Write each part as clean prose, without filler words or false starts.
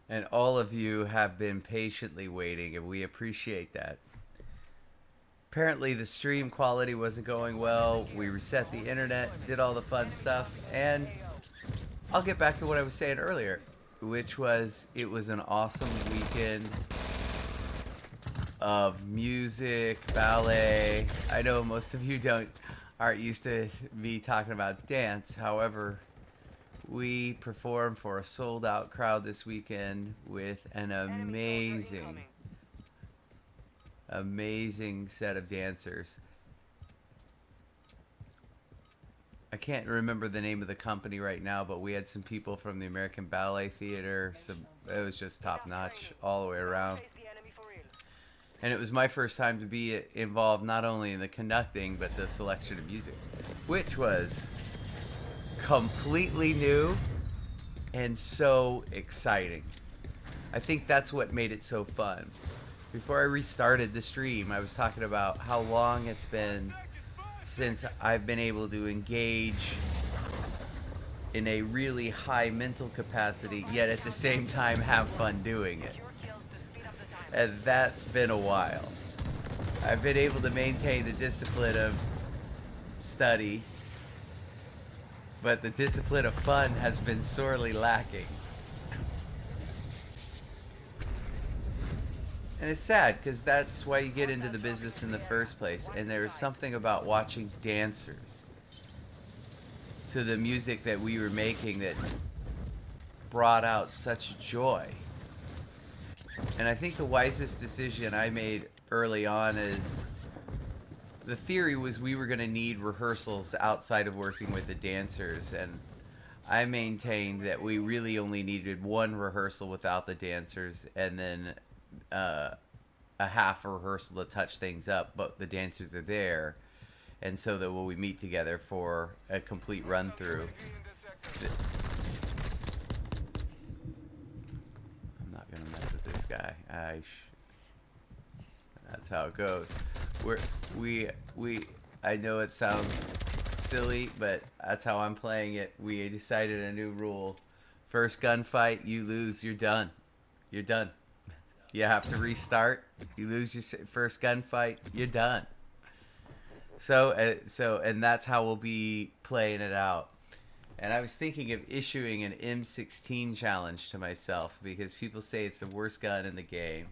And all of you have been patiently waiting, and we appreciate that. Apparently, the stream quality wasn't going well. We reset the internet, did all the fun stuff, and I'll get back to what I was saying earlier, which was it was an awesome weekend of music, ballet. I know most of you aren't used to me talking about dance. However, we performed for a sold out crowd this weekend with an amazing set of dancers. I can't remember the name of the company right now, but we had some people from the American Ballet Theater. It was just top notch all the way around. And it was my first time to be involved not only in the conducting but the selection of music, which was completely new and so exciting. I think that's what made it so fun. Before I restarted the stream, I was talking about how long it's been since I've been able to engage in a really high mental capacity, yet at the same time have fun doing it. And that's been a while. I've been able to maintain the discipline of study, but the discipline of fun has been sorely lacking. And it's sad because that's why you get into the business in the first place. And there is something about watching dancers to the music that we were making that brought out such joy. And I think the wisest decision I made early on is the theory was we were going to need rehearsals outside of working with the dancers. And I maintained that we really only needed one rehearsal without the dancers, and then a half a rehearsal to touch things up, but the dancers are there, and so that when we meet together for a complete run through, I'm not gonna mess with this guy. That's how it goes. I know it sounds silly, but that's how I'm playing it. We decided a new rule: first gunfight, you lose, you're done. You're done. You have to restart. You lose your first gunfight, you're done. So and that's how we'll be playing it out. And I was thinking of issuing an M16 challenge to myself because people say it's the worst gun in the game.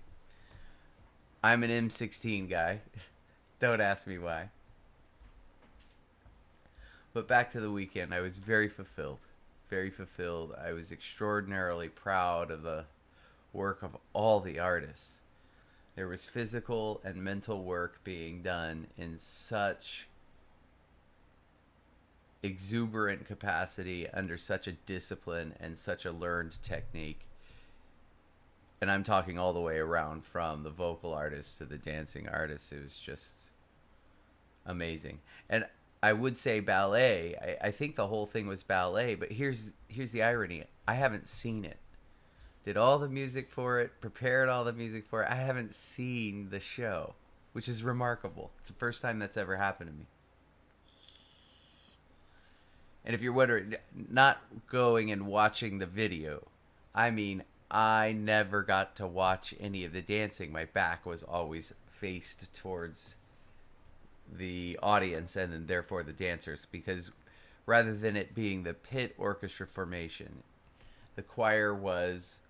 I'm an M16 guy. Don't ask me why. But back to the weekend, I was very fulfilled. Very fulfilled. I was extraordinarily proud of the work of all the artists. There was physical and mental work being done in such exuberant capacity under such a discipline and such a learned technique. And I'm talking all the way around, from the vocal artists to the dancing artists. It was just amazing. And I would say ballet. I think the whole thing was ballet, but here's the irony. I haven't seen it. Did all the music for it, prepared all the music for it. I haven't seen the show, which is remarkable. It's the first time that's ever happened to me. And if you're wondering, not going and watching the video, I mean, I never got to watch any of the dancing. My back was always faced towards the audience and then therefore the dancers, because rather than it being the pit orchestra formation, the choir was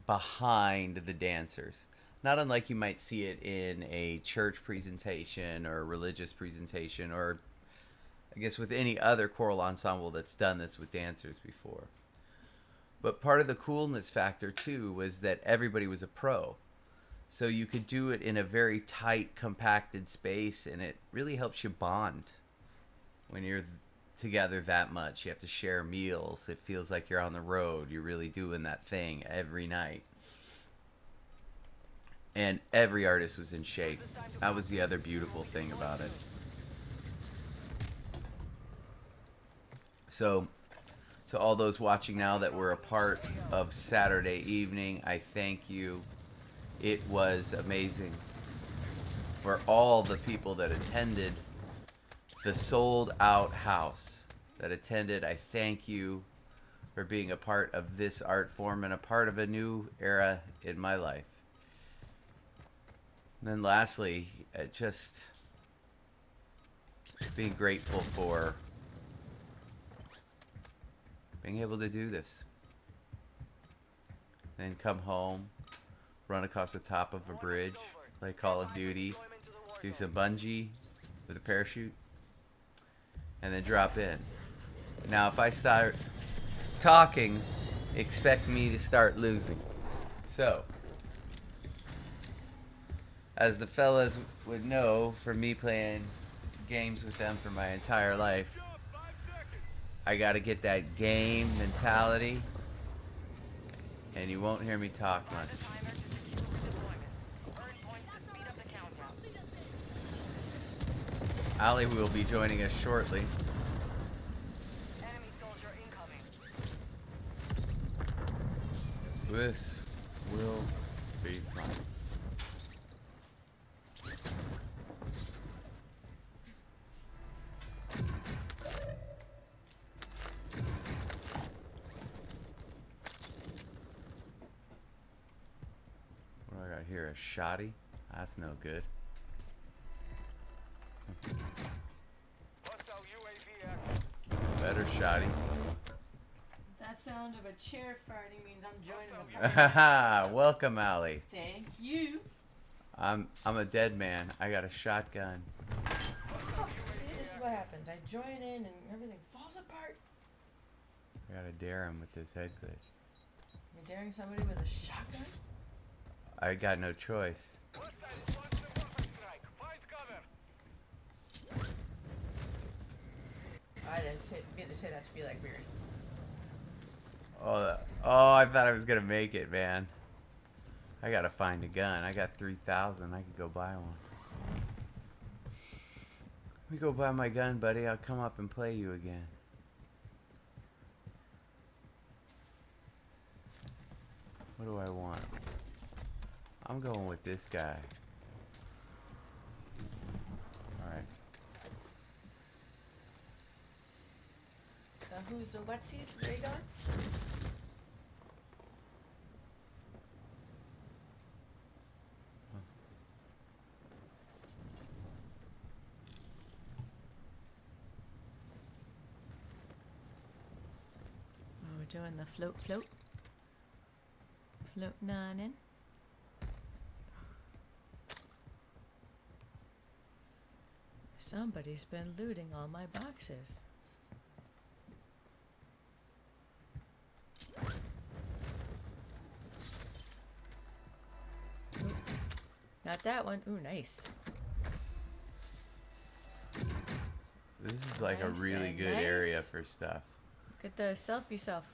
behind the dancers. Not unlike you might see it in a church presentation or a religious presentation, or I guess with any other choral ensemble that's done this with dancers before. But part of the coolness factor too was that everybody was a pro. So you could do it in a very tight, compacted space, and it really helps you bond when you're together that much. You have to share meals. It feels like you're on the road. You're really doing that thing every night. And every artist was in shape. That was the other beautiful thing about it. So, to all those watching now that were a part of Saturday evening, I thank you. It was amazing. For all the people that attended the sold out house that attended, I thank you for being a part of this art form and a part of a new era in my life. And then lastly, just being grateful for being able to do this. Then come home, run across the top of a bridge, play Call of Duty, do some bungee with a parachute, and then drop in. Now, if I start talking, expect me to start losing. So, as the fellas would know from me playing games with them for my entire life, I gotta get that game mentality, and you won't hear me talk much. Ali will be joining us shortly. This will be fun. What do I got here? A shoddy? That's no good. Better shoddy. That sound of a chair farting means I'm joining the party. Welcome, Ali. Thank you. I'm a dead man. I got a shotgun. See, this is what happens. I join in and everything falls apart. I gotta dare him with this head glitch. You're daring somebody with a shotgun? I got no choice. I didn't get to say that to be like weird. Oh, I thought I was gonna make it, man. I gotta find a gun. I got 3,000. I could go buy one. Let me go buy my gun, buddy. I'll come up and play you again. What do I want? I'm going with this guy. Alright. So who's the whatsies? Where you going? Oh, we're doing the float. Floating on in. Somebody's been looting all my boxes. Ooh, not that one. Ooh, nice. This is like a Nice really and good area nice. for stuff. Get the selfie self.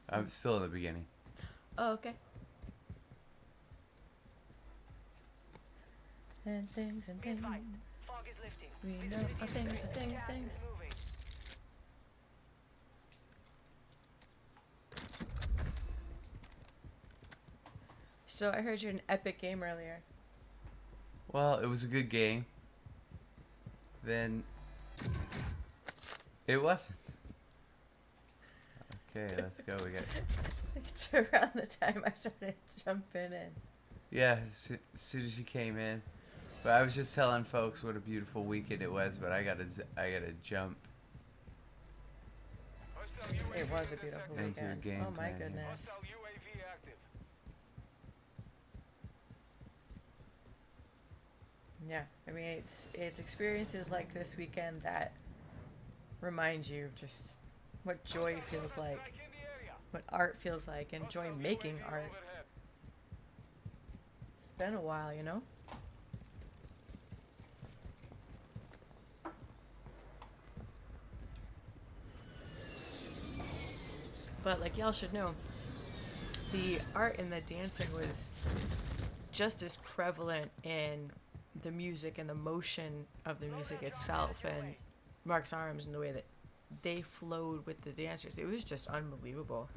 I'm still in the beginning. Oh, okay. And things. We know things. So I heard you're an epic game earlier. Well, it was a good game. Then it wasn't. Okay, let's go. We got. It's around the time I started jumping in. Yeah, as soon as you came in. But I was just telling folks what a beautiful weekend it was. But I gotta jump. It was a beautiful Into a weekend. game Oh my plan, yeah. goodness. Yeah, I mean it's experiences like this weekend that remind you just what joy feels like, what art feels like, and joy making art. It's been a while, you know? But like y'all should know, the art and the dancing was just as prevalent in the music and the motion of the music itself, and Mark's arms and the way that they flowed with the dancers. It was just unbelievable.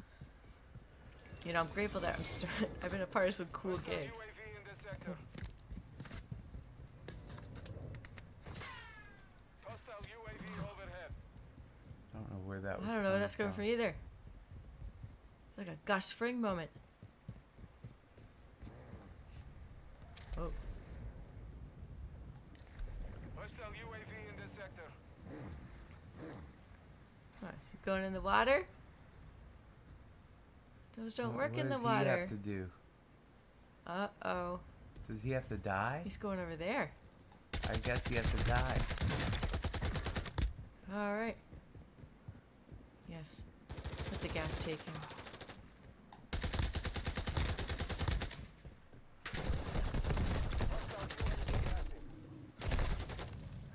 You know, I'm grateful that I've been a part of some cool gigs. I don't know where that was. I don't know where that's coming from either. Like a Gus Fring moment. Oh. Hostile UAV in this sector. What, you going in the water? Those don't work in the What water. does he have to do? Uh-oh. Does he have to die? He's going over there. I guess he has to die. All right. Yes. Let the gas take him.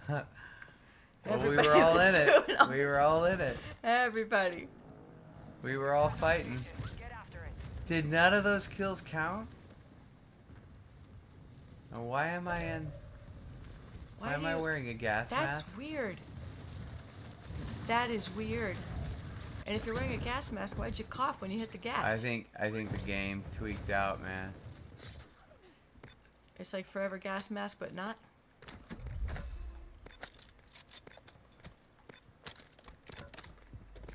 Well, we Everybody were all was in doing it. all We this. were all in it. Everybody. We were all fighting. Get after it. Did none of those kills count? And why am I in? Why am I wearing a gas That's mask? weird. That is weird. And if you're wearing a gas mask, why'd you cough when you hit the gas? I think the game tweaked out, man. It's like forever gas mask, but not.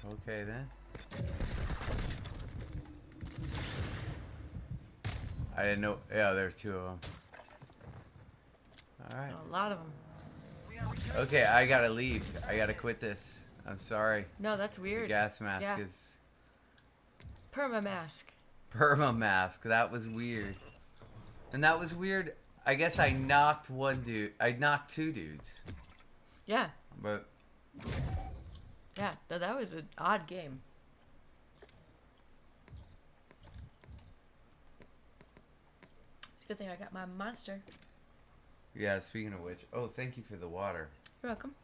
Okay then. I didn't know. Yeah, there's two of them. All right. A lot of them. Okay, I gotta leave. I gotta quit this. I'm sorry. No, that's The weird. gas mask Yeah. is Perma mask. perma mask. That was weird. And that was weird. I guess I knocked one dude. I knocked two dudes. Yeah. But Yeah. No, that was an odd game. It's a good thing I got my monster. yeah, speaking of which, oh, thank you for the water. You're welcome.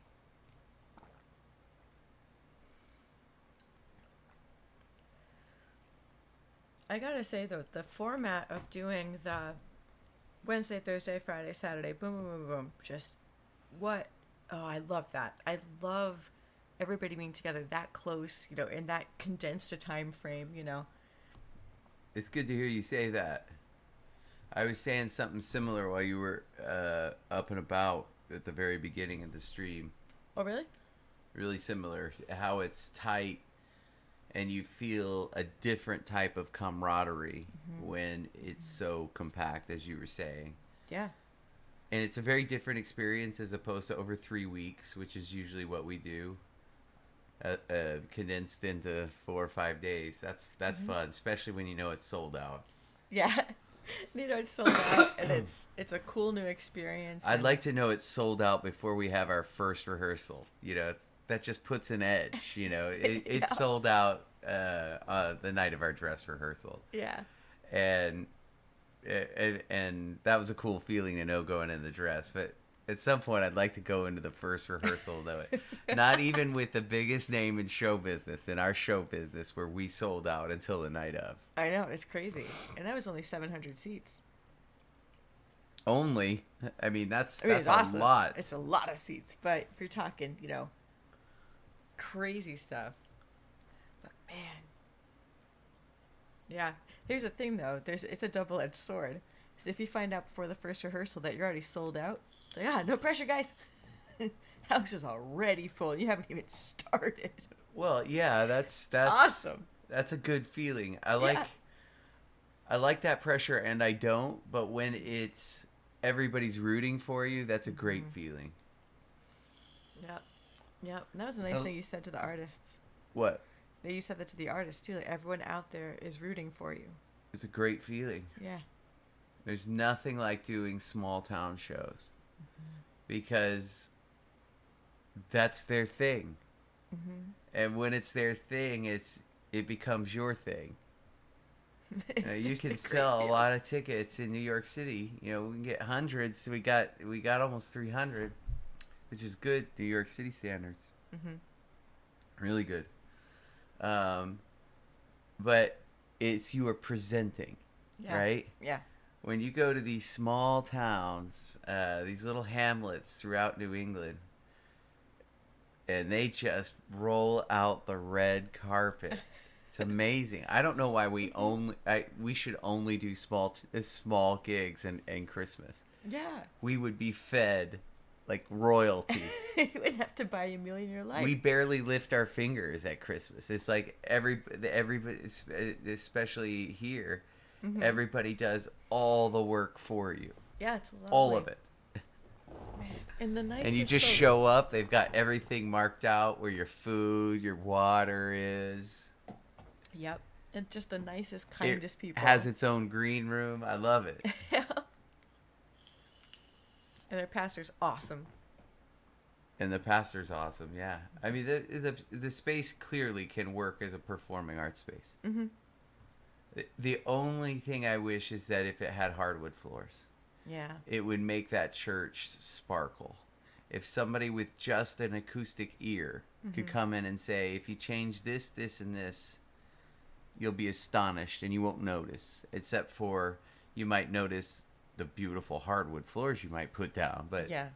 I gotta say though, the format of doing the Wednesday, Thursday, Friday, Saturday, boom, boom, boom, boom, just what? Oh, I love that. I love everybody being together that close, you know, in that condensed a time frame, you know. It's good to hear you say that. I was saying something similar while you were up and about at the very beginning of the stream. Oh, really? Really similar. How it's tight and you feel a different type of camaraderie when it's so compact, as you were saying. Yeah. And it's a very different experience as opposed to over 3 weeks, which is usually what we do. Condensed into 4 or 5 days. That's fun, especially when you know it's sold out. Yeah. You know, it's sold out and it's a cool new experience. I'd and- like to know it's sold out before we have our first rehearsal. You know, that just puts an edge. You know, it Yeah. sold out the night of our dress rehearsal, Yeah. and that was a cool feeling to know going in the dress. But at some point, I'd like to go into the first rehearsal, though. Not even with the biggest name in show business, in our show business, where we sold out until the night of. I know, it's crazy. And that was only 700 seats. Only, I mean, that's It's a awesome. lot. It's a lot of seats, but if you're talking, you know, crazy stuff. But man, yeah. Here's the thing, though. It's a double-edged sword. 'Cause if you find out before the first rehearsal that you're already sold out, it's like, no pressure, guys. House is already full. You haven't even started. Well, yeah, that's Awesome. That's a good feeling. I Yeah. like that pressure, and I don't. But when it's everybody's rooting for you, that's a great feeling. Yep. Yep. And that was a nice thing you said to the artists. What? You said that to the artists too. Like, everyone out there is rooting for you. It's a great feeling. Yeah. There's nothing like doing small town shows because that's their thing. And when it's their thing, it becomes your thing. It's You just a can great sell a feeling. lot of tickets in New York City. You know, we can get hundreds. We got almost 300, which is good, New York City standards. Really good. But it's you are presenting, Yeah. right? Yeah. When you go to these small towns, these little hamlets throughout New England, and they just roll out the red carpet. It's amazing. I don't know why we should only do small gigs and Christmas. Yeah. We would be fed like royalty. You wouldn't have to buy a meal in your life. We barely lift our fingers at Christmas. It's like everybody, especially here, everybody does all the work for you. Yeah, it's lovely. All of it. And the nicest And you just folks. show up. They've got everything marked out where your food, your water is. Yep. And just the nicest, It kindest people. has its own green room. I love it. Yeah. And their pastor's awesome. And the pastor's awesome. Yeah. I mean, the space clearly can work as a performing arts space. Mm-hmm. The only thing I wish is that if it had hardwood floors, Yeah. it would make that church sparkle. If somebody with just an acoustic ear could come in and say, if you change this, this, and this, you'll be astonished and you won't notice. Except for you might notice the beautiful hardwood floors you might put down. But Yeah.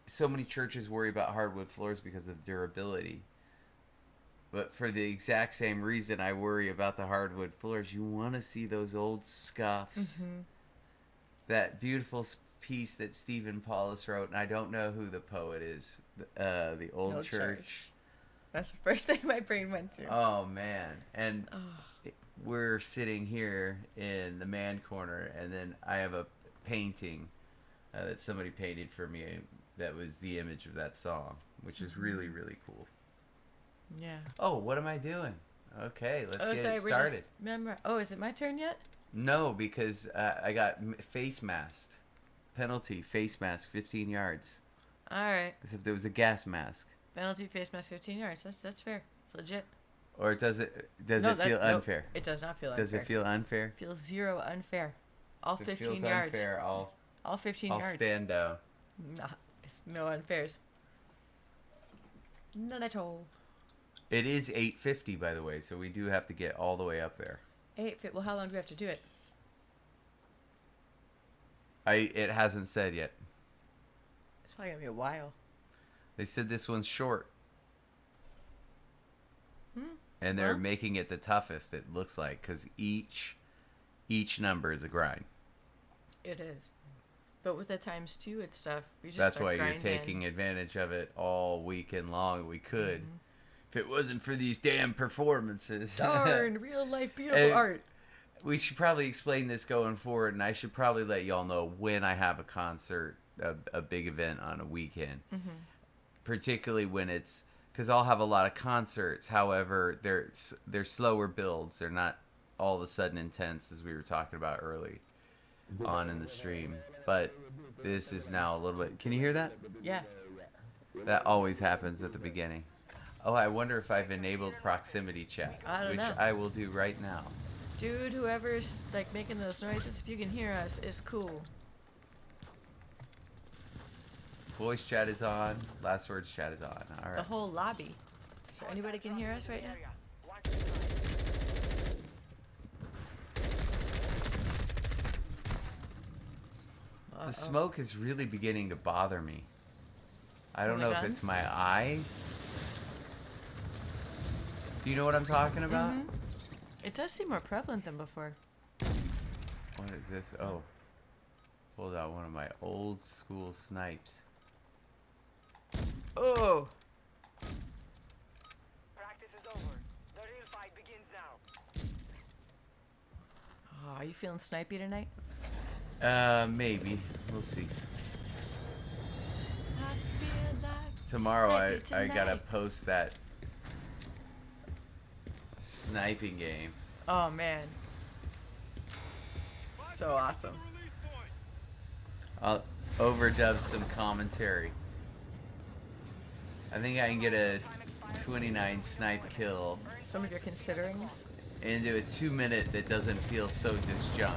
so many churches worry about hardwood floors because of durability. But for the exact same reason I worry about the hardwood floors, you want to see those old scuffs. That beautiful piece that Stephen Paulus wrote, and I don't know who the poet is, the Old Church. That's the first thing my brain went to. Oh, man. And we're sitting here in the man corner, and then I have a painting that somebody painted for me that was the image of that song, which is really, really cool. Yeah. Oh, what am I doing? Okay, let's get it we're started. Oh, is it my turn yet? No, because I got face masked. Penalty, face mask, 15 yards. All right. As if there was a gas mask. Penalty, face mask, 15 yards. That's fair. It's legit. Or does it feel no, unfair? it does not feel unfair. Does it feel unfair? Feels zero unfair. All If it 15 feels yards. unfair, All 15 I'll yards. stand down. Nah, it's no unfairs. None at all. It is 8:50, by the way, so we do have to get all the way up there. Well, how long do we have to do it? It hasn't said yet. It's probably gonna be a while. They said this one's short. And they're Well. making it the toughest, it looks like, because each number is a grind. It is. But with the times 2 and stuff, we just That's start why grinding. you're taking advantage of it all weekend long. We could. If it wasn't for these damn performances. Darn, real life, beautiful And art. We should probably explain this going forward, and I should probably let y'all know when I have a concert, a big event on a weekend. Particularly when it's, because I'll have a lot of concerts. However, they're slower builds. They're not all of a sudden intense, as we were talking about early on in the stream. But this is now a little bit. Can you hear that? Yeah. That always happens at the beginning. Oh, I wonder if I've enabled proximity chat, I don't which know. I will do right now. Dude, whoever's like making those noises, if you can hear us, is cool. Voice chat is on. Last words chat is on. All The right. whole lobby. So anybody can hear us right now? Area. Watch the side. The smoke is really beginning to bother me. I don't the know if guns? it's my eyes. Do you know what I'm talking about? It does seem more prevalent than before. What is this? Oh. Pulled out one of my old school snipes. Oh! Practice is over. The real fight begins now. Oh, are you feeling snipey tonight? Maybe. We'll see. I feel like Tomorrow I snipey gotta tonight. post that sniping game. Oh man. So awesome. I'll overdub some commentary. I think I can get a 29 snipe kill Some of your considerings. into a 2-minute that doesn't feel so disjunct.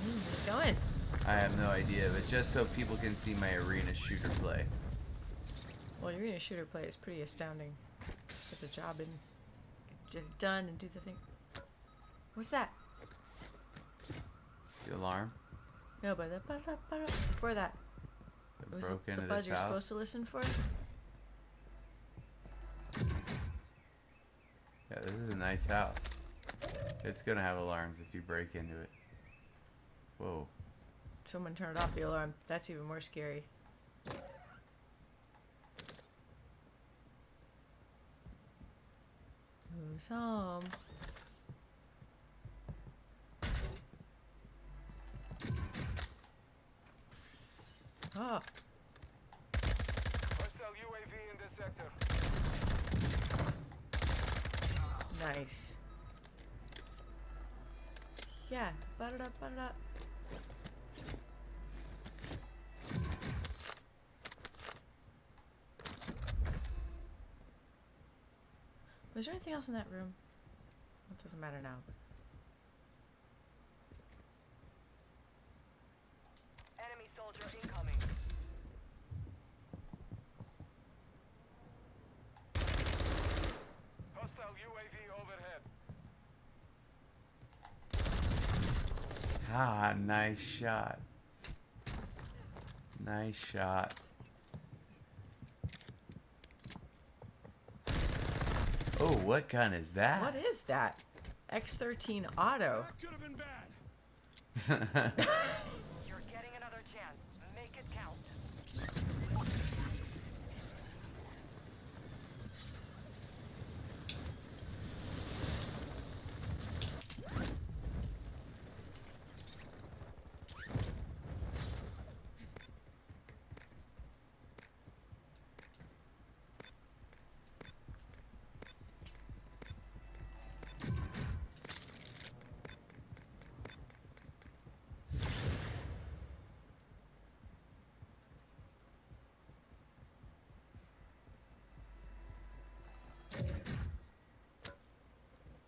Keep going. I have no idea, but just so people can see my arena shooter play. Well, your arena shooter play is pretty astounding. Get the job and get it done and do the thing. What's that? The alarm No, but before that. that Was broke it into the buzz this you're house. supposed to listen for? Yeah, this is a nice house. It's gonna have alarms if you break into it. Whoa. Someone turned off the alarm. That's even more scary. Who's home? Oh, Hostile UAV in this sector. nice. Yeah, butt it up, butt it up. Was there anything else in that room? It doesn't matter now. Enemy soldier incoming. Hostile UAV overhead. Ah, nice shot. Nice shot. Oh, what gun is that? What is that? X13 Auto. That could have been bad. You're getting another chance. Make it count.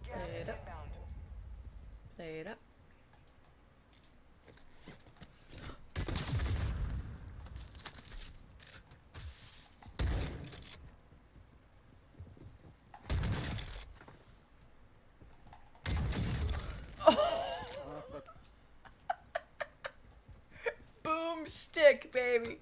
Gas Play it up. inbound. Play it up. Boomstick, baby.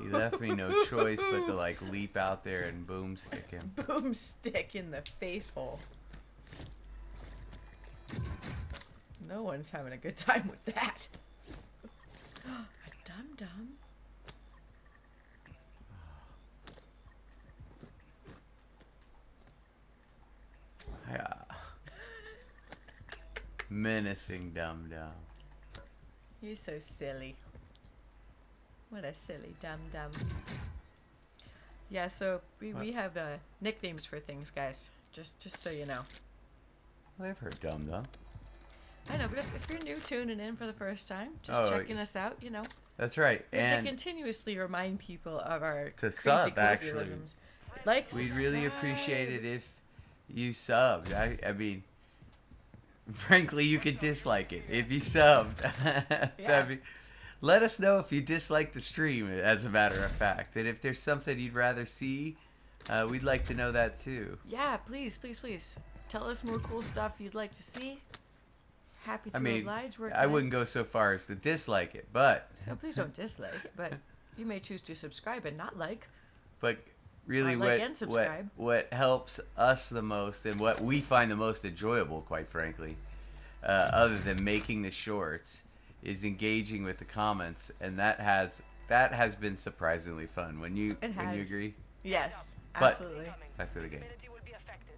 He left me no choice but to like leap out there and boomstick him. Boomstick in the face hole. No one's having a good time with that. A dum-dum. Yeah. Menacing dum-dum. You're so silly. What a silly dum-dum. Yeah, so we have nicknames for things, guys. Just so you know. Well, I've heard dum-dum. I know, but if you're new tuning in for the first time, just Oh, checking us out, you know. That's right. We have to And continuously remind people of our to crazy sub, actually. colloquialisms. Like, we'd really subscribe. appreciate it if you subbed. I mean, frankly, you could dislike it if you subbed. Let us know if you dislike the stream, as a matter of fact. And if there's something you'd rather see, we'd like to know that too. Yeah, please, please, please. Tell us more cool stuff you'd like to see. Happy to I mean, oblige. We're I glad- wouldn't go so far as to dislike it, but No, please don't dislike, but you may choose to subscribe and not like. but really Like and subscribe. what helps us the most and what we find the most enjoyable, quite frankly, other than making the shorts, is engaging with the comments, and that has been surprisingly fun. When you It agree, Yes, But- absolutely. back to the game. Humidity will be affected.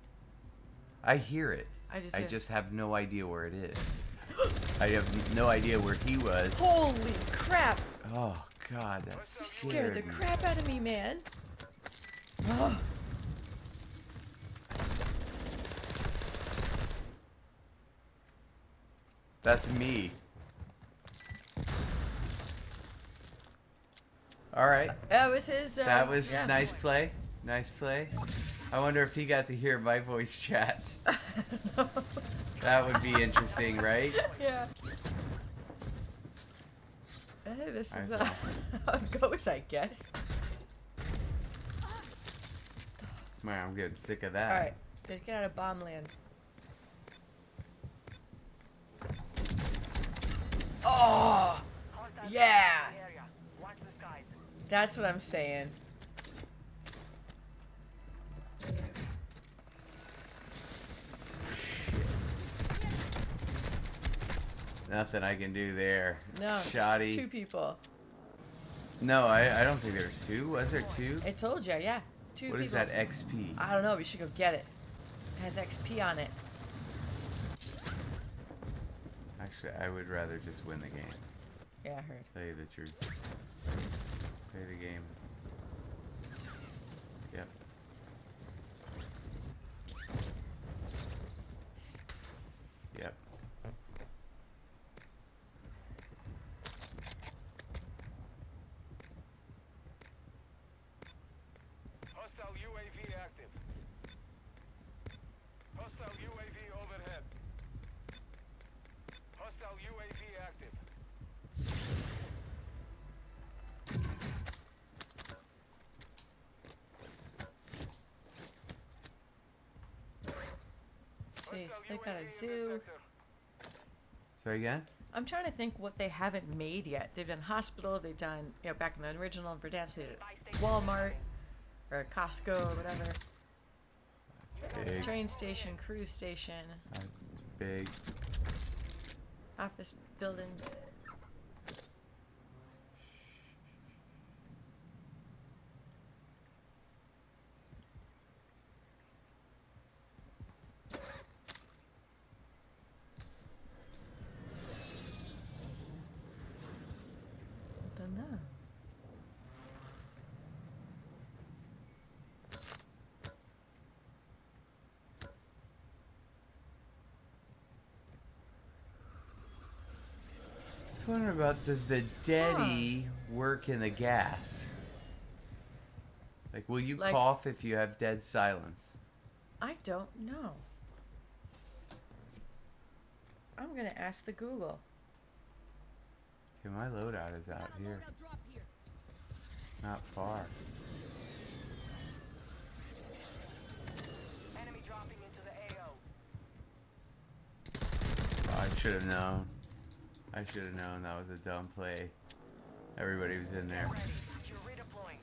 I hear it. I do I too. just have no idea where it is. I have no idea where he was. Holy crap! Oh God, that You scared scared the me. crap out of me, man. Oh. That's me. All right. That was his. That was yeah. nice play. Nice play. I wonder if he got to hear my voice chat. That would be interesting, right? Yeah. Hey, this is Alright. how it goes, I guess. Man, I'm getting sick of that. All right, let's get out of bomb land. Oh, Hostiles Yeah. in the area. Watch the skies. that's what I'm saying. Nothing I can do there. No, Shoddy. just 2 people. No, I don't think there's 2. Was there 2? I told you, yeah. 2 What people. is that XP? I don't know. We should go get it. It has XP on it. Actually, I would rather just win the game. Yeah, I heard. Tell you the truth. Play the game. Yep. Yep. Hostile UAV active. Hostile UAV overhead. Hostile UAV active. See, so they've got a zoo. So again? I'm trying to think what they haven't made yet. They've done hospital. They've done, back in the original Verdansk, they did Walmart or Costco or whatever. That's big. Train station, cruise station, That's big. office buildings. Don't know. I was wondering about, does the Deady work in the gas? Like, will you Like- cough if you have dead silence? I don't know. I'm gonna ask the Google. Okay, my loadout is out here. Not far. Enemy dropping into the AO. Oh, I should have known. I should have known that was a dumb play. Everybody was in there. Get ready. You're redeploying.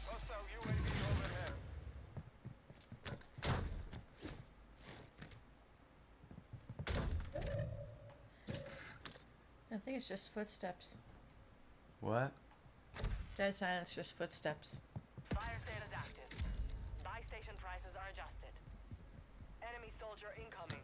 Hostile UAV overhead. I think it's just footsteps. What? Dead silence, just footsteps. Fire sale is active. Buy station prices are adjusted. Enemy soldier incoming.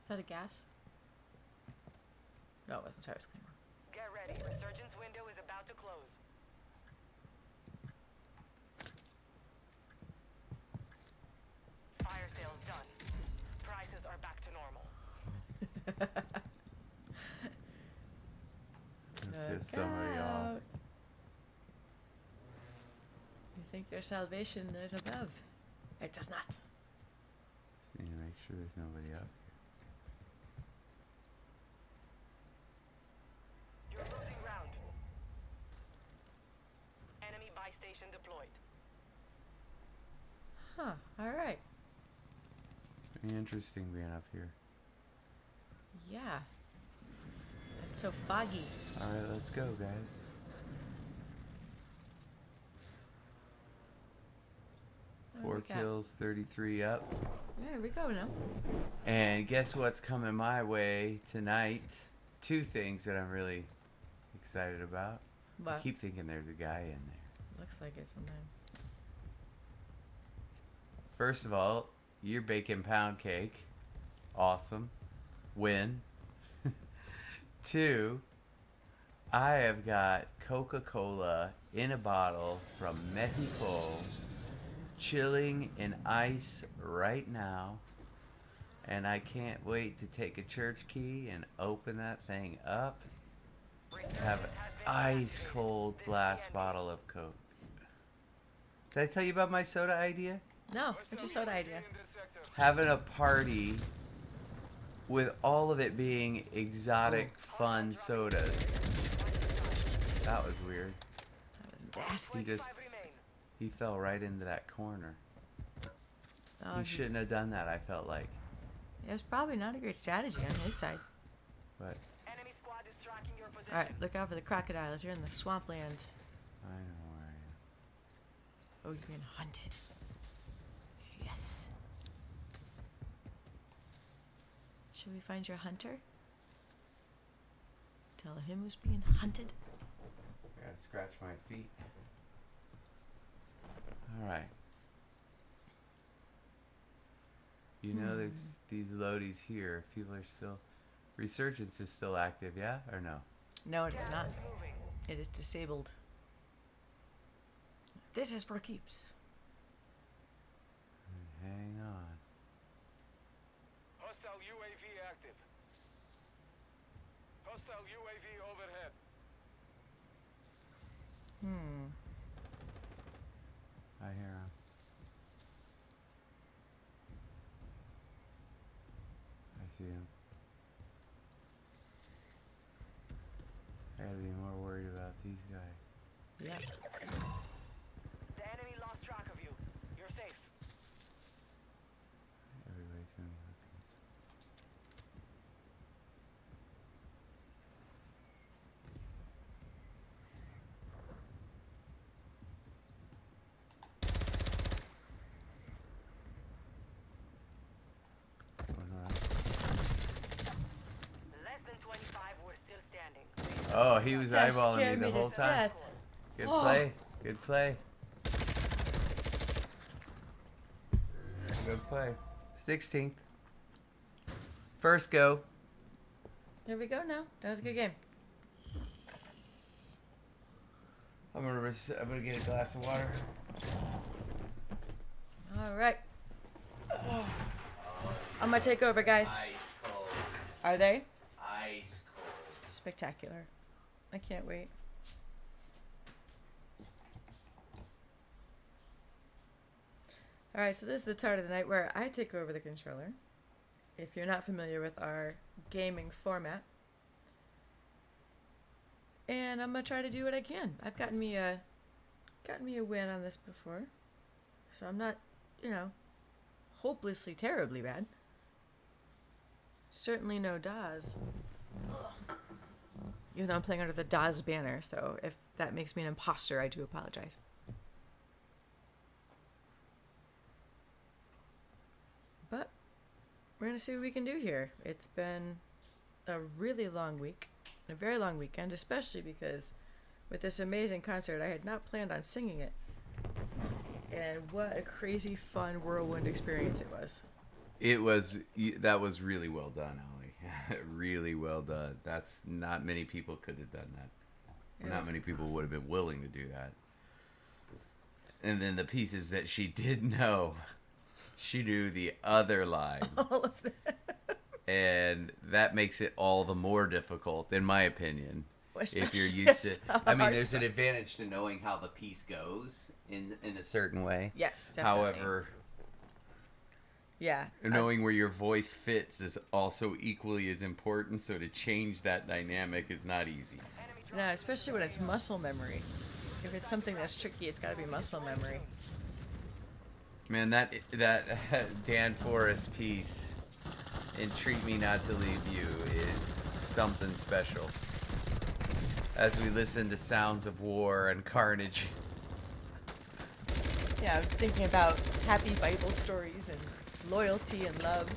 Is that a gas? No, it wasn't. Sorry, it was Claymore. Get ready. Resurgence window is about to close. Fire sales done. Prices are back to normal. It's gonna piss somebody off. You think your salvation is above? It does not. Just need to make sure there's nobody up here. You're losing round. Enemy buy station deployed. Huh. All right. Pretty interesting being up here. Yeah. It's so foggy. Alright, let's go, guys. What do 4 we got? kills, 33 up. There we go now. And guess what's coming my way tonight? 2 things that I'm really excited about. I But keep thinking there's a guy in there. looks like it sometimes. First of all, your bacon pound cake. Awesome. Win. 2, I have got Coca-Cola in a bottle from Mexico, chilling in ice right now. And I can't wait to take a church key and open that thing up. Have an ice cold glass bottle of Coke. Did I tell you about my soda idea? No, what's your soda idea? In this sector. Having a party with all of it being exotic, fun sodas. That was weird. That was nasty. He just, he fell right into that corner. Oh, He shouldn't have done that, I felt like. it was probably not a great strategy on his side. But Enemy squad is tracking your position. Alright, look out for the crocodiles. You're in the swamplands. I know where I am. Oh, you're being hunted. Yes. Should we find your hunter? Tell him who's being hunted. I gotta scratch my feet. Alright. You know, there's these loadies here. If people are still. Resurgence is still active, yeah? Or no? No, it is not. Moving. It is disabled. This is for keeps. Hang on. Hostile UAV active. Hostile UAV overhead. I hear him. I see him. I gotta be more worried about these guys. Yeah. The enemy lost track of you. You're safe. Everybody's gonna be looking this way. Going around. Less than 25 were still standing. Oh, he was That eyeballing scared me the to whole time. death. Good Oh. play. Good play. Good play. 16th. First go. There we go now. That was a good game. I'm gonna get a glass of water. Alright. I'm gonna take over, guys. Ice cold. Are they? Ice cold. Spectacular. I can't wait. Alright, so this is the part of the night where I take over the controller. If you're not familiar with our gaming format. And I'm gonna try to do what I can. I've gotten me a win on this before. So I'm not, hopelessly terribly bad. Certainly no DAS. Even though I'm playing under the DAS banner, so if that makes me an imposter, I do apologize. But we're gonna see what we can do here. It's been a really long week, a very long weekend, especially because with this amazing concert, I had not planned on singing it. And what a crazy, fun whirlwind experience it was. That was really well done, Ollie. Really well done. That's not many people could have done that. It Not was many people awesome. would have been willing to do that. And then the pieces that she did know, she knew the other line. All of that. And that makes it all the more difficult, in my opinion. If you're Especially used as to, I mean, our there's an son- advantage to knowing how the piece goes in a certain way. Yes, definitely. However, Yeah. knowing where your voice fits is also equally as important. So to change that dynamic is not easy. No, especially when it's muscle memory. If it's something that's tricky, it's got to be muscle memory. Man, that Dan Forrest piece, "Entreat Me Not to Leave You," is something special. As we listen to sounds of war and carnage. Yeah, I'm thinking about happy Bible stories and loyalty and love.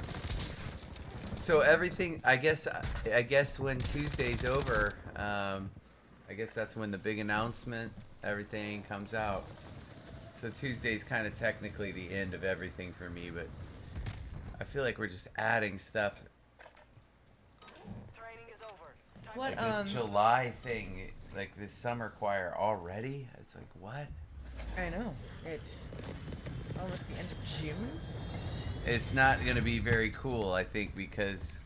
So everything, I guess when Tuesday's over, I guess that's when the big announcement, everything comes out. So Tuesday's kind of technically the end of everything for me, but I feel like we're just adding stuff. Training is over. Time What, Like this July thing like this summer choir already. It's like, what? I know. It's almost the end of June. It's not going to be very cool, I think, because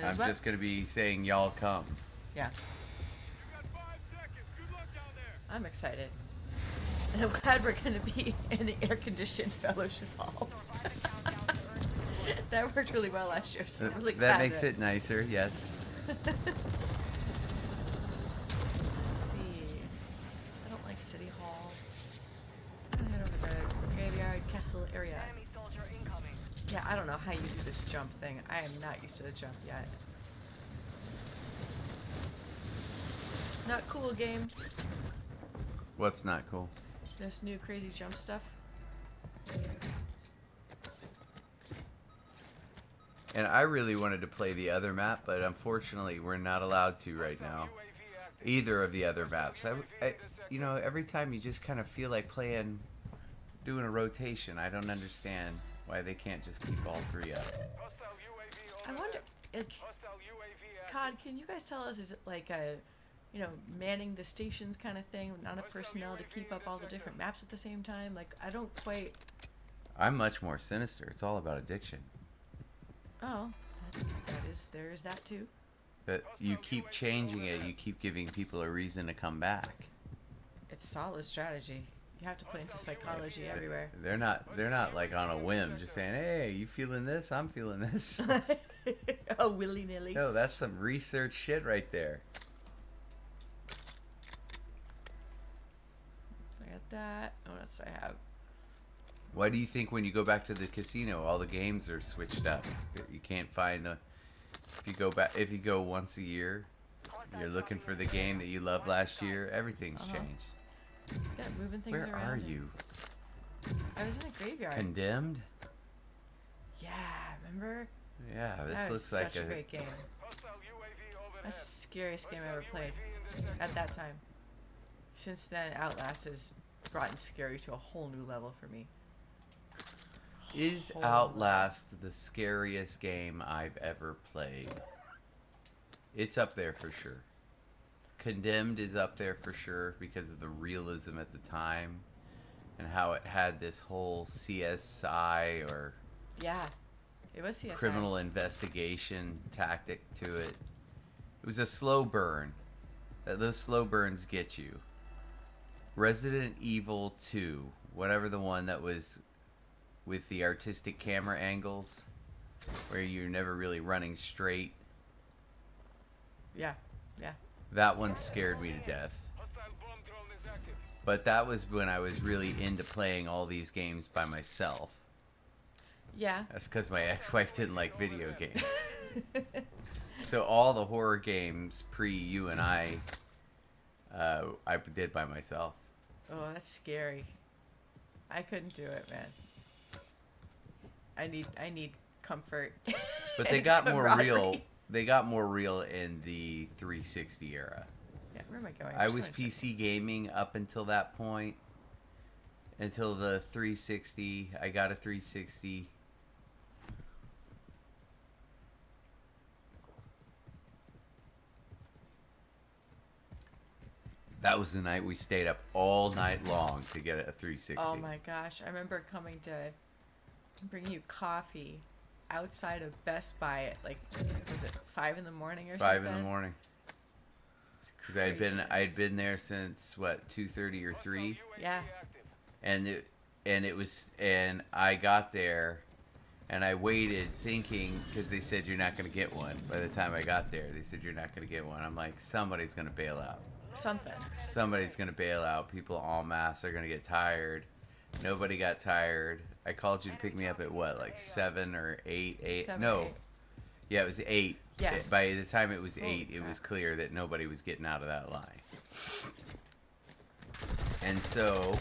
I'm What? just going to be saying, y'all come. Yeah, You got 5 seconds. Good luck down there. I'm excited. And I'm glad we're going to be in the air-conditioned fellowship hall. That worked really well last year, so I'm really glad That makes it nicer, yes. Let's see. I don't like City Hall. I'm gonna head over to the graveyard castle area. Enemy soldier incoming. Yeah, I don't know how you do this jump thing. I am not used to the jump yet. Not cool, game. What's not cool? This new crazy jump stuff. And I really wanted to play the other map, but unfortunately we're not allowed to right now. UAV active. Either of the other maps. You know, every time you just kind of feel like playing, doing a rotation. I don't understand why they can't just keep all three up. Hostile UAV I overhead. wonder, like, Hostile UAV active. COD, can you guys tell us, is it like a, you know, manning the stations kind of thing, not enough personnel to keep up all the different maps at the same time? Like, I don't quite. I'm much more sinister. It's all about addiction. Oh, there is that too. But you keep changing it, you keep giving people a reason to come back. It's solid strategy. You have to play into psychology everywhere. They're not like on a whim, just saying, "Hey, you feeling this? I'm feeling this." Oh, willy nilly. No, that's some research shit right there. I got that. Oh, what else do I have? Why do you think when you go back to the casino, all the games are switched up? You can't find the. If you go once a year, you're looking for the game that you loved last year. Everything's changed. Yeah, moving things Where around. are and- you? I was in a graveyard. Condemned? Yeah, remember? Yeah, this That was looks like such a great game. Hostile UAV overhead. That's the scariest game I ever played UAV in this at that time. Since then, Outlast has brought in scary to a whole new level for me. Is Holy Outlast the scariest game I've ever played? It's up there for sure. Condemned is up there for sure because of the realism at the time and how it had this whole CSI or Yeah, it was CSI. criminal investigation tactic to it. It was a slow burn. Those slow burns get you. Resident Evil 2, whatever the one that was with the artistic camera angles where you're never really running straight. Yeah, yeah. That one scared me to death. hostile bomb drone is active. But that was when I was really into playing all these games by myself. Yeah. That's because my ex-wife didn't like video games. So all the horror games pre you and I did by myself. Oh, that's scary. I couldn't do it, man. I need comfort. But they and got more real. camaraderie. They got more real in the 360 era. Yeah, where am I going? I Just was going PC seconds. gaming up until that point. Until the 360. I got a 360. That was the night we stayed up all night long to get a 360. Oh my gosh, I remember coming to bring you coffee outside of Best Buy at like, was it 5 in the morning or 5 something? in the morning. It's Because I had craziness. been there since what 2:30 or 3, Yeah. and I got there, and I waited thinking because they said you're not gonna get one. By the time I got there, they said you're not gonna get one. I'm like, somebody's gonna bail out. Something. Somebody's gonna bail out. People en masse are gonna get tired. Nobody got tired. I called you to pick me up at what, like 7 or 8? 7 No. or 8. Yeah, it was 8. Yeah. By the time it was 8, Holy it was crap. clear that nobody was getting out of that line. And so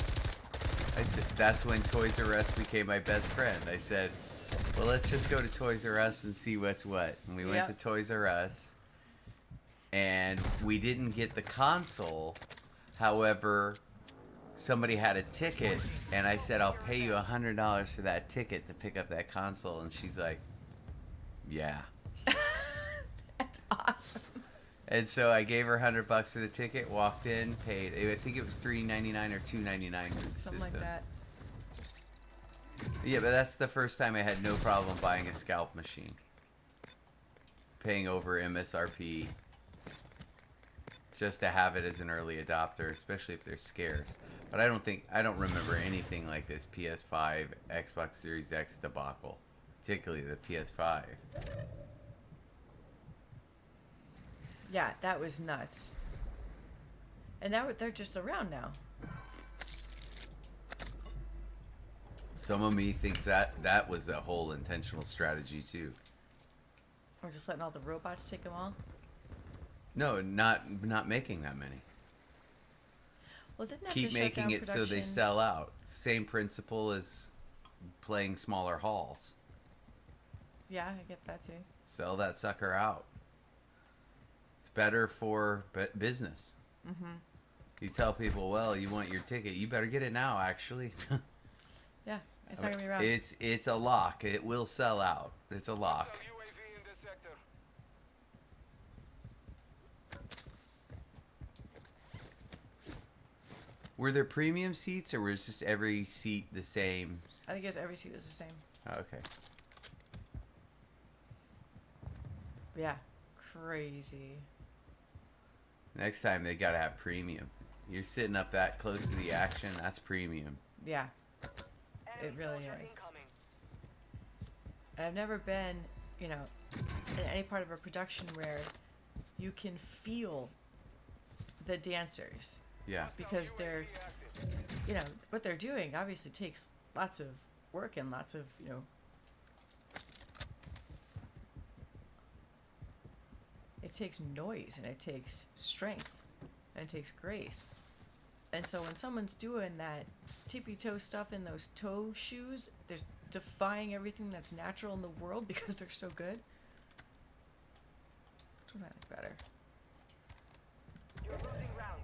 I said, that's when Toys R Us became my best friend. I said, well, let's just go to Toys R Us and see what's what. And we went Yep. to Toys R Us, and we didn't get the console. However, somebody had a ticket, and I said, I'll pay you $100 for that ticket to pick up that console. And she's like, yeah. That's awesome. And so I gave her $100 for the ticket, walked in, paid. I think it was $3.99 or $2.99 for the Something system. like that. Yeah, but that's the first time I had no problem buying a scalp machine. Paying over MSRP just to have it as an early adopter, especially if they're scarce. But I don't remember anything like this PS5, Xbox Series X debacle, particularly the PS5. Yeah, that was nuts. And now they're just around now. Some of me think that was a whole intentional strategy too. Or just letting all the robots take them all. No, not making that many. Well, didn't that Keep just shut making down it so they production? sell out. Same principle as playing smaller halls. Yeah, I get that too. Sell that sucker out. It's better for business. Mm-hmm. You tell people, well, you want your ticket, you better get it now. Actually, Yeah, it's not gonna be around. it's a lock. It will sell out. It's a lock. UAV in this sector. Were there premium seats, or was just every seat the same? I think every seat is the same. Oh, okay. Yeah, crazy. Next time they gotta have premium. You're sitting up that close to the action. That's premium. Yeah, Enemy really soldier is. incoming. and I've never been, in any part of a production where you can feel the dancers Yeah. because they're, what they're doing obviously takes lots of work and lots of, it takes noise and it takes strength and it takes grace. And so when someone's doing that tippy toe stuff in those toe shoes, they're defying everything that's natural in the world because they're so good. Which one I like better? You're losing round.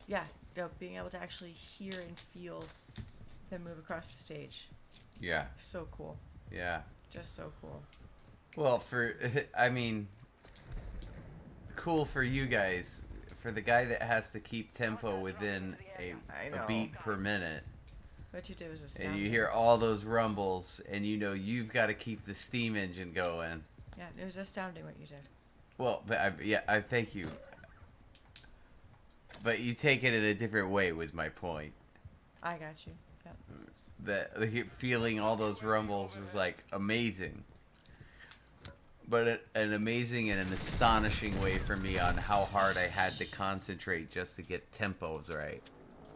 Yeah, being able to actually hear and feel them move across the stage. Yeah. So cool. Yeah. Just so cool. Well, cool for you guys. For the guy that has to keep tempo within I a know. beat per minute, What you did was and astounding. you hear all those rumbles, and you've got to keep the steam engine going. Yeah, it was astounding what you did. Well, but I thank you. But you take it in a different way was my point. I got you. Yeah. The feeling all those rumbles was like amazing. But an amazing and an astonishing way for me on how hard I had to concentrate just to get tempos right.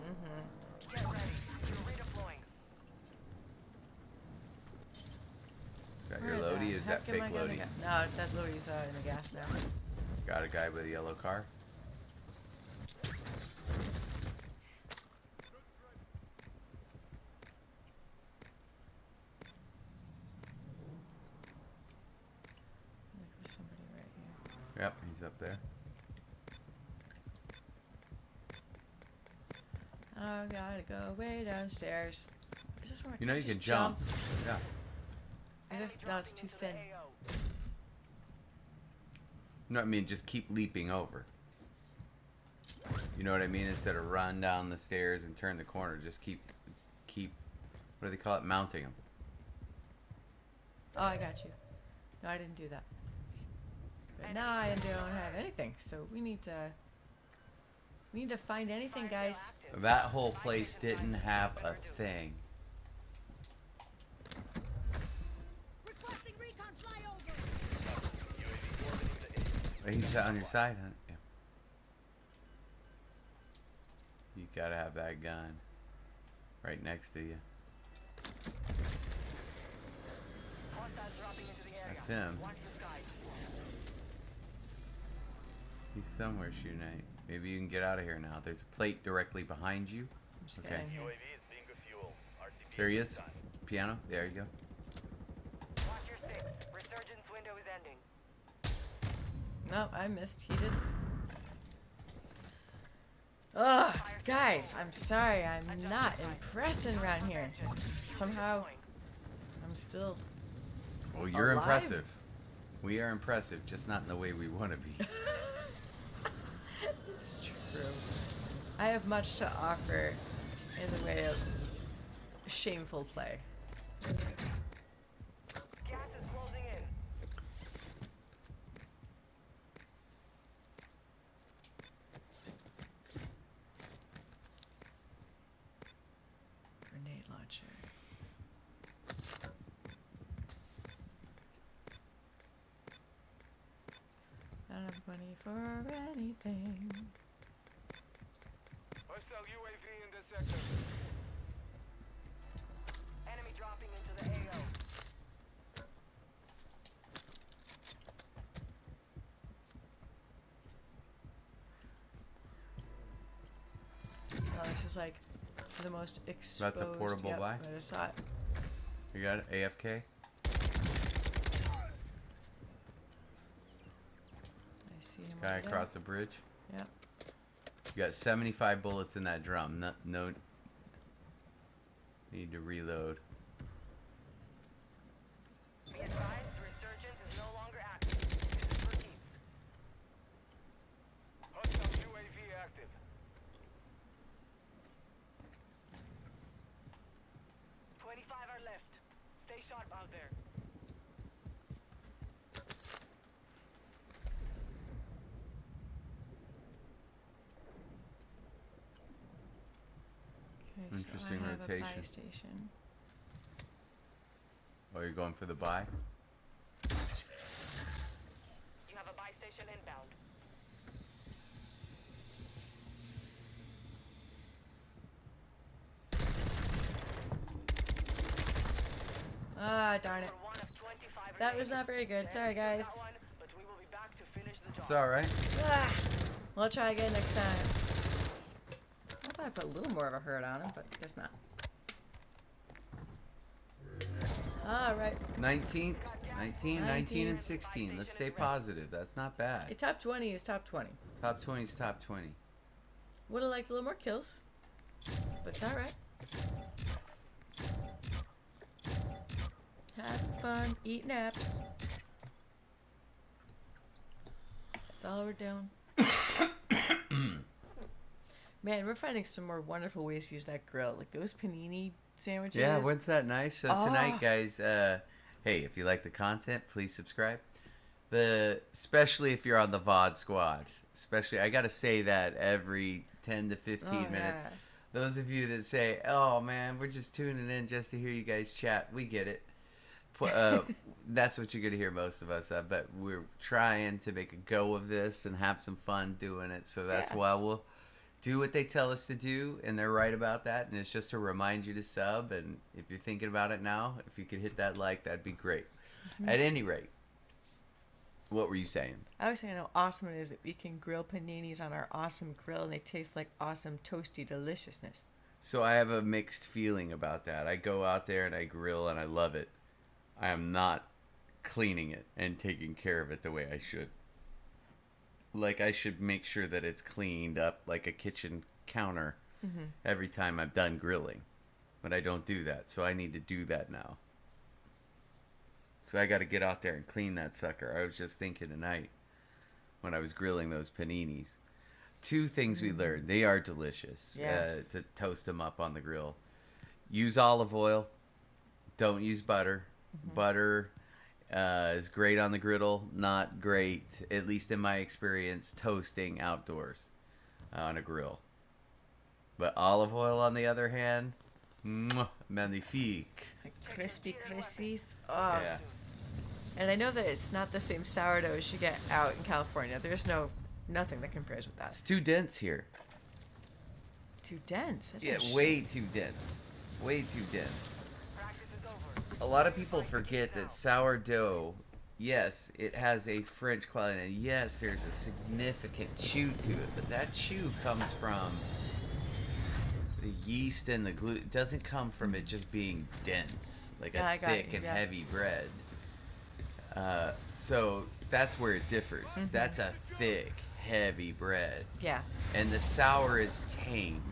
Mm-hmm. Get ready. You're redeploying. Got your Lodi? Is that fake Lodi? No, that Lodi's in the gas now. Got a guy with a yellow car? There's somebody right here. Yep, he's up there. I gotta go way downstairs. Is this where I You know you just can jump. Yeah. No, it's too thin. No, I mean just keep leaping over. You know what I mean? Instead of run down the stairs and turn the corner, just keep what do they call it? Mounting them. Oh, I got you. No, I didn't do that. But now I don't have anything, so we need to find anything, guys. That whole place didn't have a thing. Requesting recon flyover. He's on your side, huh? Yeah. You gotta have that gun right next to you. Hostiles dropping into the area. That's him. Watch the skies. He's somewhere shooting at you. Maybe you can get out of here now. There's a plate directly behind you. I'm just Okay. getting here. There he is. Piano. There you go. Watch your six. Resurgence window is ending. No, I missed. He did. Ugh, guys, I'm sorry, I'm not impressing around here. Somehow, I'm still. Well, you're Alive? impressive. We are impressive, just not in the way we want to be. It's true. I have much to offer in the way of shameful play. Gas is closing in. Grenade launcher. I don't have money for anything. Hostile UAV in this sector. Enemy dropping into the AO. Oh, this is like the most exposed. That's a portable buy? I just saw it. You got it? AFK? I see him. Guy over there. across the bridge? Yep. You got 75 bullets in that drum. No need to reload. Be advised, resurgence is no longer active. This is for keeps. Hostile UAV active. 25 are left. Stay sharp out there. Okay, Interesting so I have a rotation. buy station. Oh, you're going for the buy? You have a buy station inbound. Ah, darn it. We're one of 25 That was remaining. not very good. The Sorry, enemy guys. took that one, but we will be back to finish the job. It's alright. Ah, we'll try again next time. I thought I put a little more of a hurt on him, but guess not. Alright. 19th? 19 19. and 16. Let's stay positive. That's not bad. A top 20 is top 20. Top 20 is top 20. Would have liked a little more kills, but it's alright. Having fun, eating apps. That's all we're doing. Man, we're finding some more wonderful ways to use that grill. Like those panini sandwiches. Yeah, wasn't that nice? So Ah. tonight, guys, hey, if you like the content, please subscribe. Especially if you're on the VOD squad. Especially, I got to say that every 10 to 15 Oh, minutes. yeah. Those of you that say, oh, man, we're just tuning in just to hear you guys chat, we get it. That's what you're going to hear most of us. But we're trying to make a go of this and have some fun doing it. So that's Yeah. why we'll do what they tell us to do, and they're right about that. And it's just to remind you to sub. And if you're thinking about it now, if you could hit that like, that'd be great. Mm-hmm. At any rate, what were you saying? I was saying how awesome it is that we can grill paninis on our awesome grill and they taste like awesome toasty deliciousness. So I have a mixed feeling about that. I go out there and I grill and I love it. I am not cleaning it and taking care of it the way I should. Like, I should make sure that it's cleaned up like a kitchen counter every time I'm done grilling. But I don't do that, so I need to do that now. So I got to get out there and clean that sucker. I was just thinking tonight when I was grilling those paninis. Two things we learned. They are delicious Yes. to toast them up on the grill. Use olive oil. Don't use butter. Butter is great on the griddle. Not great, at least in my experience, toasting outdoors on a grill. But olive oil, on the other hand, magnifique. Like crispy crispies. Oh. Yeah. And I know that it's not the same sourdough as you get out in California. There's nothing that compares with that. It's too dense here. Too dense. That's Yeah, a way too dense. Way too dense. Practice is over. A lot of people forget that sourdough, yes, it has a French quality, and yes, there's a significant chew to it, but that chew comes from the yeast and the gluten. It doesn't come from it just being dense, like Yeah, I a got thick you, and yeah. heavy bread. So that's where it differs. That's a thick, heavy bread. Yeah. And the sour is tame.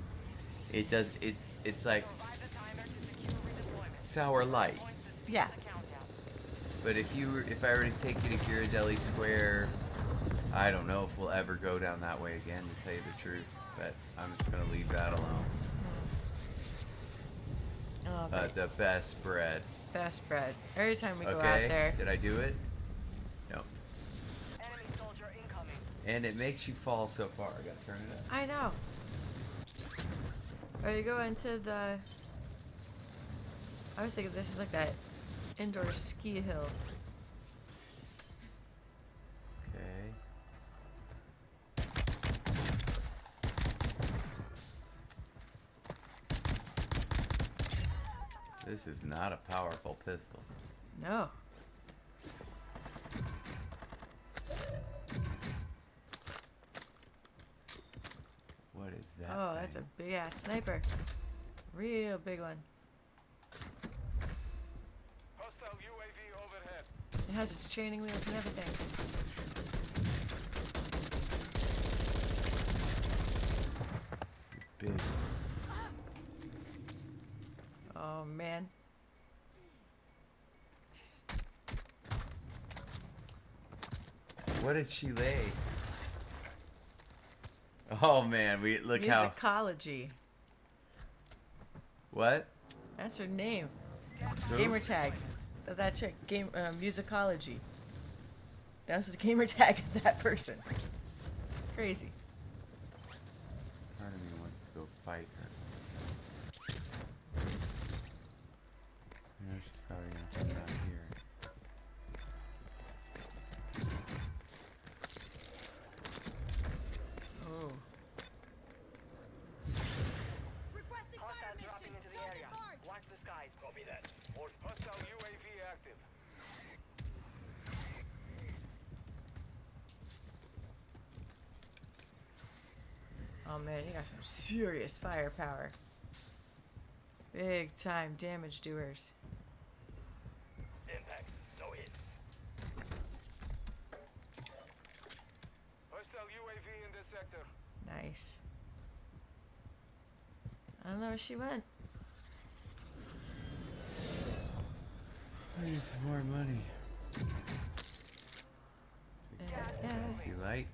It's like Revive the timer to secure redeployment. sour light. Yeah. But if I were to take you to Ghirardelli Square, I don't know if we'll ever go down that way again, to tell you the truth. But I'm just gonna leave that alone. Oh, but The best bread. best bread. Every time we go Okay. out there. Did I do it? No. Enemy soldier incoming. And it makes you fall so far. I gotta turn it up. I know. Or you go into the. I was thinking this is like that indoor ski hill. Okay. This is not a powerful pistol. No. What is that? Oh, that's a thing? big ass sniper. Real big one. Hostile UAV overhead. It has its training wheels and everything. Big. Oh man. What did she lay? Oh man, we look how. Musicology. What? That's her name. Who? Gamer tag. That chick. Musicology. That's the gamer tag of that person. Crazy. Part of me wants to go fight her. You know, she's probably gonna come down here. Oh. Requesting fire Hostile mission. dropping into the Target area. marked. Watch the skies. Copy that. Hostile UAV active. Oh man, you got some serious firepower. Big time damage doers. Impact. No hit. Hostile UAV in this sector. Nice. I don't know where she went. I need some more money. Yes. See light?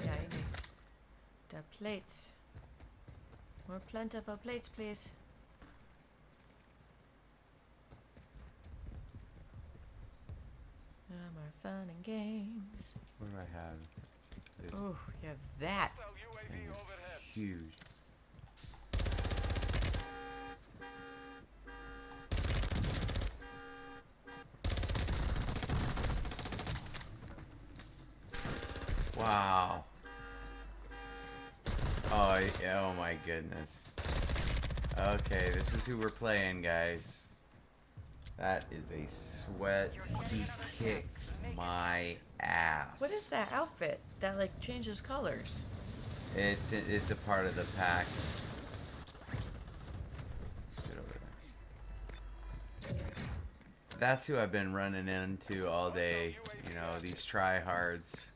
Yeah, you need the plates. More plentiful plates, please. No more fun and games. What do I have? This Oh, you have that. Hostile thing UAV is overhead. huge. Wow. Oh, oh my goodness. Okay, this is who we're playing, guys. That is a sweat. He kicked my ass. What is that outfit that like changes colors? It's a part of the pack. Get over there. That's who I've been running into all day. You know, these tryhards.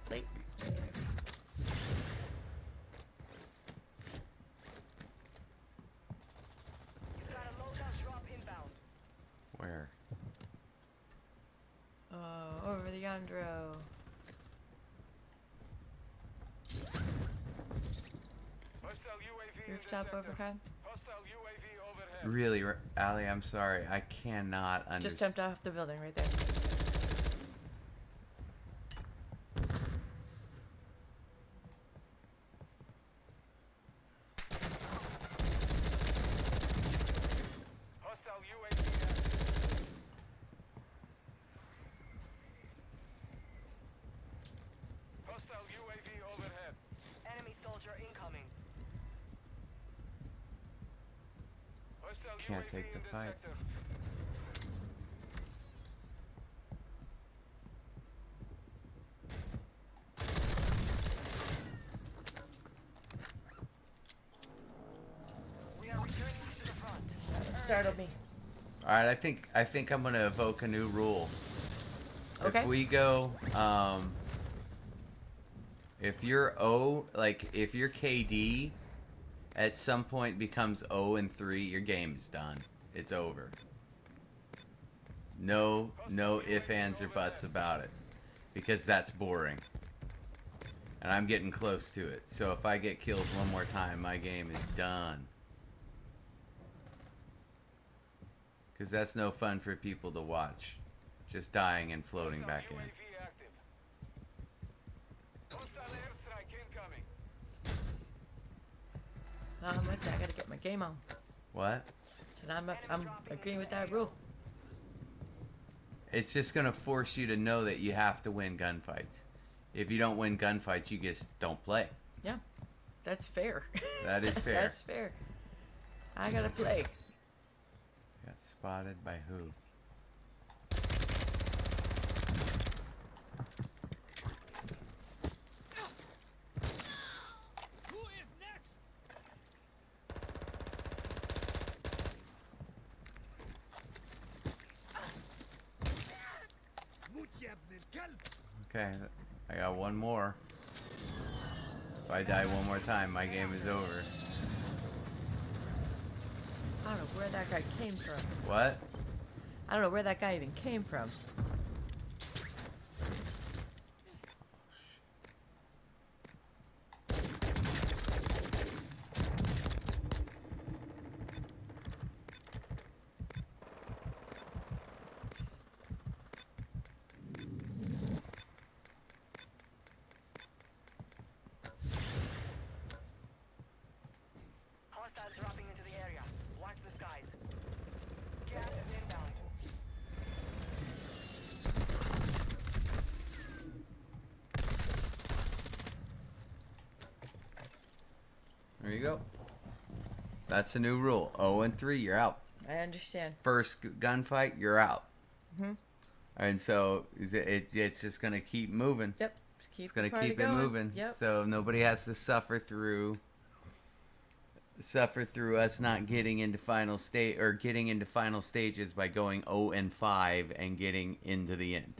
Plate. You've got a loadout drop inbound. Where? Oh, over the Yandro. Hostile UAV in Rooftop this sector. overhead. Hostile UAV overhead. Really, Ali, I'm sorry. I cannot understand. Just jumped off the building right there. Hostile UAV active. Hostile UAV overhead. Enemy soldier incoming. Hostile Can't UAV take the in this fight. sector. We are returning to the front. Startled me. All right, I think I'm gonna evoke a new rule. Okay. If we go, if your O, like if your KD, at some point becomes 0-3, your game is done. It's over. No ifs, ands, or buts about it, because that's boring. And I'm getting close to it. So if I get killed one more time, my game is done. Because that's no fun for people to watch. Just dying and floating back in. UAV active. Hostile airstrike incoming. I'm with that. I gotta get my game on. What? And I'm agreeing with that rule. It's just going to force you to know that you have to win gunfights. If you don't win gunfights, you just don't play. Yeah, that's fair. That is fair. That's fair. I gotta play. Got spotted by who? Who is next? موت يا ابن الكلب. Okay, I got one more. If I die one more time, my game is over. I don't know where that guy came from. What? I don't know where that guy even came from. Hostiles dropping into the area. Watch the skies. Gas is inbound. There you go. That's the new rule. 0-3, you're out. I understand. First gunfight, you're out. Mhm. And so it's just going to keep moving. Yep. Just keep It's going the to party keep it going. moving. Yep. So nobody has to suffer through us not getting into final state or getting into final stages by going 0-5 and getting into the end.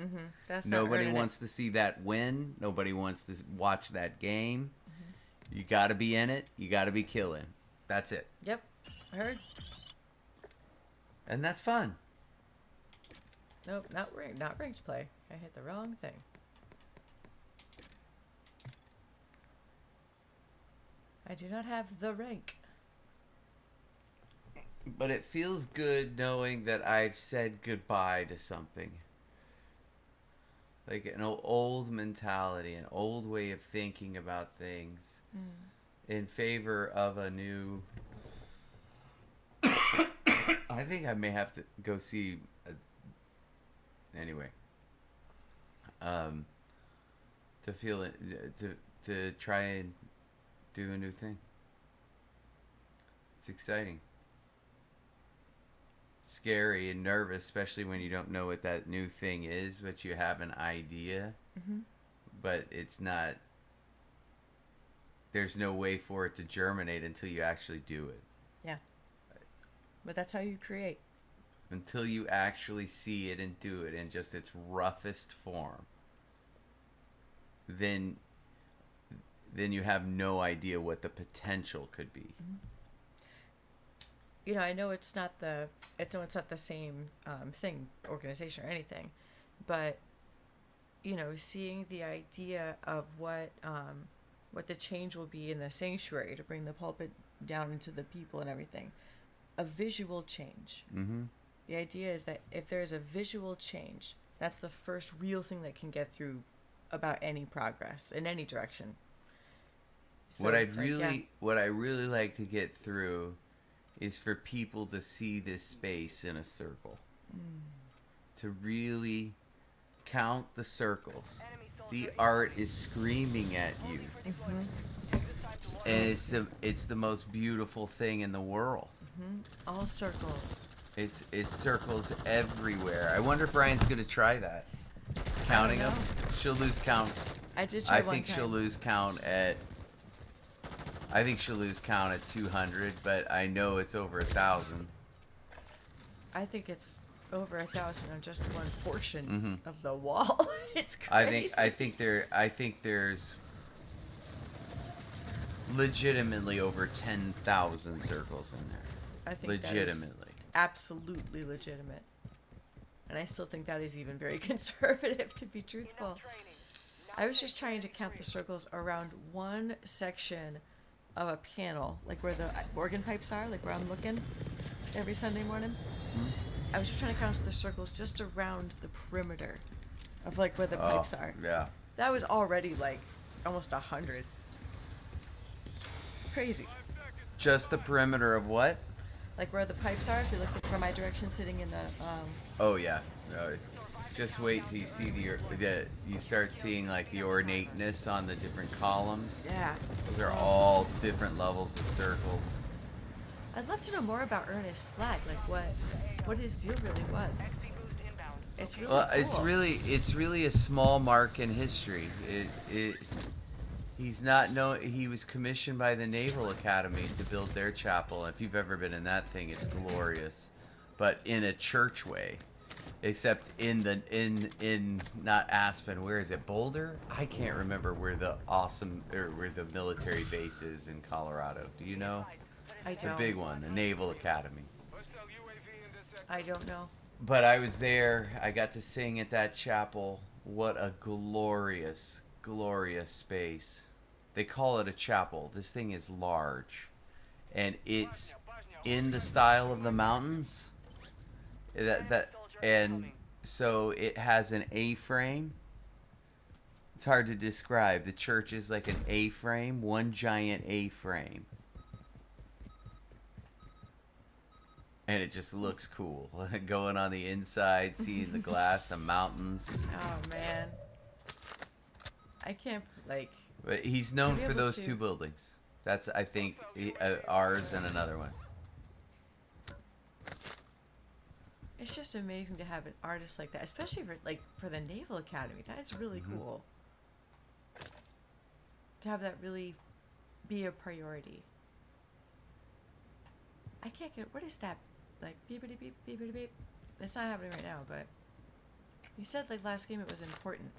That's not Nobody earning it. wants to see that win. Nobody wants to watch that game. You got to be in it. You got to be killing. That's it. Yep. I heard. And that's fun. Nope. Not ranked play. I hit the wrong thing. I do not have the rank. But it feels good knowing that I've said goodbye to something. Like an old mentality, an old way of thinking about things in favor of a new... I think I may have to go see... Anyway. To feel it... To try and do a new thing. It's exciting. Scary and nervous, especially when you don't know what that new thing is, but you have an idea. But it's not... There's no way for it to germinate until you actually do it. Yeah. But that's how you create. Until you actually see it and do it in just its roughest form. Then you have no idea what the potential could be. You know, I know it's not the same thing, organization or anything, but you know, seeing the idea of what the change will be in the sanctuary to bring the pulpit down into the people and everything, a visual change. The idea is that if there's a visual change, that's the first real thing that can get through about any progress in any direction. So What I it's like, yeah. really like to get through is for people to see this space in a circle. To really count the circles. The art is screaming at you. And it's the most beautiful thing in the world. All circles. It's circles everywhere. I wonder if Ryan's gonna try that. Counting them. She'll lose count. I did try I one think time. she'll lose count at 200, but I know it's over 1,000. I think it's over 1,000 on just one portion Mm-hmm. of the wall. It's crazy. I think there's legitimately over 10,000 circles in there. I think that is Legitimately. absolutely legitimate. And I still think that is even very conservative, to be truthful. Enough training. I was just trying to count the circles around one section of a panel, like where the organ pipes are, like where I'm looking every Sunday morning. I was just trying to count the circles just around the perimeter of like where the pipes are. Yeah. That was already like almost 100. Crazy. Just the perimeter of what? Like where the pipes are, if you look from my direction, sitting in the Oh yeah. Just wait till you see you start seeing like the ornateness on the different columns. yeah. Those are all different levels of circles. I'd love to know more about Ernest's flag, like what his deal really was. XP boost inbound. It's really Well, cool. it's really a small mark in history. He's not known. He was commissioned by the Naval Academy to build their chapel. If you've ever been in that thing, it's glorious, but in a church way. Except in not Aspen. Where is it? Boulder? I can't remember where the military base is in Colorado. Do you know? I The don't. big one, the Naval Academy. Hostile UAV in this sector. I don't know. But I was there. I got to sing at that chapel. What a glorious, glorious space. They call it a chapel. This thing is large. And it's in the style of the mountains. And so it has an A-frame. It's hard to describe. The church is like an A-frame, one giant A-frame. And it just looks cool. Going on the inside, seeing the glass, the mountains. Oh man. I can't like. But he's known be for able those to- two buildings. That's, I think, ours and another one. It's just amazing to have an artist like that, especially for the Naval Academy. That is really cool. To have that really be a priority. I can't get. What is that? Like beepity beep beepity beep. It's not happening right now, but you said like last game it was important.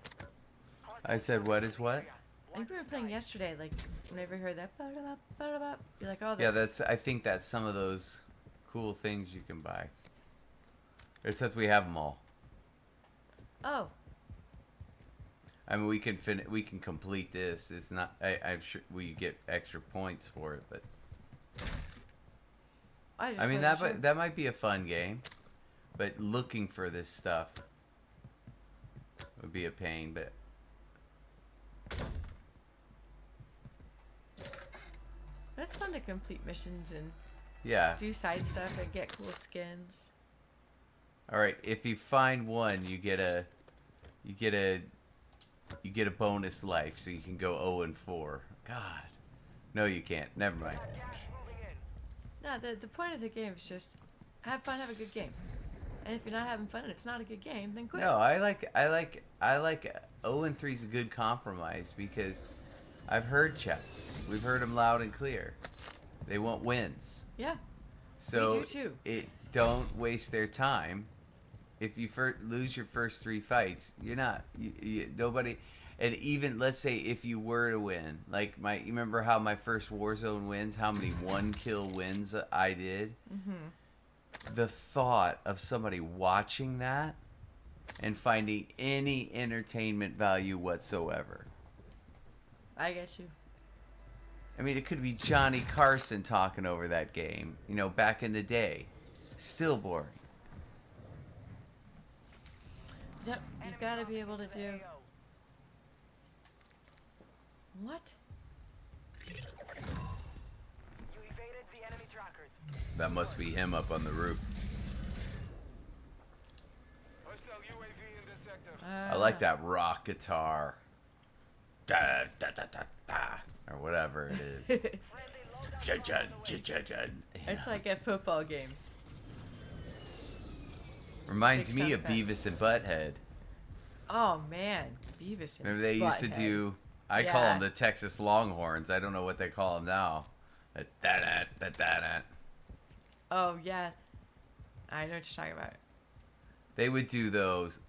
I said, what is what? I think we were playing yesterday. Like whenever you heard that, ba-da-bop, ba-da-bop, you're like, oh, that's, Yeah, that's. I think that's some of those cool things you can buy. Except we have them all. Oh, I mean, we can complete this. It's not. I'm sure we get extra points for it, but I I mean wasn't that sure. that might be a fun game. But looking for this stuff would be a pain. But But it's fun to complete missions and yeah. do side stuff and get cool skins. All right. If you find one, you get a bonus life, so you can go 0-4. God, no, you can't. Never mind. No, the point of the game is just have fun, have a good game. And if you're not having fun and it's not a good game, then quit. No, I like 0-3 is a good compromise because I've heard Chet. We've heard them loud and clear. They want wins. Yeah. So do too. Don't waste their time. If you lose your first 3 fights, you're not nobody. And even let's say if you were to win, like you remember how my first Warzone wins, how many 1-kill wins I did. The thought of somebody watching that and finding any entertainment value whatsoever. I get you. I mean, it could be Johnny Carson talking over that game, back in the day. Still boring. Yep, you've got to be able to do. What? You evaded the enemy trackers. That must be him up on the roof. Hostile UAV in this sector. I like that rock guitar. Da, da, da, da, da, or whatever it is. Friendly loadout Jud, drone on jud, the way. jud, jud, jud. It's like at football games. Reminds big me of sound effect. Beavis and Butthead. Oh man, Beavis and Remember they used to Butthead. do, I call Yeah. them the Texas Longhorns. I don't know what they call them now. Da-da, da-da-da. Oh yeah, I know what you're talking about. They would do those,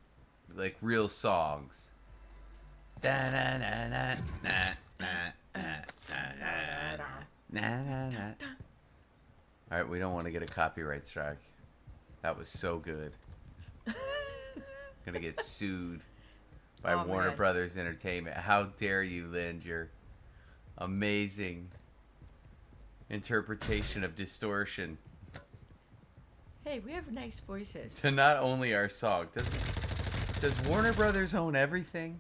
like, real songs. Alright, we don't want to get a copyright strike. That was so good. Gonna get sued by Oh, Warner man. Brothers Entertainment. How dare you lend your amazing interpretation of distortion Hey, we have nice voices. to not only our song. Does Warner Brothers own everything?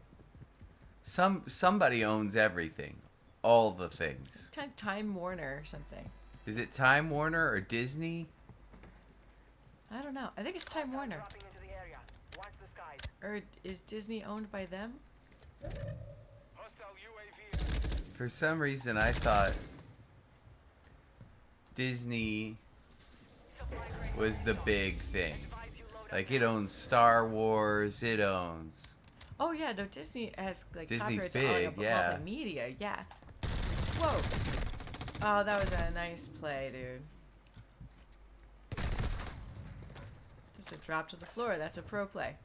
Somebody owns everything. All the things. Time Warner or something. Is it Time Warner or Disney? I don't know. I think it's Time Warner. Dropping into the area. Watch the skies. Or is Disney owned by them? Hostile UAV. For some reason, I thought Disney was the big thing. Like, it owns Star Wars, it owns... Oh yeah, no, Disney has like Disney's copyrights on big, yeah. multimedia, yeah. Whoa. Oh, that was a nice play, dude. Just a drop to the floor. That's a pro play.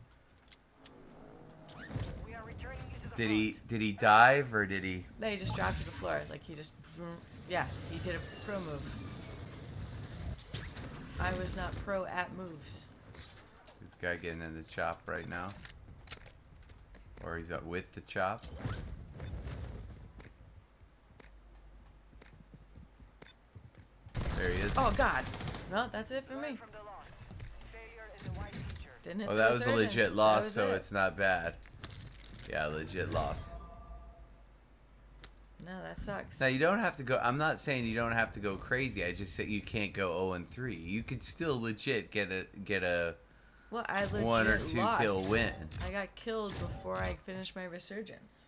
We are returning you to the Did he dive or did he... No, he just dropped to the floor. Like he just, yeah, he did a pro move. I was not pro at moves. This guy getting in the chop right now? Or he's up with the chop? There he is. Oh God. Well, that's it for me. from the loss. Failure is a white feature. Didn't hit Oh, the that was a resurgence. legit That loss, was so it. it's not bad. Yeah, legit loss. No, that sucks. Now, you don't have to go... I'm not saying you don't have to go crazy. I just say you can't go 0-3. You could still legit get a Well, I legit 1 or 2 lost. kill win. I got killed before I finished my resurgence.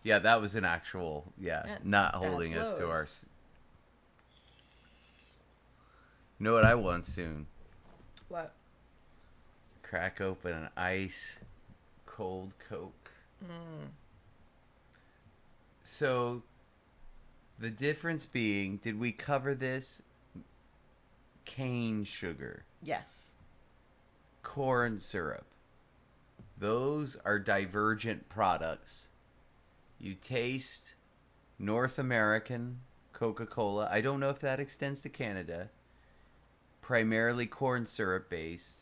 Yeah, that was an actual... Yeah, Yeah, not bad holding us to our... blows. You know what I want soon? What? Crack open an ice cold Coke. So, the difference being, did we cover this? Cane sugar, Yes. corn syrup. Those are divergent products. You taste North American Coca-Cola. I don't know if that extends to Canada. Primarily corn syrup based.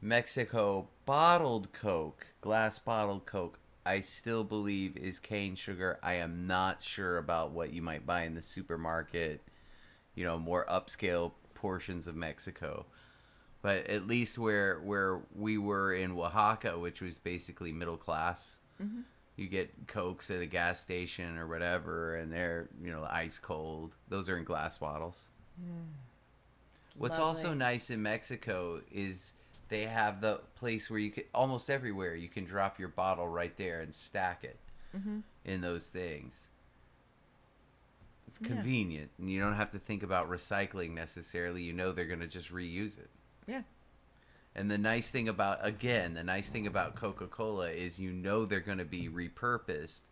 Mexico bottled Coke, glass bottled Coke, I still believe is cane sugar. I am not sure about what you might buy in the supermarket, you know, more upscale portions of Mexico. But at least where we were in Oaxaca, which was basically middle class, you get Cokes at a gas station or whatever, and they're, you know, ice cold. Those are in glass bottles. What's also Lovely. nice in Mexico is they have the place where you can, almost everywhere, you can drop your bottle right there and stack it in those things. It's Yeah. convenient, and you don't have to think about recycling necessarily. You know they're going to just reuse it. Yeah. And the nice thing about Coca-Cola is you know they're going to be repurposed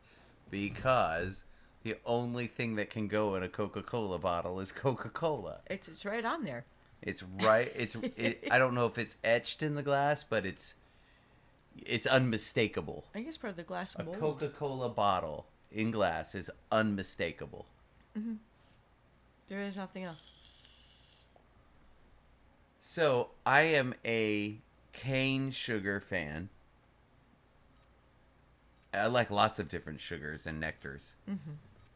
because the only thing that can go in a Coca-Cola bottle is Coca-Cola. It's right on there. It's right. I don't know if it's etched in the glass, but it's unmistakable. I think it's part of the glass A mold. Coca-Cola bottle in glass is unmistakable. There is nothing else. So I am a cane sugar fan. I like lots of different sugars and nectars.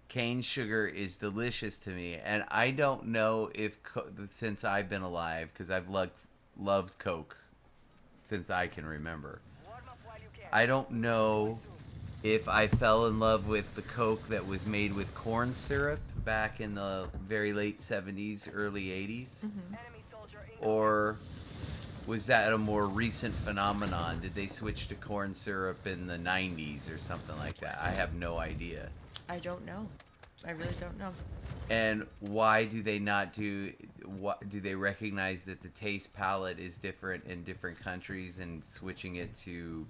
Cane sugar is delicious to me, and I don't know if since I've been alive, because I've loved Coke since I can remember. Warm up while you can. I don't know if I fell in love with the Coke that was made with corn syrup back in the very late 70s, early 80s, Enemy soldier incoming. or was that a more recent phenomenon? Did they switch to corn syrup in the 90s or something like that? I have no idea. I don't know. I really don't know. And why do they not do? What do they recognize that the taste palette is different in different countries, and switching it to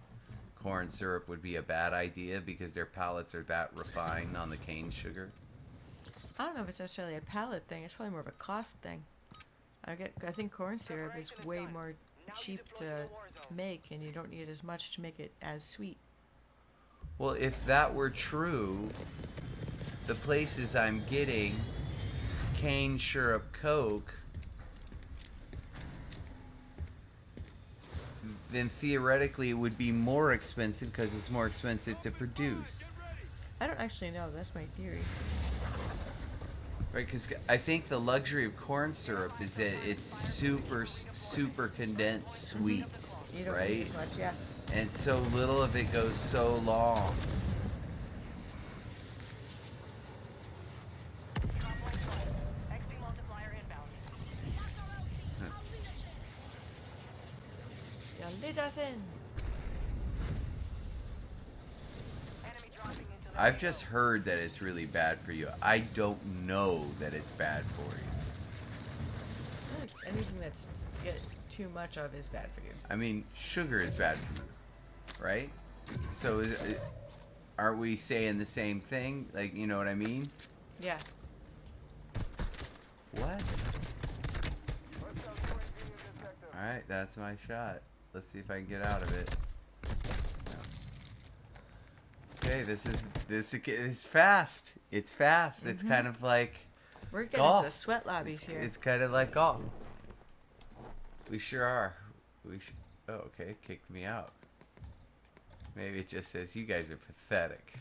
corn syrup would be a bad idea because their palates are that refined on the cane sugar? I don't know if it's necessarily a palate thing. It's probably more of a cost thing. I think corn syrup is way more cheap to make, and you don't need as much to make it as sweet. Well, if that were true, the places I'm getting cane syrup Coke, then theoretically it would be more expensive because it's more expensive to produce. I don't actually know. That's my theory. Right, because I think the luxury of corn syrup is that it's super condensed sweet, You don't right? need as much, yeah. And so little of it goes so long. XP multiplier inbound. Yeah, lead us in. Enemy dropping into the I've just heard that it's really bad for you. I don't know that it's bad for you. I think anything that's get too much of is bad for you. I mean, sugar is bad for you, right? So aren't we saying the same thing? Like, you know what I mean? Yeah. What? Alright, that's my shot. Let's see if I can get out of it. Okay, this is fast. It's fast. It's kind of like We're getting golf. to the sweat lobbies here. It's kind of like golf. We sure are. Oh, okay. Kicked me out. Maybe it just says you guys are pathetic.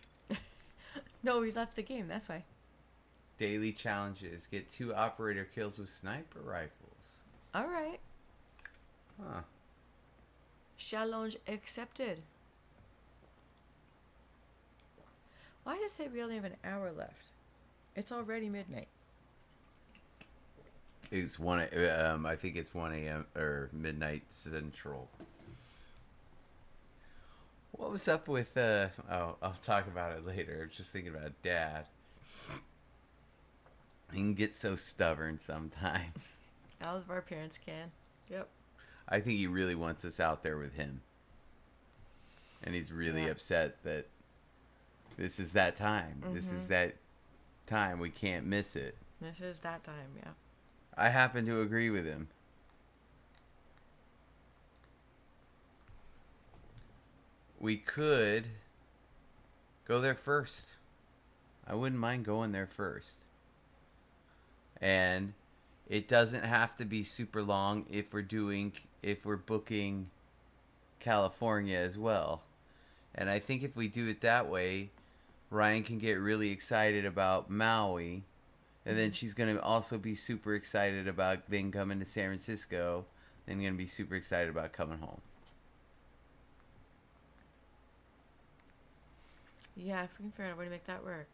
No, we left the game. That's why. Daily challenges. Get 2 operator kills with sniper rifles. All right. Huh. Challenge accepted. Why does it say we only have an hour left? It's already midnight. It's I think it's 1 a.m. or midnight central. What was up with I'll talk about it later. I was just thinking about Dad. He can get so stubborn sometimes. All of our parents can. Yep. I think he really wants us out there with him. And he's really Yeah. upset that this is that time. This is that time. We can't miss it. This is that time, yeah. I happen to agree with him. We could go there first. I wouldn't mind going there first. And it doesn't have to be super long if we're booking California as well. And I think if we do it that way, Ryan can get really excited about Maui. And then she's going to also be super excited about then coming to San Francisco. Then going to be super excited about coming home. Yeah, if we can figure out a way to make that work.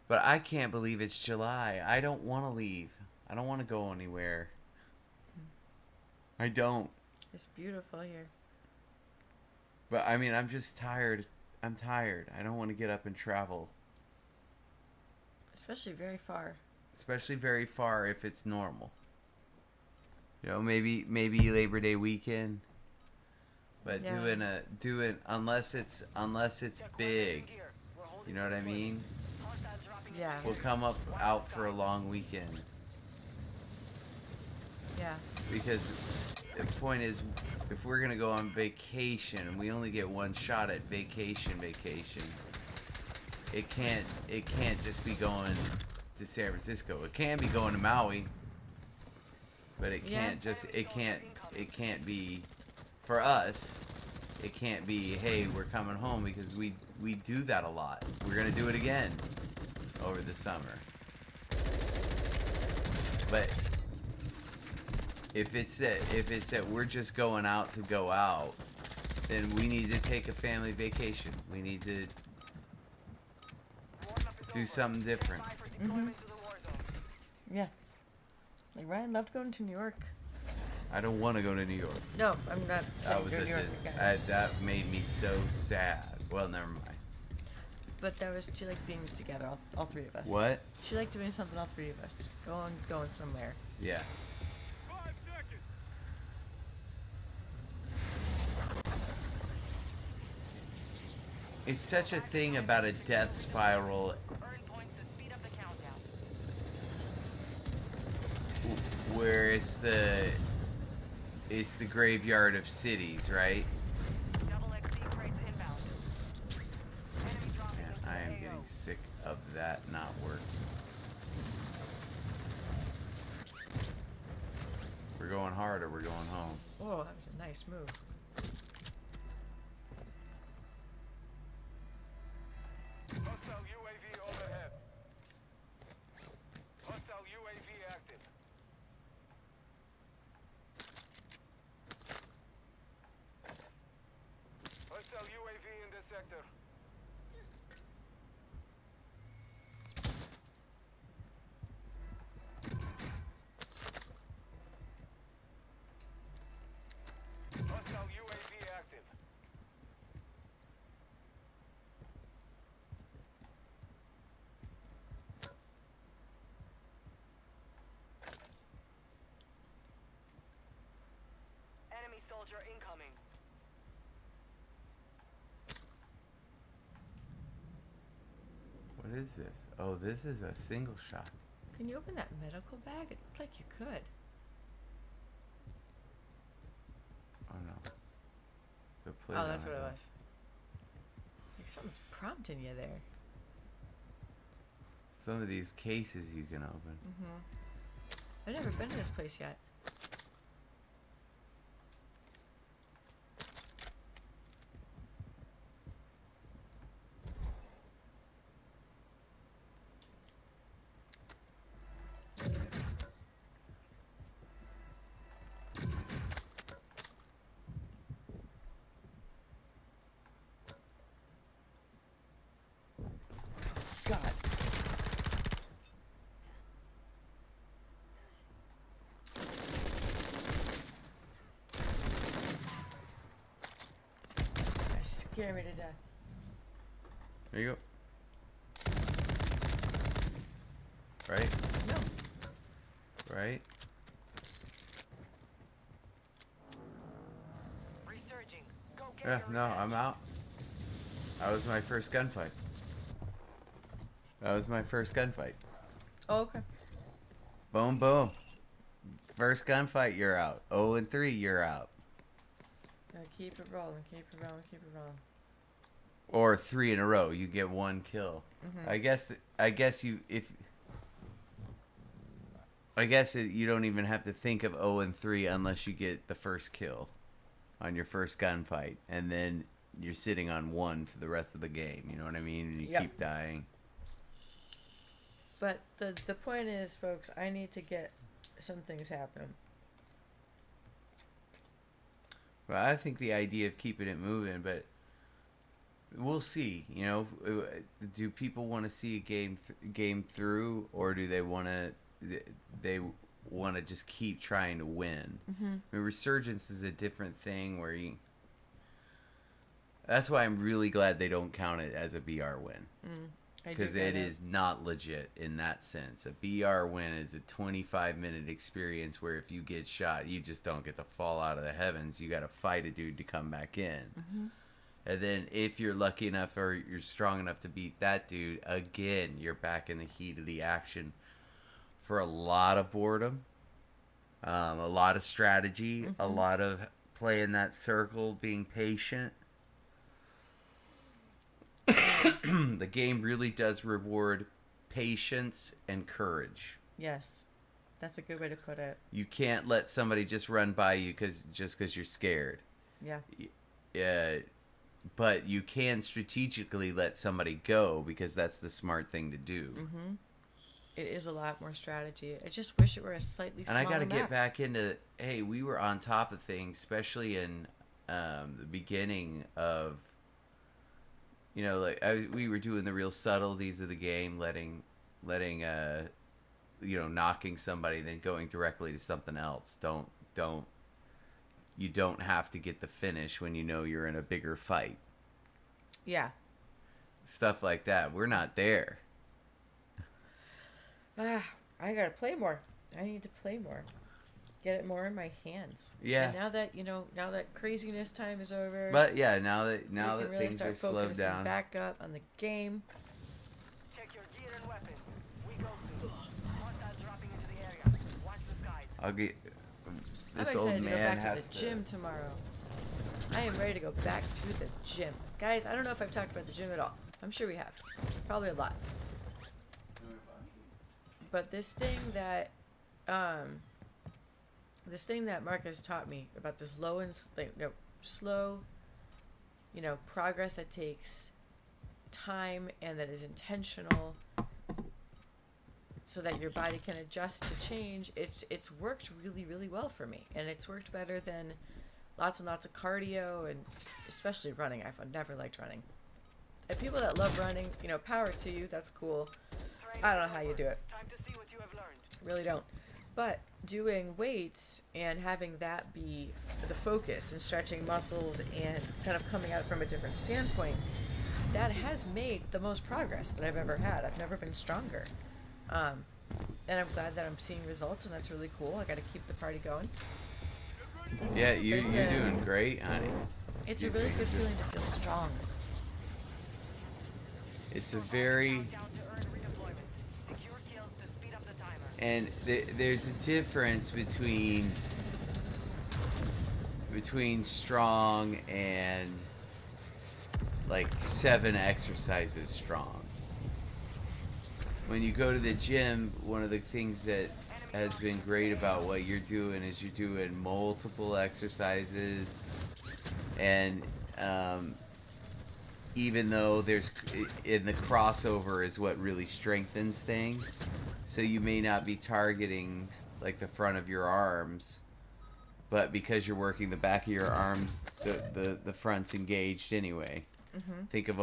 But I can't believe it's July. I don't want to leave. I don't want to go anywhere. I don't. It's beautiful here. But I mean, I'm just tired. I'm tired. I don't want to get up and travel. Especially very far. Especially very far if it's normal. You know, maybe Labor Day weekend. But Yeah. doing unless it's big. You know what I mean? Yeah. We'll come out for a long weekend. Yeah. Because the point is, if we're gonna go on vacation, we only get one shot at vacation. It can't just be going to San Francisco. It can be going to Maui, but it Yeah. can't just it can't be for us. It can't be, hey, we're coming home, because we do that a lot. We're gonna do it again over the summer. But if it's that we're just going out to go out, then we need to take a family vacation. We need to do something different. Yeah. Like Ryan loved going to New York. I don't want to go to New York. No, I'm not That saying was go to New York again. that made me so sad. Well, never mind. But that was, she liked being together, all three of us. What? She liked doing something, all three of us. Just going somewhere. Yeah. 5 seconds. It's such a thing about a death spiral. Earn points to speed up the countdown. where it's the graveyard of cities, right? Double XP crates inbound. Enemy dropping Man, into I the am AO. getting sick of that not working. We're going hard or we're going home. Whoa, that was a nice move. Hostile UAV overhead. Hostile UAV active. Hostile UAV in this sector. Hostile UAV active. Enemy soldier incoming. What is this? Oh, this is a single shot. Can you open that medical bag? It looked like you could. Oh no. So play Oh, on that's what it it. was. Like something's prompting you there. Some of these cases you can open. I've never been to this place yet. God. That scare me to death. There you go. Right? No. Right? Resurging. Go get Yeah, your no, revenge. I'm out. That was my first gunfight. That was my first gunfight. Oh, okay. Boom, boom. First gunfight, you're out. 0 and 3, you're out. Gotta keep it rolling, keep it rolling, keep it rolling. Or 3 in a row, you get 1 kill. I guess you you don't even have to think of 0 and 3 unless you get the first kill on your first gunfight, and then you're sitting on 1 for the rest of the game. You know what I mean? And you Yep. keep dying. But the point is, folks, I need to get some things happening. Well, I think the idea of keeping it moving, but we'll see. You know, do people want to see a game through, or do they want to just keep trying to win? I mean, Resurgence is a different thing where you. That's why I'm really glad they don't count it as a BR win. Because it is not legit in that sense. A BR win is a 25-minute experience where if you get shot, you just don't get to fall out of the heavens. You got to fight a dude to come back in. And then if you're lucky enough or you're strong enough to beat that dude, again, you're back in the heat of the action for a lot of boredom, a lot of strategy, a lot of playing that circle, being patient. The game really does reward patience and courage. Yes, that's a good way to put it. You can't let somebody just run by you just because you're scared. Yeah. But you can strategically let somebody go because that's the smart thing to do. It is a lot more strategy. I just wish it were a slightly And I smaller got to get map. back into, hey, we were on top of things, especially in the beginning of, you know, like we were doing the real subtleties of the game, letting you know, knocking somebody, then going directly to something else. You don't have to get the finish when you know you're in a bigger fight. Yeah. Stuff like that. We're not there. I gotta play more. I need to play more. Get it more in my hands. Yeah. And now that craziness time is over. But yeah, now that we can really things start are slowed focusing down. back up on the game. Check your gear and weapons. We go to. Hostiles dropping into the area. Watch the skies. I'll get. I'm This excited old to go man back to has the gym tomorrow. I am ready to go back to the gym. Guys, I don't know if I've talked about the gym at all. I'm sure we have. Probably a lot. But this thing that Marcus taught me about this slow, progress that takes time and that is intentional so that your body can adjust to change, it's worked really, really well for me. And it's worked better than lots and lots of cardio, and especially running. I've never liked running. And people that love running, power to you, that's cool. I don't know how you do it. Time to see what you have learned. Really don't. But doing weights and having that be the focus and stretching muscles and kind of coming at it from a different standpoint, that has made the most progress that I've ever had. I've never been stronger. And I'm glad that I'm seeing results, and that's really cool. I got to keep the party going. Yeah, you're It's doing great, honey. It's a really good feeling to feel strong. It's a very... Down to earn redeployment. Secure kills to speed up the timer. And there's a difference between strong and like 7 exercises strong. When you go to the gym, one of the things that has been great about what you're doing is you're doing multiple exercises, and even though in the crossover is what really strengthens things, so you may not be targeting like the front of your arms, but because you're working the back of your arms, the front's engaged anyway. Mm-hmm. Think of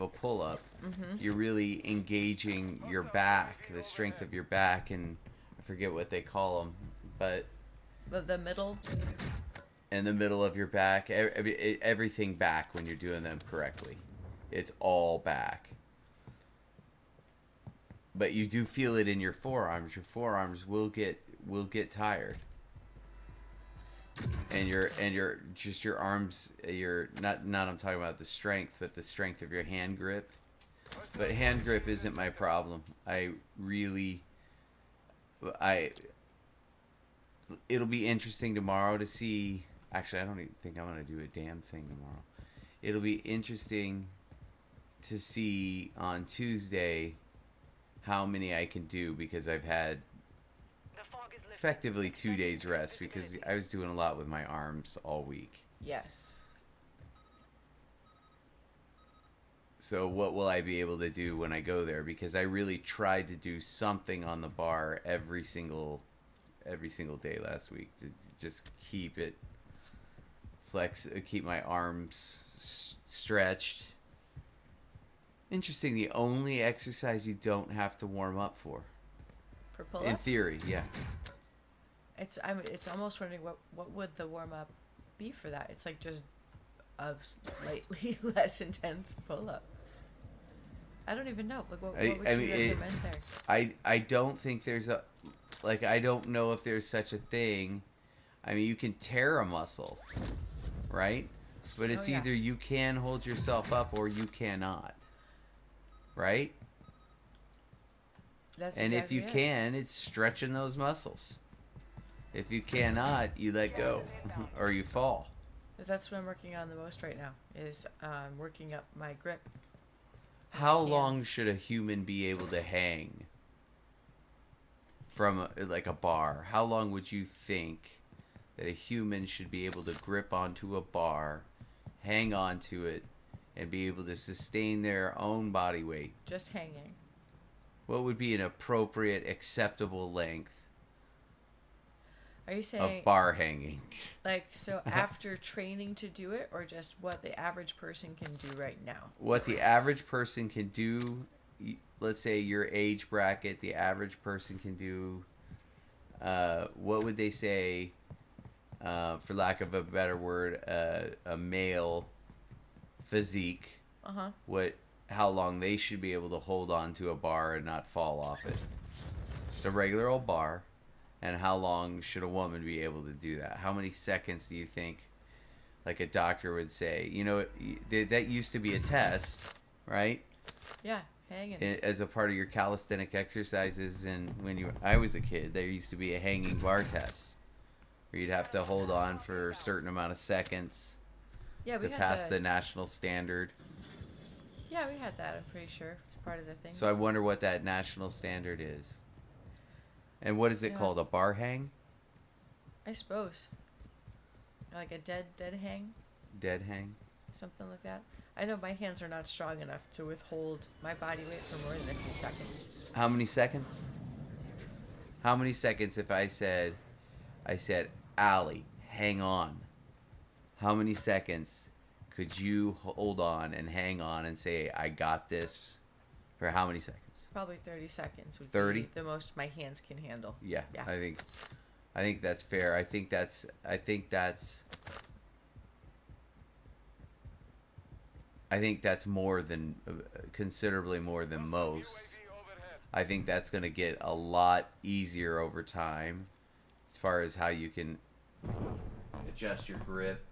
a pull-up. Mm-hmm. You're really engaging your back, the strength of your back, and I forget what they call them, but The middle. in the middle of your back, everything back when you're doing them correctly. It's all back. But you do feel it in your forearms. Your forearms will get tired. And your arms, I'm talking about the strength, but the strength of your hand grip. But hand grip isn't my problem. It'll be interesting tomorrow to see. Actually, I don't even think I'm going to do a damn thing tomorrow. It'll be interesting to see on Tuesday how many I can do, because I've had The fog is lifting. effectively 2 days rest because I was doing a lot with my arms all week. Yes. So what will I be able to do when I go there? Because I really tried to do something on the bar every single day last week to just keep it keep my arms stretched. Interesting, the only exercise you don't have to warm up for. For pull-ups? In theory, yeah. It's almost wondering what would the warm-up be for that. It's like just a slightly less intense pull-up. I don't even know. Like, what would you recommend there? I don't think there's I don't know if there's such a thing. I mean, you can tear a muscle, right? But it's either you can hold yourself up or you cannot, right? And if you can, it's stretching those muscles. If you cannot, you let go or you fall. That's what I'm working on the most right now, is working up my grip. How Hands. long should a human be able to hang from a bar? How long would you think that a human should be able to grip onto a bar, hang onto it, and be able to sustain their own body weight? Just hanging. What would be an appropriate, acceptable length Are you saying of bar hanging? like so after training to do it, or just what the average person can do right now? What the average person can do, let's say your age bracket, the average person can do, what would they say, for lack of a better word, a male physique, how long they should be able to hold on to a bar and not fall off it. Just a regular old bar. And how long should a woman be able to do that? How many seconds do you think, like a doctor would say? You know, that used to be a test, right? Yeah. Hanging. as a part of your calisthenic exercises. And when I was a kid, there used to be a hanging bar test where you'd have to hold on for a certain amount of seconds Yeah, we to had pass that. the national standard. Yeah, we had that. I'm pretty sure it's part of the thing. So I wonder what that national standard is. And what is it Yeah. called? A bar hang? I suppose. Like a dead hang, Dead hang? something like that. I know my hands are not strong enough to withhold my body weight for more than a few seconds. How many seconds? How many seconds if I said, Allie, hang on. How many seconds could you hold on and hang on and say, I got this for how many seconds? Probably 30 seconds would 30? be the most my hands can handle. Yeah, Yeah. I think that's fair. I think that's more than considerably more than most. I think that's going to get a lot easier over time as far as how you can adjust your grip,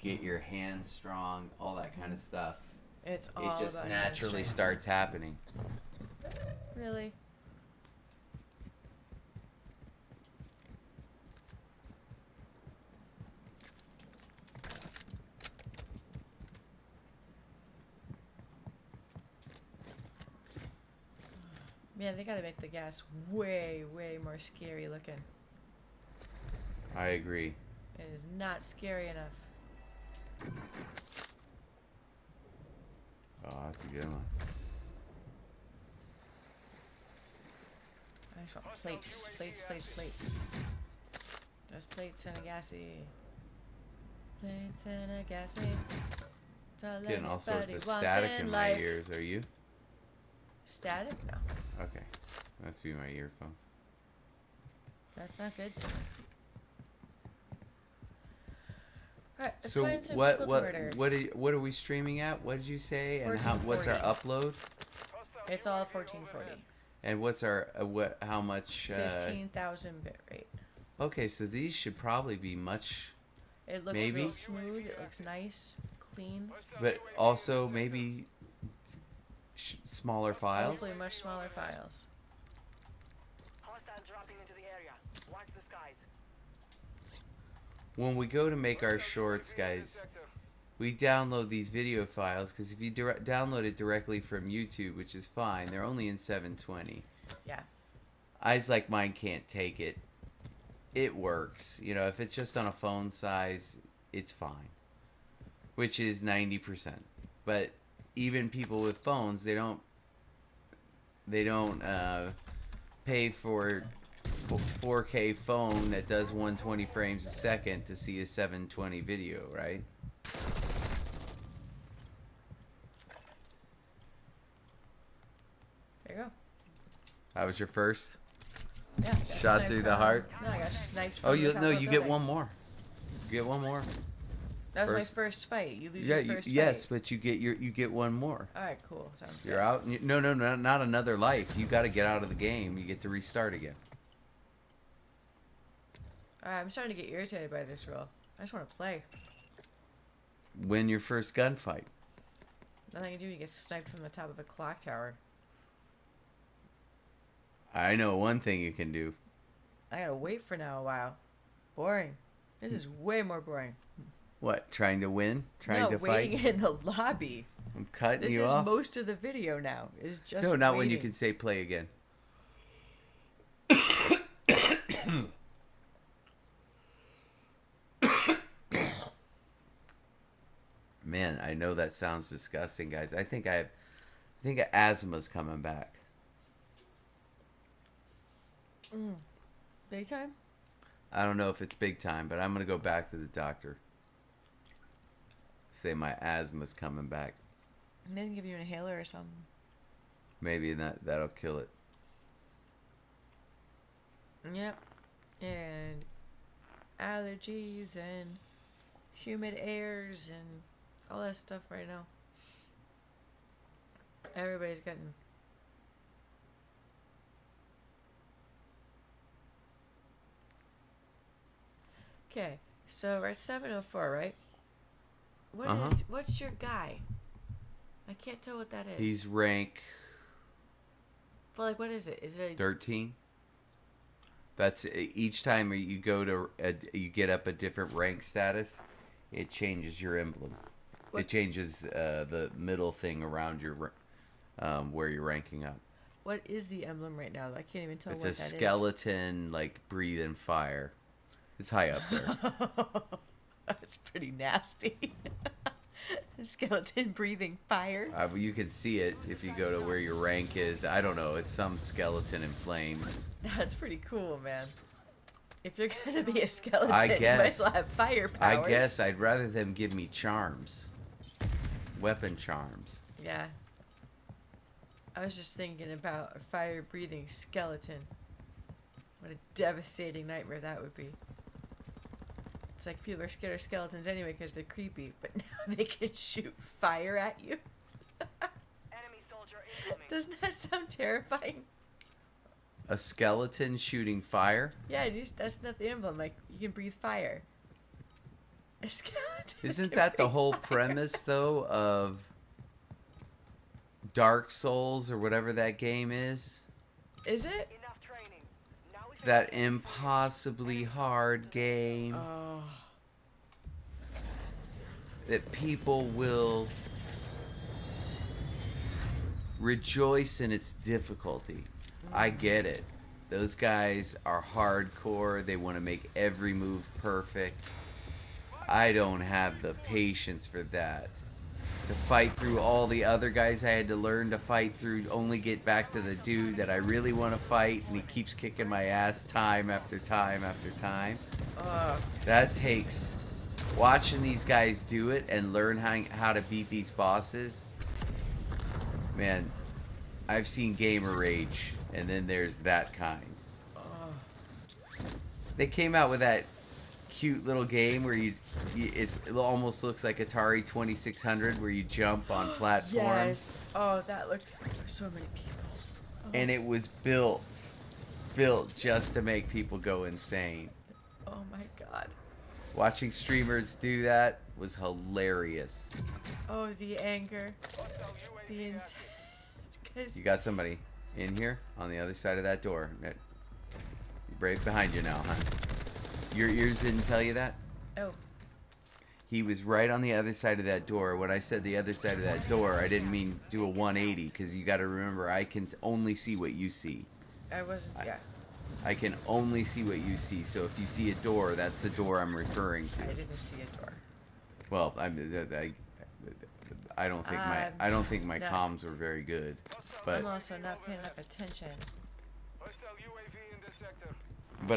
get your hands strong, all that kind of stuff. It's all It just about naturally hand strength. starts happening. Really? Man, they gotta make the gas way, way more scary looking. I agree. It is not scary enough. Oh, that's a good one. I just want plates. Just plates and a gassy. Plates and a gassy. Tell Getting all sorts of everybody wants static in in my life. ears. Are you? Static? No. Okay. Must be my earphones. That's not good. Alright, let's So find some what people to murder. what are we streaming at? What did you say? And what's our 1440. upload? It's all 1440. And what's our how much 15,000 bit rate. Okay, so these should probably be much, It looks Maybe. real smooth. It looks nice, clean. but also maybe smaller files. Hopefully much smaller files. Hostiles dropping into the area. Watch the skies. When we go to make our shorts, guys, we download these video files because if you download it directly from YouTube, which is fine, they're only in 720. Yeah. Eyes like mine can't take it. It works. You know, if it's just on a phone size, it's fine. Which is 90%. But even people with phones, they don't pay for 4K phone that does 120 frames a second to see a 720 video, right? There you go. That was your first Yeah. got shot sniped through the from- heart. No, I got sniped. Oh, from the you top no, of a you get building. one more. You get one more. That was First- my first fight. You lose Yeah, your first yes, fight. but you get one more. All right, cool. Sounds You're good. out. No, not another life. You got to get out of the game. You get to restart again. All right, I'm starting to get irritated by this rule. I just want to play. Win your first gunfight. Nothing you do, you get sniped from the top of a clock tower. I know one thing you can do. I gotta wait for now a while. Boring. This is way more boring. What? Trying to win? Trying no, to waiting fight? in the lobby. I'm cutting This you is off. most of the video now. Is just No, not when you waiting. can say play again. Man, I know that sounds disgusting, guys. I think asthma's coming back. Big time? I don't know if it's big time, but I'm gonna go back to the doctor. Say my asthma's coming back. And then give you an inhaler or something. Maybe that'll kill it. Yep. And allergies and humid airs and all that stuff right now. Everybody's getting. Okay, so we're at 7:04, right? Uh-huh. What's your guy? I can't tell what that is. He's rank But like, what is it? Is it? 13. That's each time you go to you get up a different rank status, it changes your emblem. What? It changes the middle thing around your where you're ranking up. What is the emblem right now? I can't even tell It's what a that is. skeleton like breathing fire. It's high up there. That's pretty nasty. A skeleton breathing fire. You can see it if you go to where your rank is. I don't know. It's some skeleton in flames. That's pretty cool, man. If you're gonna be a skeleton, I you might guess. as well have fire powers. I guess I'd rather them give me charms. Weapon charms. Yeah. I was just thinking about a fire-breathing skeleton. What a devastating nightmare that would be. It's like people are scared of skeletons anyway because they're creepy, but now they can shoot fire at you. Enemy soldier incoming. Doesn't that sound terrifying? A skeleton shooting fire? Yeah, that's not the emblem. Like, you can breathe fire. A skeleton Isn't can that the breathe whole fire. premise, though, of Dark Souls or whatever that game is? Is it? Enough training. Now we should That impossibly hard game Oh. that people will rejoice in its difficulty. I get it. Those guys are hardcore. They want to make every move perfect. I don't have the patience for that. To fight through all the other guys I had to learn to fight through, only get back to the dude that I really want to fight, and he keeps kicking my ass time after time after time. That takes watching these guys do it and learn how to beat these bosses. Man, I've seen gamer rage, and then there's that kind. They came out with that cute little game where it almost looks like Atari 2600, where you jump on platforms. Yes. Oh, that looks like so many people. And it was built just to make people go insane. Oh my god. Watching streamers do that was hilarious. Oh, the anger. The intent. You got somebody in here on the other side of that door. Right behind you now, huh? Your ears didn't tell you that? Oh. He was right on the other side of that door. When I said the other side of that door, I didn't mean do a 180, because you got to remember, I can only see what you see. I wasn't. Yeah. I can only see what you see. So if you see a door, that's the door I'm referring to. I didn't see a door. Well, I don't think my No. comms were very good, but I'm also not paying enough attention. Hostile UAV in this sector.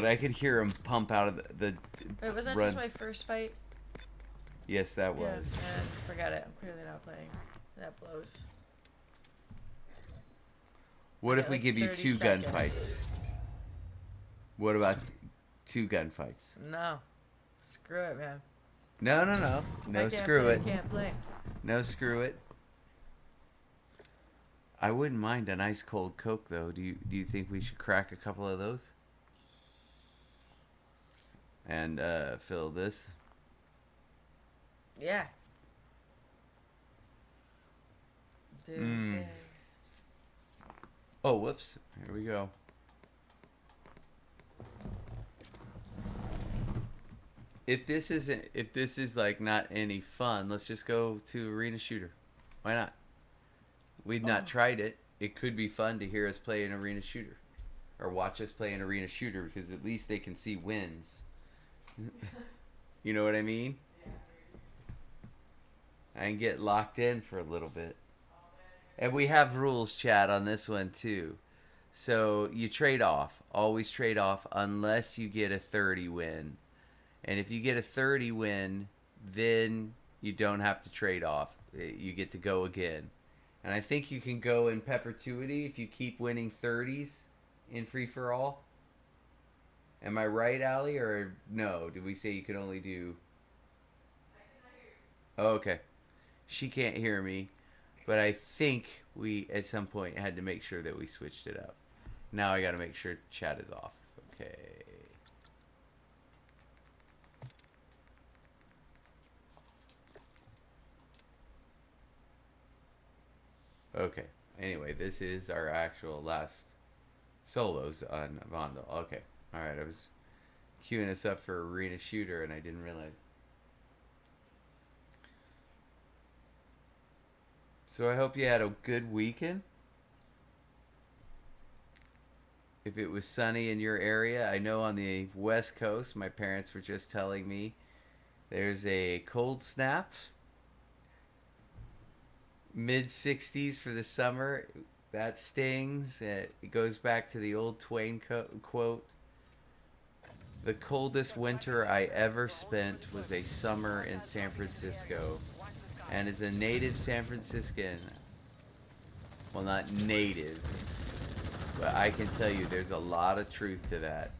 I could hear him pump out of the Wait, wasn't that run. just my first fight? Yes, that was. Yeah, and forgot it. I'm clearly not playing. That blows. What if got we like give you 30 two seconds. gunfights? What about two gunfights? No. Screw it, man. No, no, no. I No, can't screw play, it. I can't play. No, screw it. I wouldn't mind a nice cold Coke, though. Do you think we should crack a couple of those? And fill this. Yeah. Dude, thanks. Oh, whoops. Here we go. If this is like not any fun, let's just go to Arena Shooter. Why not? We've not tried it. It could be fun to hear us play an Arena Shooter, or watch us play an Arena Shooter, because at least they can see wins. You know what I mean? I can get locked in for a little bit. And we have rules, chat, on this one too. So you trade off. Always trade off unless you get a 30 win. And if you get a 30 win, then you don't have to trade off. You get to go again. And I think you can go in perpetuity if you keep winning 30s in free-for-all. Am I right, Allie? Or no? Did we say you could only do... Oh, okay. She can't hear me. But I think we, at some point, had to make sure that we switched it up. Now I got to make sure chat is off. Okay. Okay. Anyway, this is our actual last solos on Vondel. Okay. Alright, I was queuing us up for Arena Shooter and I didn't realize. So I hope you had a good weekend. If it was sunny in your area, I know on the West Coast, my parents were just telling me there's a cold snap. Mid 60s for the summer. That stings. It goes back to the old Twain quote. The coldest winter I ever spent was a summer in San Francisco. And as a native San Franciscan, well, not native, but I can tell you there's a lot of truth to that.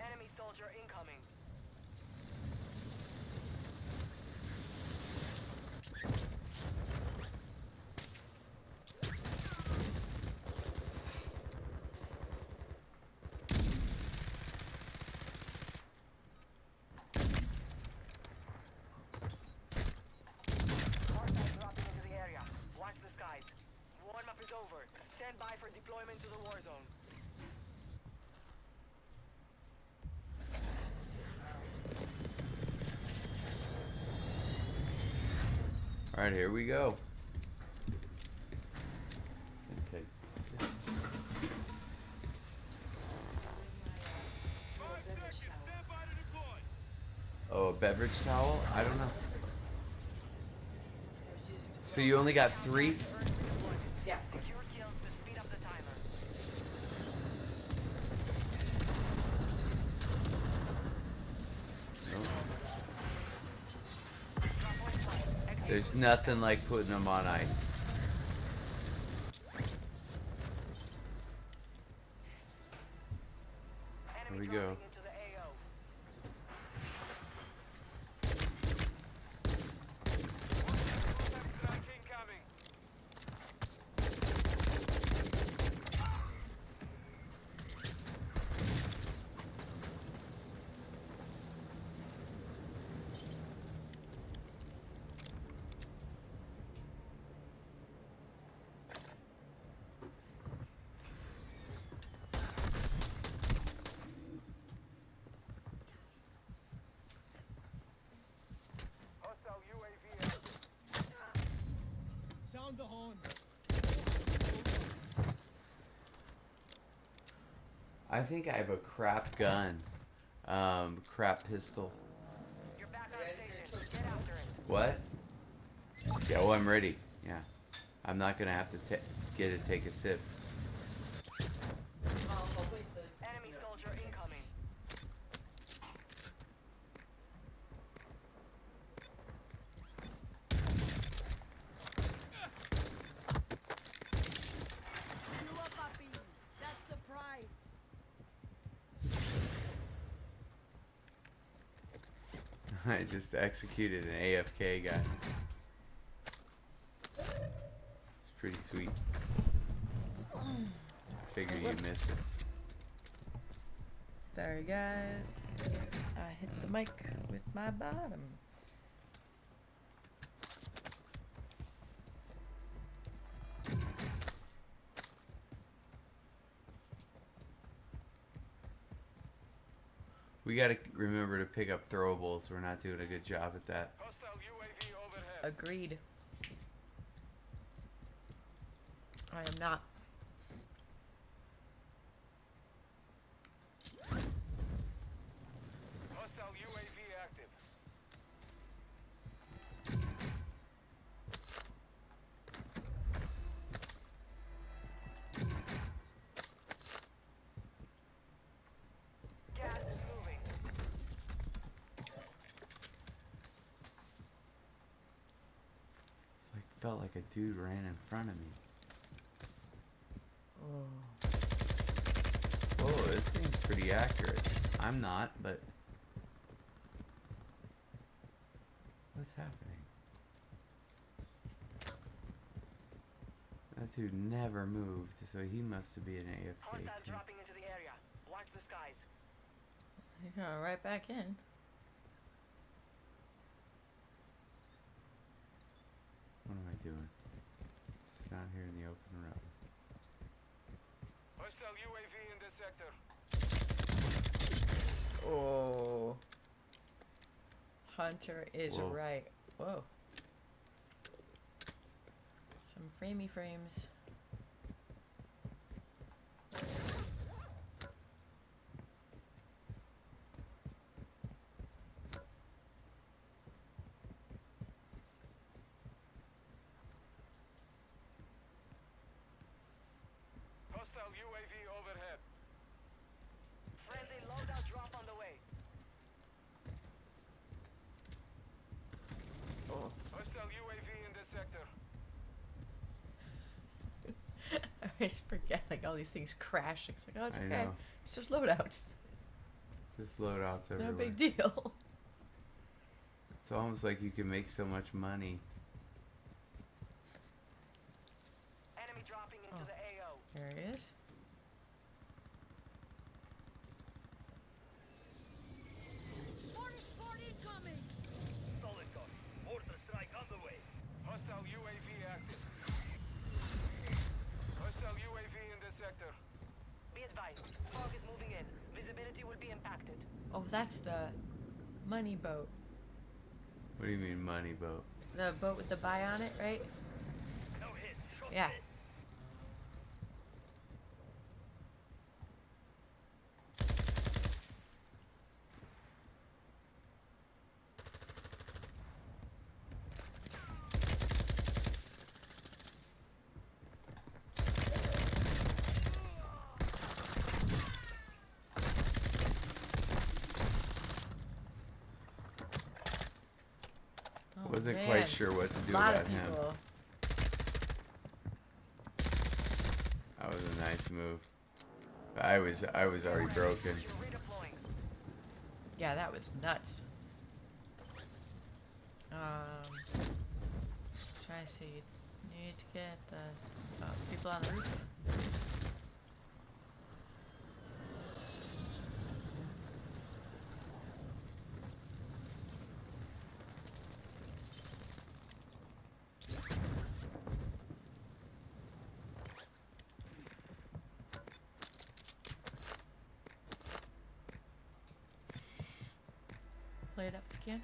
Enemy soldier incoming. Hostiles dropping into the area. Watch the skies. Warm-up is over. Stand by for deployment to the war zone. Alright, here we go. 5 seconds. Stand by to deploy. Oh, a beverage towel? I don't know. So you only got 3? Yeah. Secure kills to speed up the timer. There's nothing like putting them on ice. Here we go. Dropping into the AO. Strike incoming. Hostile UAV active. Sound the horn. I think I have a crap gun. Crap pistol. You're back on station. Get after it. What? Yeah, well, I'm ready. Yeah. I'm not gonna have to get to take a sip. Enemy soldier incoming. You up, puppy. That's the price. I just executed an AFK guy. It's pretty sweet. I figure you missed it. Sorry, guys. I hit the mic with my bottom. We gotta remember to pick up throwables. We're not doing a good job at that. Hostile UAV overhead. Agreed. I am not. Hostile UAV active. Gas is moving. It's like felt like a dude ran in front of me. Oh. Whoa, this seems pretty accurate. I'm not, but what's happening? That dude never moved, so he must be an AFK Hostiles too. dropping into the area. Watch the skies. You're going right back in. What am I doing? It's not here in the open road. Hostile UAV in this sector. Oh. Hunter is Whoa. right. Whoa. Some framey frames. Hostile UAV overhead. Friendly loadout drop on the way. Oh. Hostile UAV in this sector. I always forget, like, all these things crashing. It's like, oh, it's I okay. know. It's just loadouts. Just loadouts everywhere. No big deal. It's almost like you can make so much money. Enemy dropping into Oh. the AO. There he is. Mortar support incoming! Solid copy. Mortar strike on the way. Hostile UAV active. Hostile UAV in this sector. Be advised, fog is moving in. Visibility will be impacted. Oh, that's the money boat. What do you mean money boat? The boat with the buy on it, right? No hit. Shot Yeah. hit. Oh, Wasn't man. quite sure what to do Lot about of him. people. That was a nice move. But I was already broken. You're redeploying. Yeah, that was nuts. Try to see. You need to get the people on the roof. Play it up again.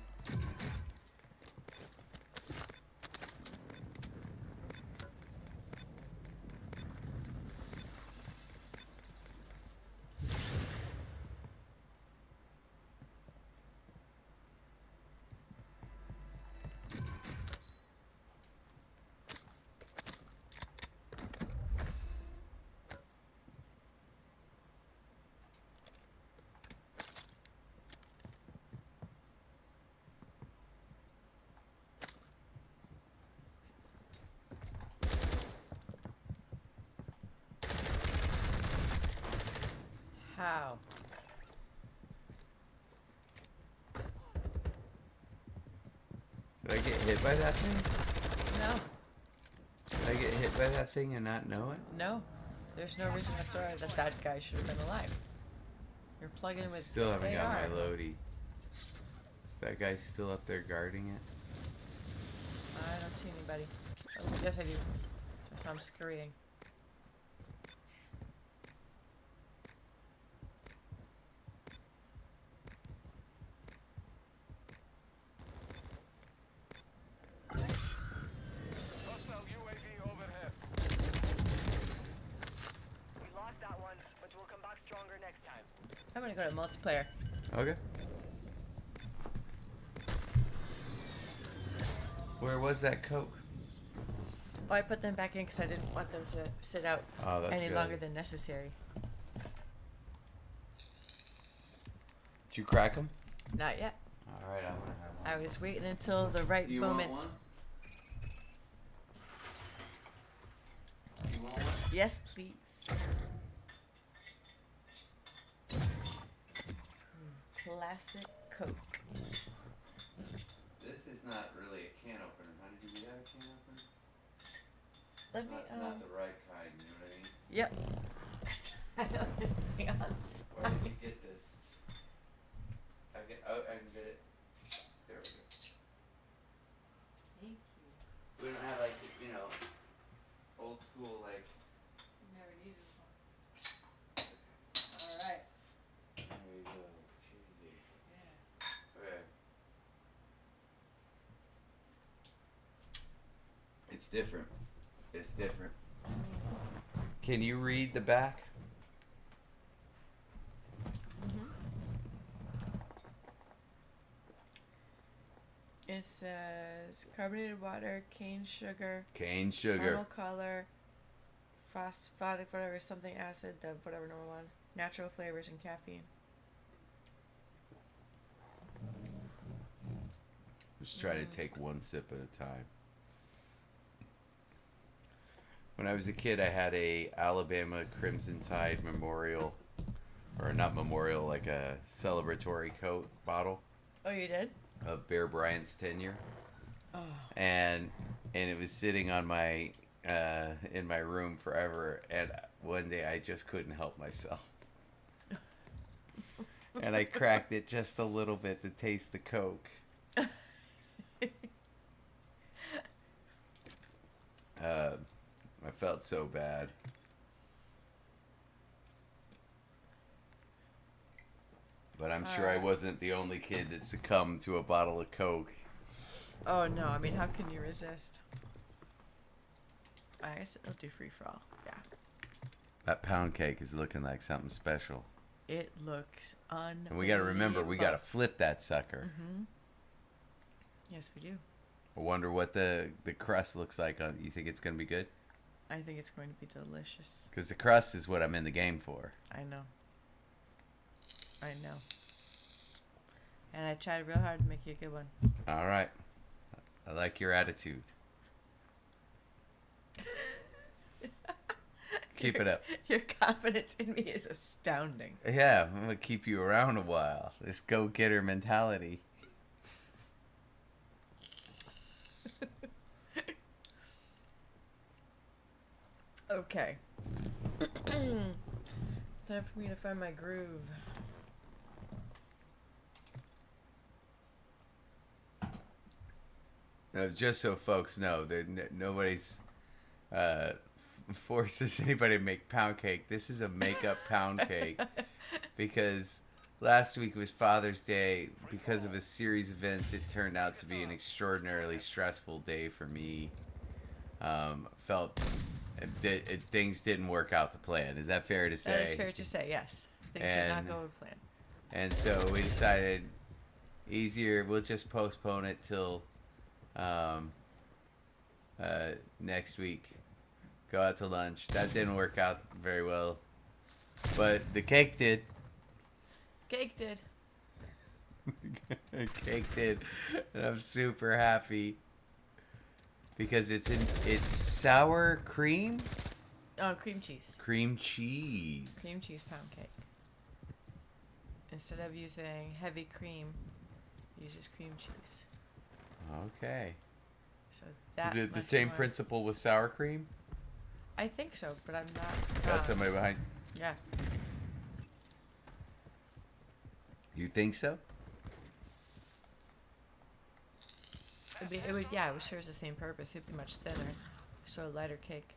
How? Did I get hit by that thing? No. Did I get hit by that thing and not know it? No. There's no reason whatsoever that that guy should have been alive. You're plugging with Still haven't got my AR. loadie. Is that guy still up there guarding it? I don't see anybody. Oh, yes, I do. Just I'm scurrying. Hostile UAV overhead. We lost that one, but we'll come back stronger next time. I'm gonna go to multiplayer. Okay. Where was that Coke? Oh, I put them back in because I didn't want them to sit out Oh, that's any good. longer than necessary. Did you crack them? Not yet. All right, I'm gonna have one. I was waiting until the right Do you moment. want one? Do you want one? Yes, please. Classic Coke. This is not really a can opener, honey. Do we have a can opener? Let me. Not the right kind, you know what I mean? Yep. I know there's nothing else. Where did you get this? I can get it. There we go. Thank you. We don't have like, old school like. Never needed this one. All right. There we go. Cheesy. Yeah. Okay. It's different. It's different. Can you read the back? It says carbonated water, cane sugar, Cane sugar. caramel color, phosphatic, whatever, something acid, the whatever number one, natural flavors, and caffeine. Just try to take one sip at a time. When I was a kid, I had a Alabama Crimson Tide memorial, or not memorial, like a celebratory Coke bottle Oh, you did? of Bear Bryant's tenure, Oh. and it was sitting on my in my room forever. And one day I just couldn't help myself, and I cracked it just a little bit to taste the Coke. I felt so bad. But I'm sure I wasn't the only kid that succumbed to a bottle of Coke. Oh no! I mean, how can you resist? I guess it'll do free for all. Yeah. That pound cake is looking like something special. It looks unbelievable. And we got to remember, we got to flip that sucker. Yes, we do. I wonder what the crust looks like. You think it's going to be good? I think it's going to be delicious. Because the crust is what I'm in the game for. I know. I know. And I tried real hard to make you a good one. All right. I like your attitude. Keep it up. Your confidence in me is astounding. Yeah, I'm going to keep you around a while. This go-getter mentality. Okay. Time for me to find my groove. Now, just so folks know, nobody's forces anybody to make pound cake. This is a make-up pound cake because last week was Father's Day. Because of a series of events, it turned out to be an extraordinarily stressful day for me. Things didn't work out to plan. Is that fair to say? That is fair to say, yes. Things did not go to plan. And so we decided easier. We'll just postpone it till next week. Go out to lunch. That didn't work out very well, but the cake did. Cake did. Cake did, and I'm super happy because it's sour cream. Oh, cream cheese. Cream cheese. Cream cheese pound cake. Instead of using heavy cream, it uses cream cheese. Okay. So that Is it the much same more- principle with sour cream? I think so, but I'm not. Got somebody behind. Yeah. You think so? It would, yeah, it serves the same purpose. It'd be much thinner, so a lighter cake.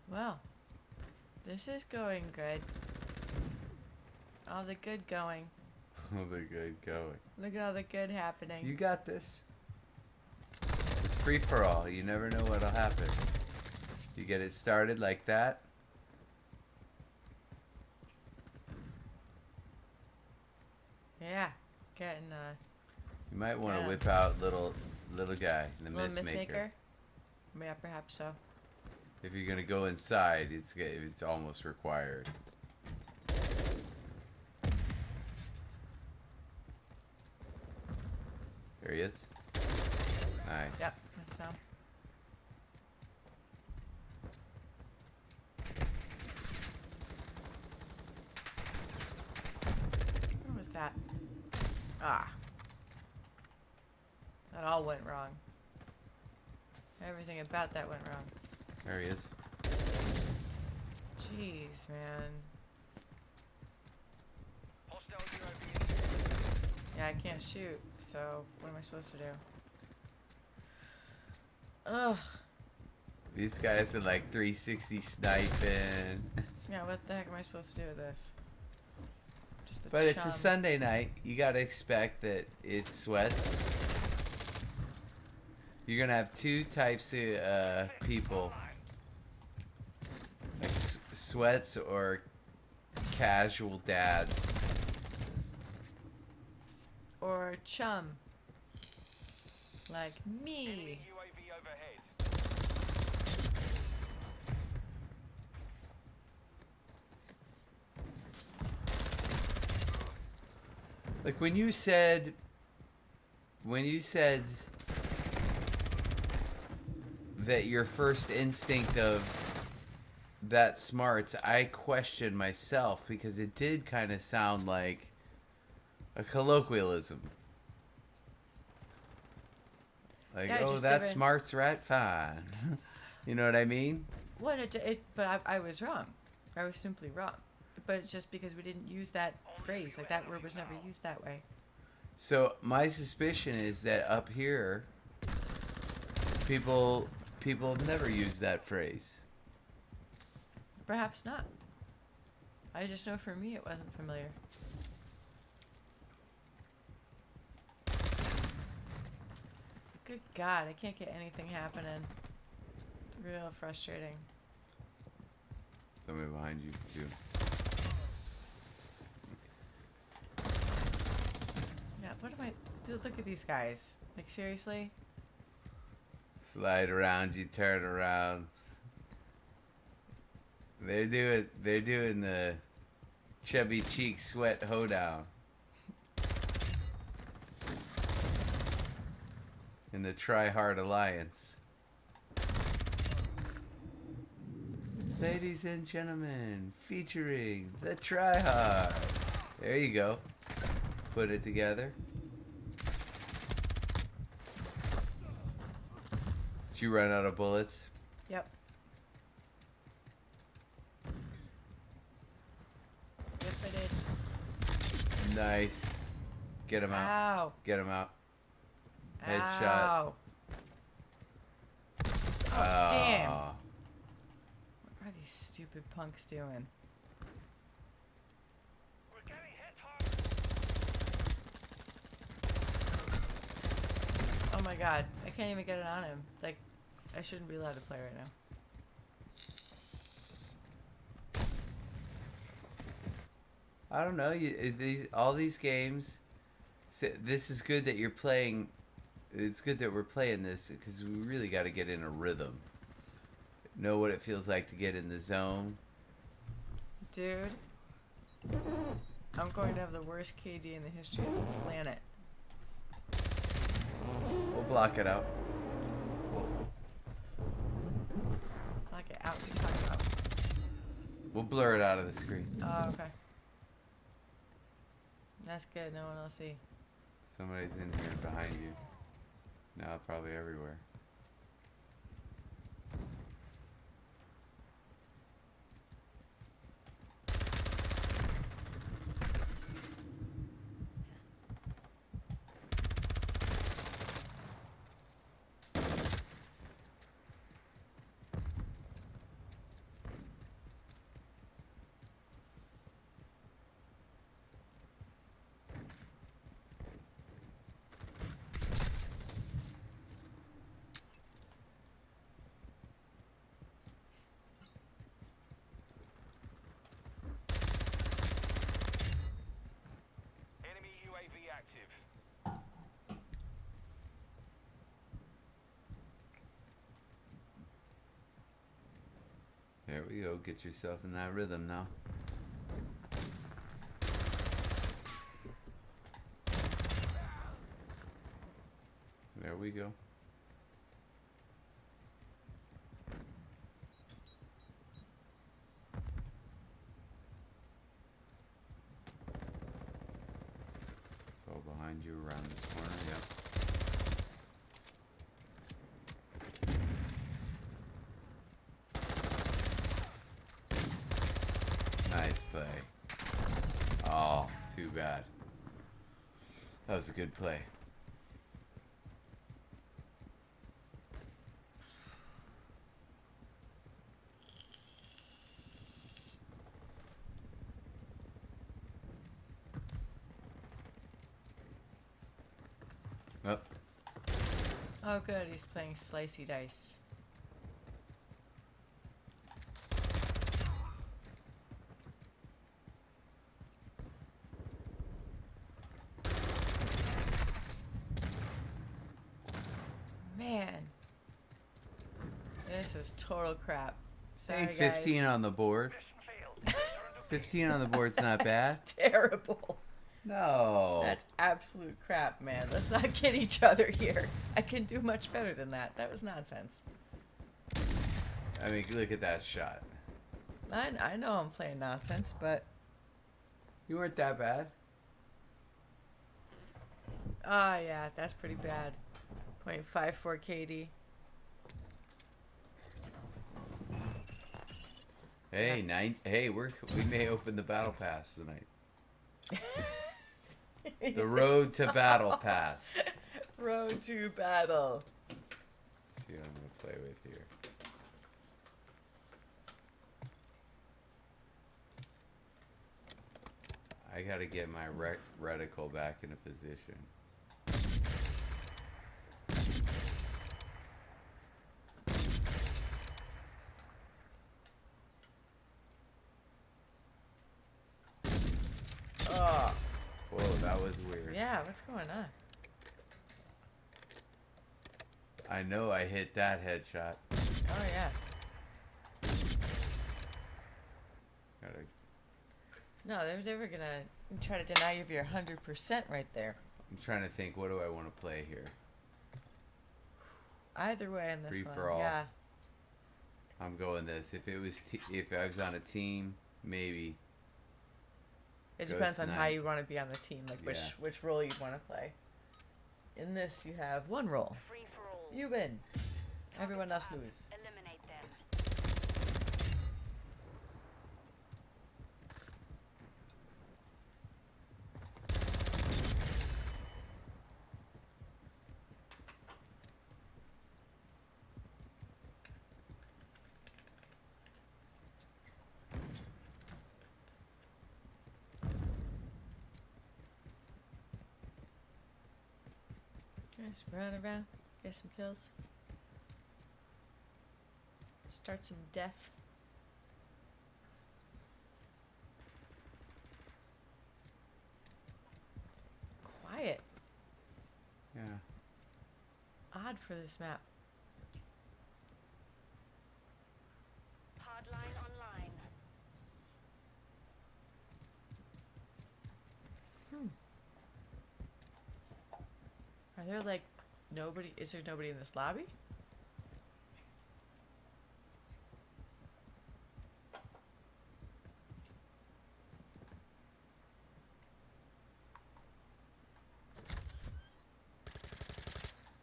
Well, this is going good. All the good going. Oh, the good going. Look at all the good happening. You got this. It's free for all. You never know what'll happen. You get it started like that. Yeah, getting You might want to Yeah. whip out little guy, the little myth maker. Yeah, perhaps so. If you're gonna go inside, it's almost required. There he is. Nice. Yep, that's now. What was that? Ah. That all went wrong. Everything about that went wrong. There he is. Jeez, man. Hostile UAV. Yeah, I can't shoot, so what am I supposed to do? Ugh. These guys are like 360 sniping. Yeah, what the heck am I supposed to do with this? Just the But it's a chum. Sunday night. You gotta expect that it sweats. You're gonna have two types of people. Like sweats or casual dads. Or chum. Like me. Enemy UAV overhead. Like when you said that your first instinct of that smarts, I questioned myself because it did kind of sound like a colloquialism. Like, Yeah, oh, just that different- smarts right fine. You know what I mean? What but I was wrong. I was simply wrong. But it's just because we didn't use that phrase. Like that word was never used that way. So my suspicion is that up here, people have never used that phrase. Perhaps not. I just know for me it wasn't familiar. Good God, I can't get anything happening. It's real frustrating. Somebody behind you too. Yeah, what am I... Dude, look at these guys. Like, seriously? Slide around you, turn around. They're doing the chubby cheek sweat hoedown. In the Try Hard Alliance. Ladies and gentlemen, featuring the Try Hard. There you go. Put it together. Did you run out of bullets? Yep. Yep, I did. Nice. Get him out. Ow. Get him out. Headshot. Ow. Oh, damn. Ah. What are these stupid punks doing? We're getting hit hard. Oh my God. I can't even get it on him. Like, I shouldn't be allowed to play right now. I don't know. All these games. This is good that you're playing. It's good that we're playing this because we really got to get in a rhythm. Know what it feels like to get in the zone. Dude. I'm going to have the worst KD in the history of the planet. We'll block it out. I'll get out and talk about. We'll blur it out of the screen. Oh, okay. That's good. No one will see. Somebody's in here behind you. No, probably everywhere. Enemy UAV active. There we go. Get yourself in that rhythm now. There we go. Oh, behind you around this corner. Yep. Nice play. Oh, too bad. That was a good play. Oh. Oh, good. He's playing slicey dice. Man. This is total crap. Sorry, Hey, 15 guys. on the board. 15 on the board's not bad. That's terrible. No. That's absolute crap, man. Let's not kid each other here. I can do much better than that. That was nonsense. I mean, look at that shot. I know I'm playing nonsense, but... You weren't that bad. Ah, yeah, that's pretty bad. 0.54 KD. Hey, hey, we may open the battle pass tonight. The road to battle pass. Road to battle. See what I'm gonna play with here. I gotta get my reticle back into position. Oh, Whoa, that was weird. yeah, what's going on? I know I hit that headshot. Oh, yeah. Gotta, No, they were gonna try to deny you of your 100% right there. I'm trying to think, what do I want to play here? Either way in this Free one. for all. Yeah. I'm going this. If it was, if I was on a team, maybe. It Go depends on how snipe. you want to be on the team, like Yeah. which role you'd want to play. In this, you have one role. Free for all. You win. Everyone else lose. Eliminate them. Just run around, get some kills. Start some death. Quiet. Yeah. Odd for this map. Hardline online. Are there like nobody? Is there nobody in this lobby?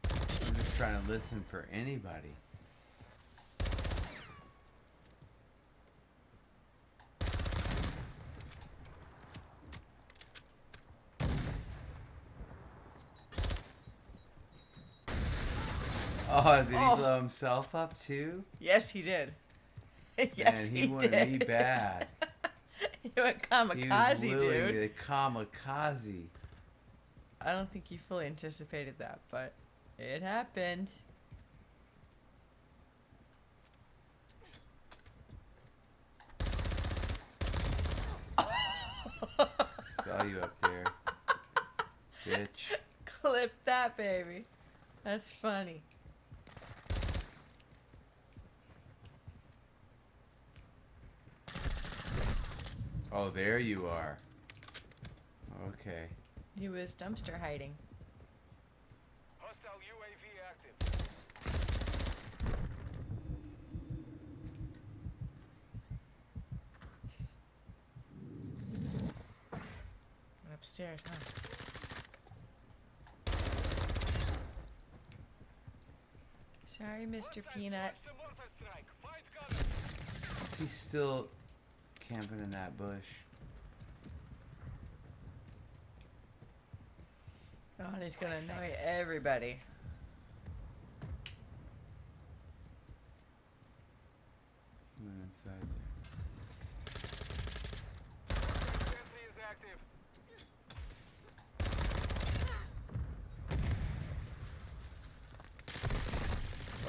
I'm just trying to listen for anybody. Oh, did he Oh. blow himself up too? Yes, he did. Yes, Man, he he wanted did. me bad. He went He kamikaze, was willing dude. to kamikaze. I don't think he fully anticipated that, but it happened. Saw you up there, bitch. Clip that, baby. That's funny. Oh, there you are. Okay. He was dumpster hiding. Hostile UAV active. Went upstairs, huh? Sorry, Mr. Peanut. The mortar strike. Find cover. Is he still camping in that bush? Oh, and he's gonna annoy everybody. He went inside there. Sentry is active.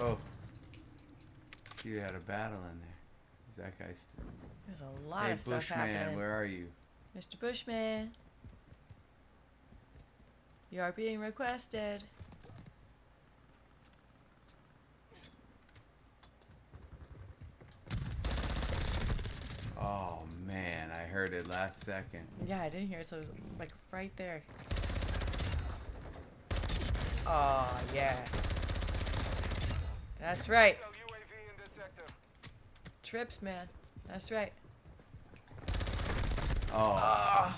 Oh. You had a battle in there. Is that guy still? There's a lot Hey, of stuff Bushman, happening. where are you? Mr. Bushman. You are being requested. Oh man, I heard it last second. Yeah, I didn't hear it till like right there. Oh yeah. That's right. Hostile UAV in the sector. Trips, man. That's right. Oh.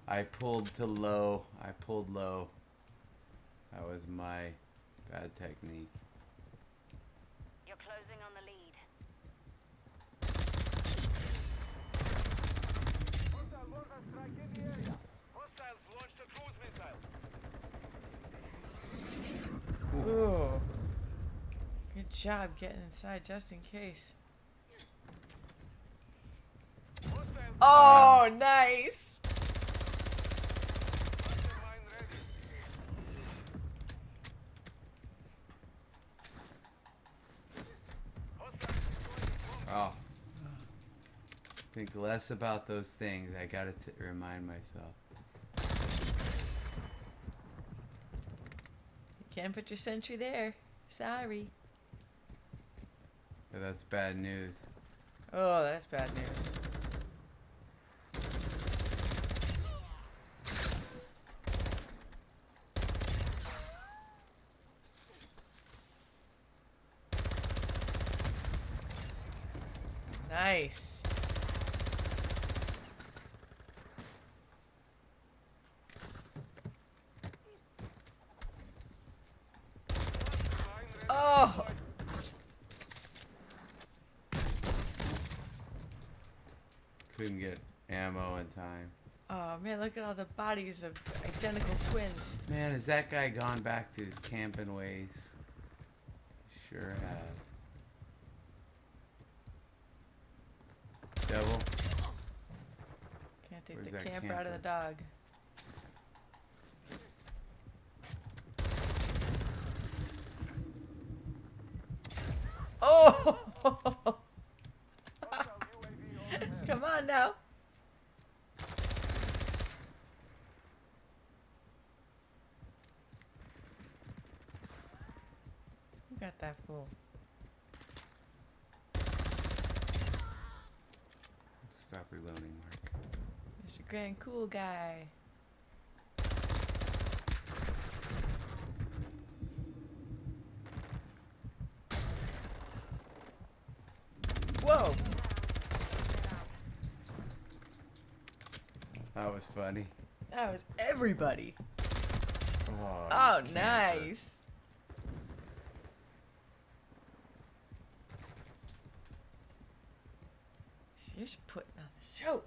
I pulled to low. I pulled low. That was my bad technique. You're closing on the lead. Hostile mortar strike in the area. Hostiles launched a cruise missile. Ooh. Good job getting inside just in case. Hostile Oh, nice. mine ready. Hostile deploying bomb. Oh. Think less about those things. I gotta remind myself. You can't put your sentry there. Sorry. But that's bad news. Oh, that's bad news. Nice. Oh. Couldn't get ammo in time. Oh man, look at all the bodies of identical twins. Man, has that guy gone back to his camping ways? Sure has. Devil. Can't take Where's the that camper out of the camper? dog. Oh! Hostile UAV overhead. Come on now. Who got that fool? Stop reloading, Mark. Mr. Grand Cool Guy. Whoa! That was funny. That was everybody. Oh, Oh, camper. nice. You're just putting on a show.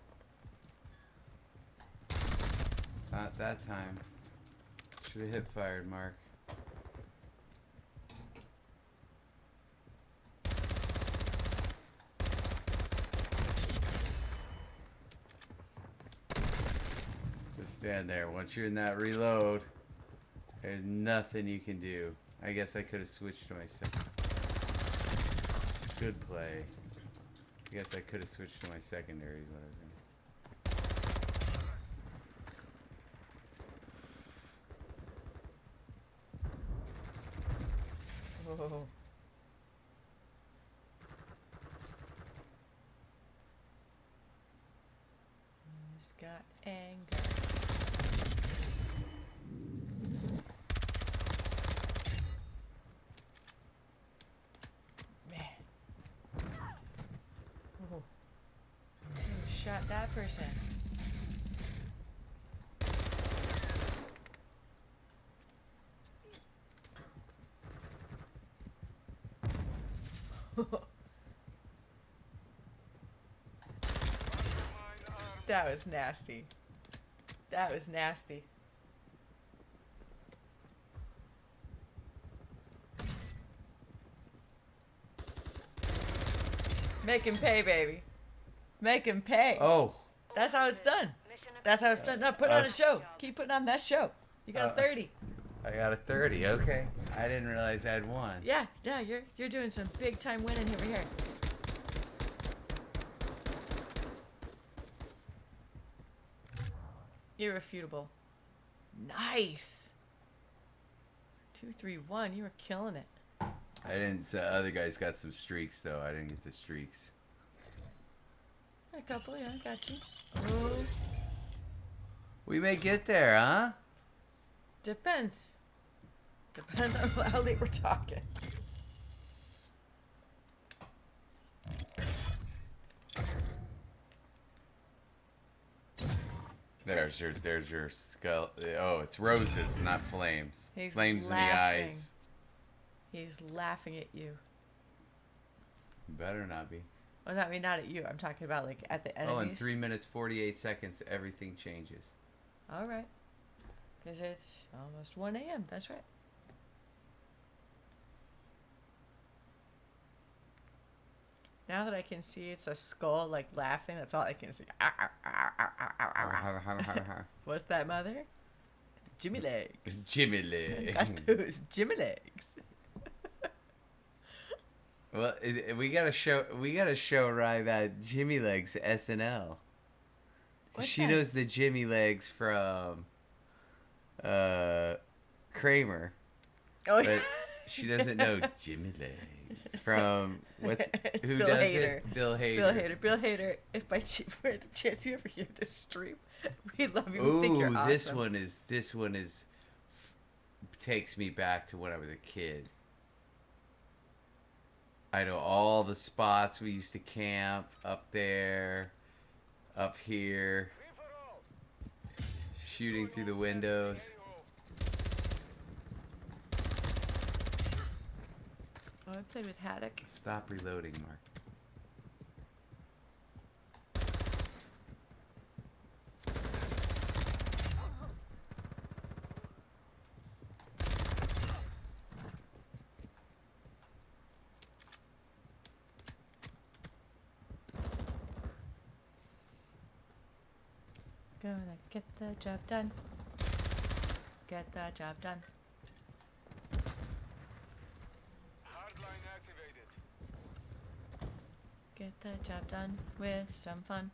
Not that time. Should have hip fired, Mark. Just stand there. Once you're in that reload, there's nothing you can do. I guess I could have switched to my second. Good play. I guess I could have switched to my secondary is what I was saying. Whoa. Who's got anger? Man. Whoa. Who shot that person? That was nasty. That was nasty. Make him pay, baby. Make him pay. Oh, That's how it's done. That's how it's done. No, put on a show. Keep putting on that show. You got a 30. I got a 30. Okay. I didn't realize I had one. Yeah, you're doing some big time winning over here. Irrefutable. Nice. 2, 3, 1. You were killing it. I didn't. Other guys got some streaks though. I didn't get the streaks. A couple, yeah, I got you. Oh, We may get there, huh? depends. Depends on how late we're talking. There's your skull. Oh, it's roses, not flames. He's Flames in the laughing. eyes. He's laughing at you. Better not be. Well, not, I mean, not at you. I'm talking about like at the enemies. Oh, in 3 minutes 48 seconds, everything changes. All right. Because it's almost 1 a.m. That's right. Now that I can see it's a skull like laughing, that's all I can see. What's that, mother? Jimmy legs. It's Jimmy Leg. Got those Jimmy legs. Well, we gotta show Rye that Jimmy Legs SNL. What's She that? knows the Jimmy Legs from Kramer, Oh, but she doesn't know Jimmy Legs from what's who Bill does Hader. it? Bill Hader. Bill Hader. If by chance you ever hear this stream, we love you. We think you're Ooh, awesome. this one is takes me back to when I was a kid. I know all the spots we used to camp up there, up here, shooting through the windows. Oh, I played with Haddock. Stop reloading, Mark. Gonna get the job done. Get the job done. Hardline activated. Get the job done with some fun.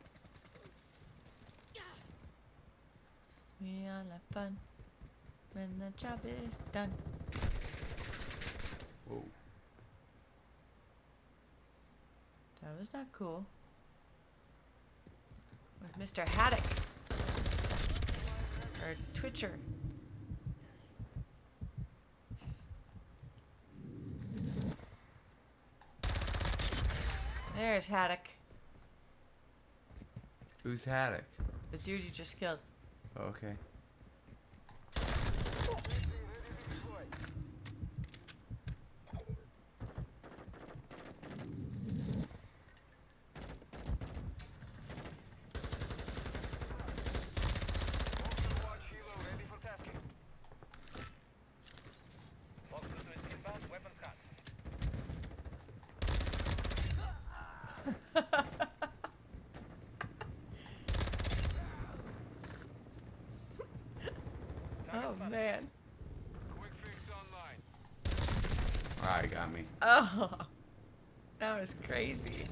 We all have fun when the job is done. Whoa. That was not cool. With Mr. Haddock. Or Twitcher. There's Haddock. Who's Haddock? The dude you just killed. Okay. Watch helo ready for tasking. Fox listening to inbound, weapons cut. Oh man. Quick fix online. Alright, got me. Oh. That was crazy.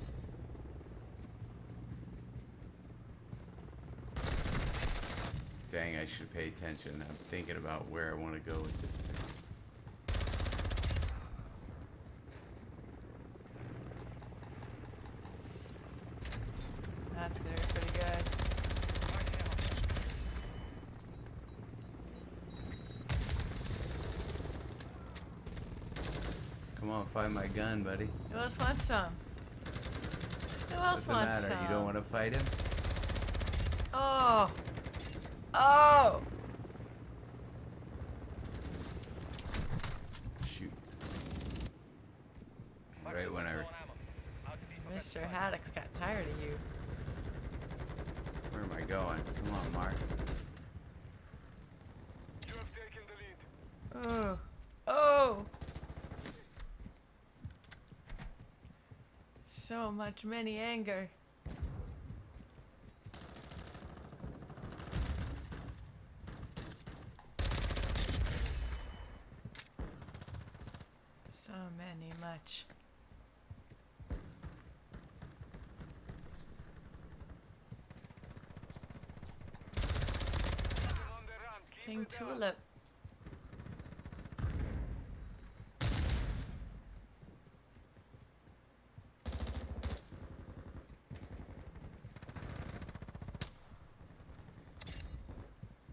Dang, I should pay attention. I'm thinking about where I want to go with this thing. That's gonna be pretty good. Come on, find my gun, buddy. Who else wants some? Who else Doesn't wants matter. some? You don't want to fight him? Oh. Oh. Shoot. Right when I Mr. Haddock's got tired of you. Where am I going? Come on, Mark. You have taken the lead. Oh. Oh! So much many anger. So many much. On the run. Keep King it down. Tulip.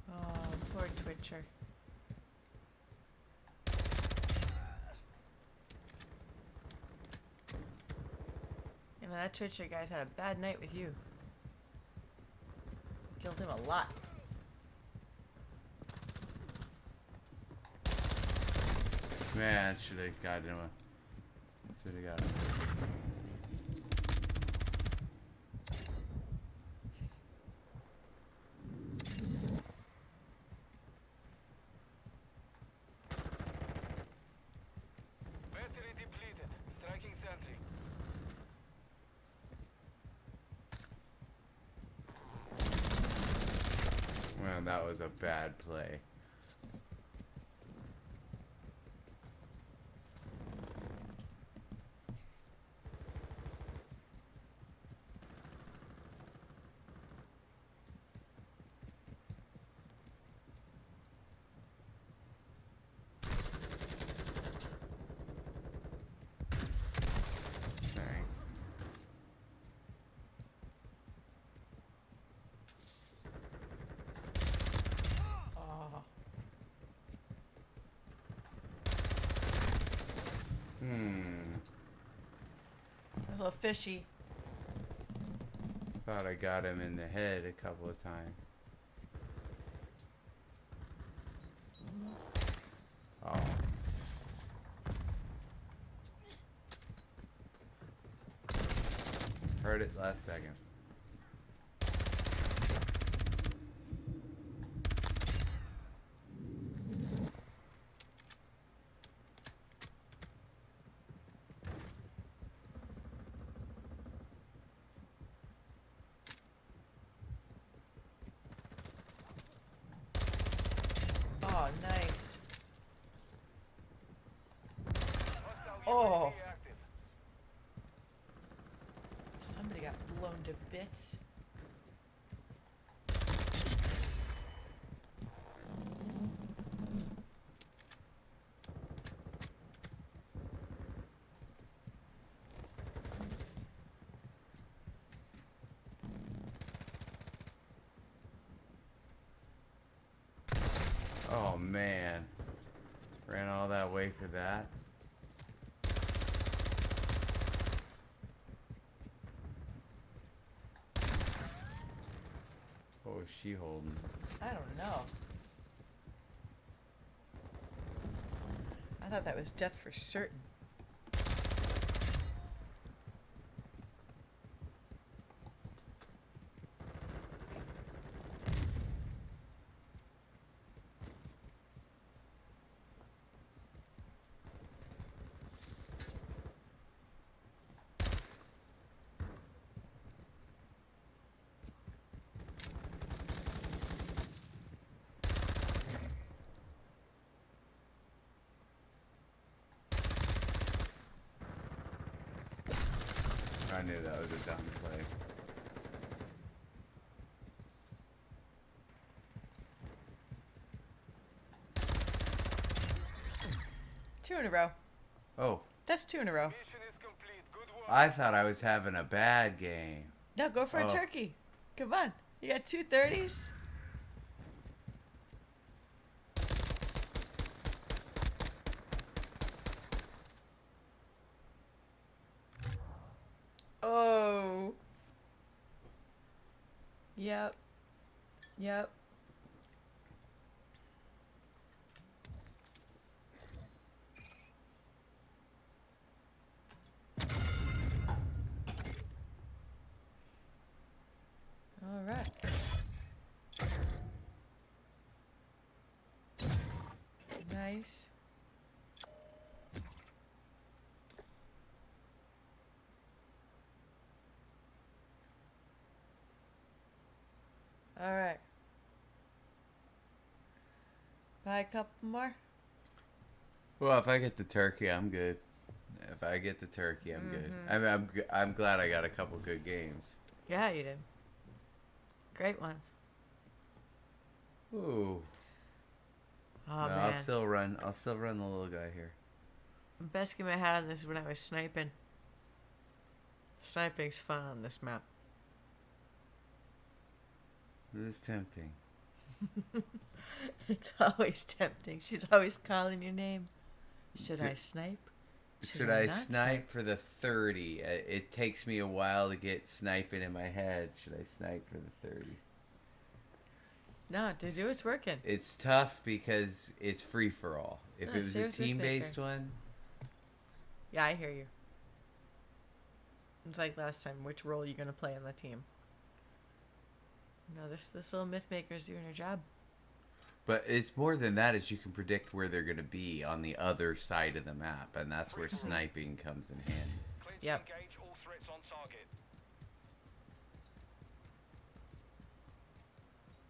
Oh, poor Twitcher. Yeah, man, that Twitcher guy's had a bad night with you. Killed him a lot. Man, should have gotten him a. Should have got him. Battery depleted. Striking sentry. Well, that was a bad play. Dang. Oh. A little fishy. Thought I got him in the head a couple of times. Oh. Heard it last second. Oh, nice. Hostile Oh. UAV active. Somebody got blown to bits. Oh man. Ran all that way for that. What was she holding? I don't know. I thought that was death for certain. I knew that was a dumb play. Two in a row. Oh, That's two in a row. Mission is complete. Good work. I thought I was having a bad game. No, go for a Oh. turkey. Come on. You got 230s? Oh. Yep. Yep. Nice. All right. Buy a couple more. Well, if I get the turkey, I'm good. If I get the turkey, I'm good. I mean, I'm glad I got a couple good games. Yeah, you did. Great ones. Ooh. Oh No, man. I'll still run the little guy here. The best game I had on this is when I was sniping. Sniping's fun on this map. It is tempting. It's always tempting. She's always calling your name. Should I snipe? Should I not snipe for the 30? It takes me a while to get sniping in my head. Should I snipe for the 30? No, to do it's working. It's tough because it's free for all. If No, it was a serious team-based Mythmaker. one, Yeah, I hear you. It's like last time. Which role are you gonna play on the team? No, this little Mythmaker's doing her job. but it's more than that. Is you can predict where they're going to be on the other side of the map, and that's where sniping comes in handy. Clear to Yep. engage all threats on target.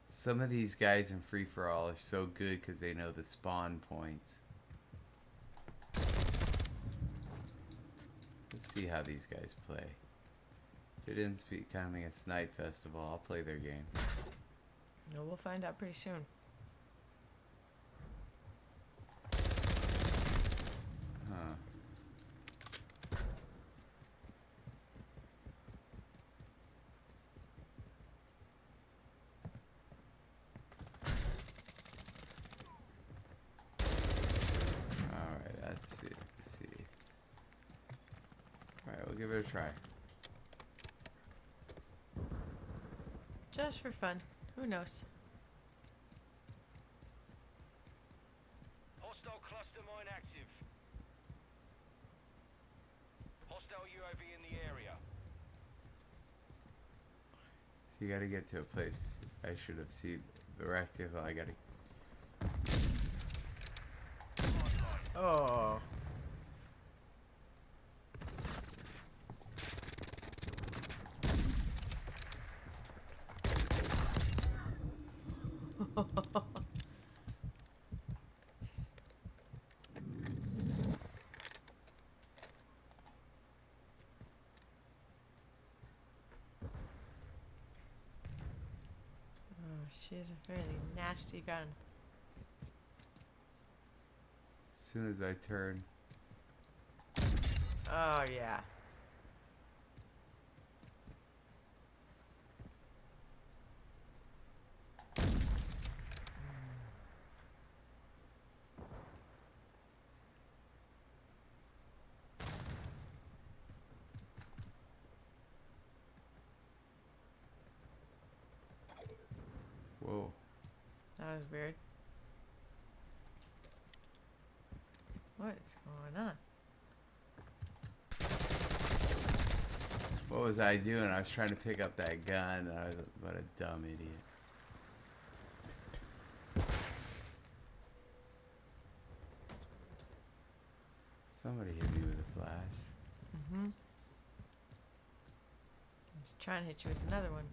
Some of these guys in free for all are so good because they know the spawn points. Let's see how these guys play. If it ends up becoming a snipe festival, I'll play their game. No, we'll find out pretty soon. Huh. Alright, let's see. Alright, we'll give it a try. Just for fun. Who knows? Hostile cluster mine active. Hostile UAV in the area. So you gotta get to a place. I should have seen the rectangle. I gotta. Oh. She has a fairly nasty gun. As soon as I turn. Oh, yeah. Whoa. That was weird. What is going on? What was I doing? I was trying to pick up that gun. And I was what a dumb idiot. Somebody hit me with a flash. Mm-hmm. I was trying to hit you with another one.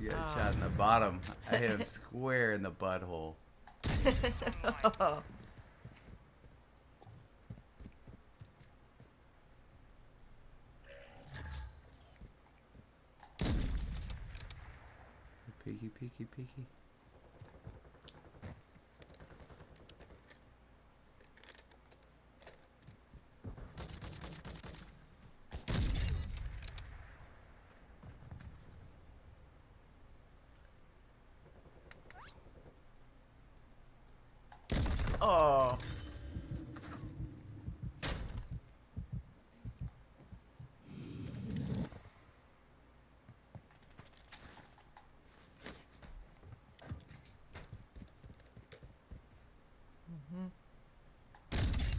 You got shot in the bottom. I hit him square in the butthole. Oh. Peeky, peeky, peeky. Oh.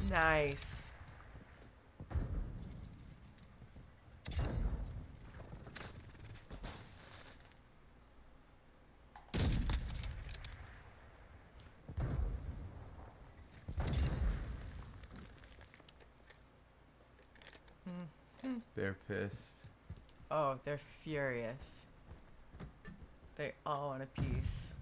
Nice. They're pissed. Oh, they're furious. They all want a piece.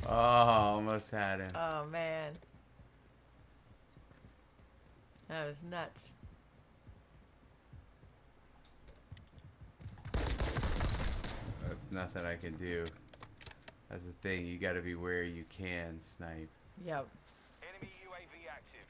Oh, almost had him. Oh man. That was nuts. That's nothing I can do. That's the thing. You got to be where you can snipe. Yep. Enemy UAV active.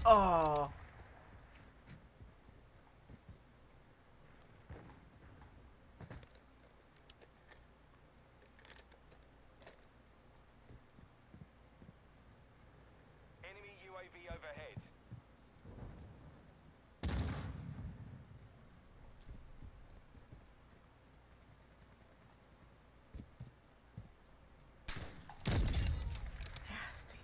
Oh. Enemy UAV overhead. Nasty.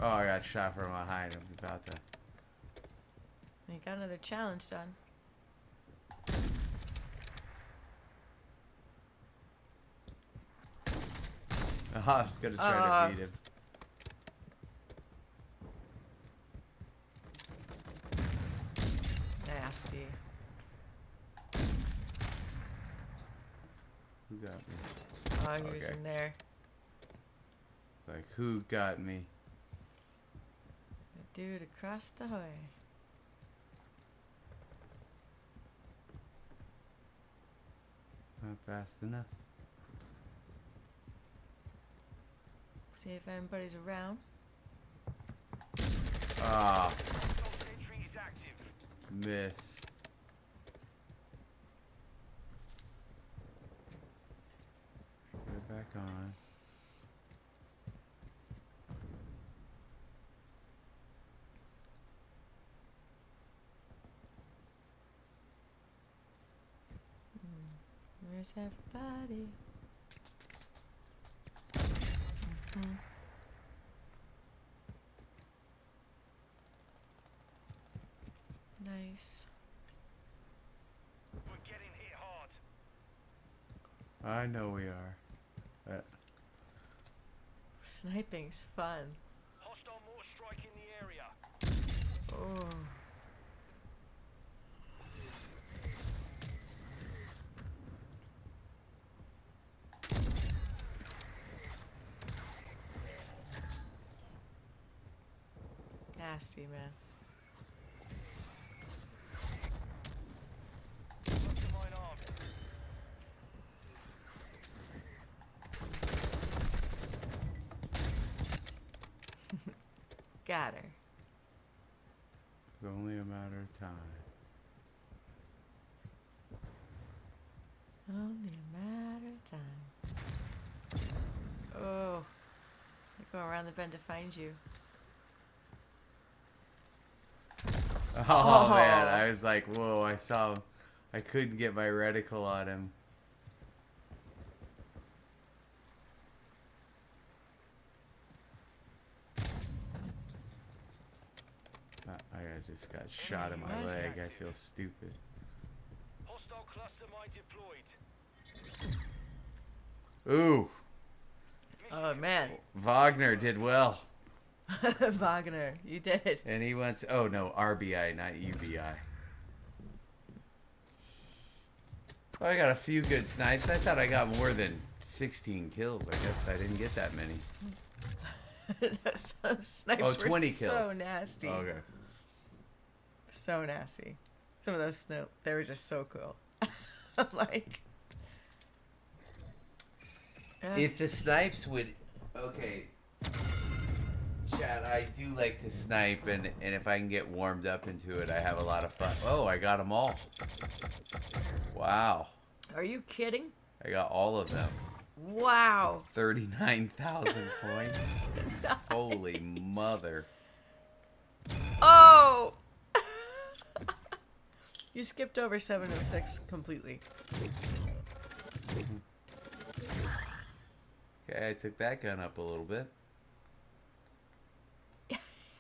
Oh, I got shot from behind. I was about to. You got another challenge done. Oh, I was gonna try to beat him. Nasty. Who got me? Oh, he was Okay. in there. It's like, who got me? The dude across the way. Not fast enough. See if anybody's around. Ah, Sentry is active. miss. Get it back on. Where's everybody? Mhm. Nice. We're getting hit hard. I know we are. Sniping's fun. Hostile mortar strike in the area. Oh. Nasty, man. Cluster mine armed. Got her. It's only a matter of time. Only a matter of time. Oh. They're going around the bend to find you. Oh man, I was like, whoa, I saw him. I couldn't get my reticle on him. I just got shot in my Nice. leg. I feel stupid. Hostile cluster mine deployed. Ooh, Oh, man. Wagner did well. Wagner, you did. And he wants, oh no, RBI, not UBI. Well, I got a few good snipes. I thought I got more than 16 kills. I guess I didn't get that many. Those snipes Oh, 20 were so kills. nasty. Okay. So nasty. Some of those, no, they were just so cool. I'm like... If the snipes would, okay. Chat, I do like to snipe, and if I can get warmed up into it, I have a lot of fun. Oh, I got them all. Wow. Are you kidding? I got all of them. Wow. 39,000 points. Holy mother. Oh! You skipped over 706 completely. Okay, I took that gun up a little bit.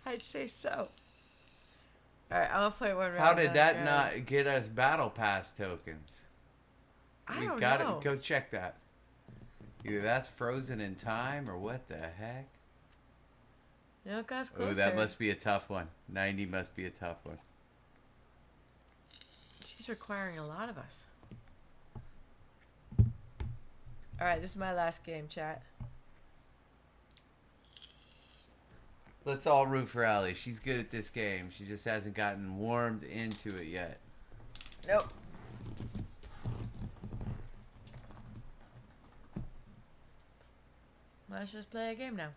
I'd say so. Alright, I'll play one round. How did then that go. not get us battle pass tokens? I We've don't got know. it. Go check that. Either that's frozen in time or what the heck? No, it got closer. Oh, that must be a tough one. 90 must be a tough one. She's requiring a lot of us. Alright, this is my last game, chat. Let's all root for Allie. She's good at this game. She just hasn't gotten warmed into it yet. Nope. Let's just play a game now.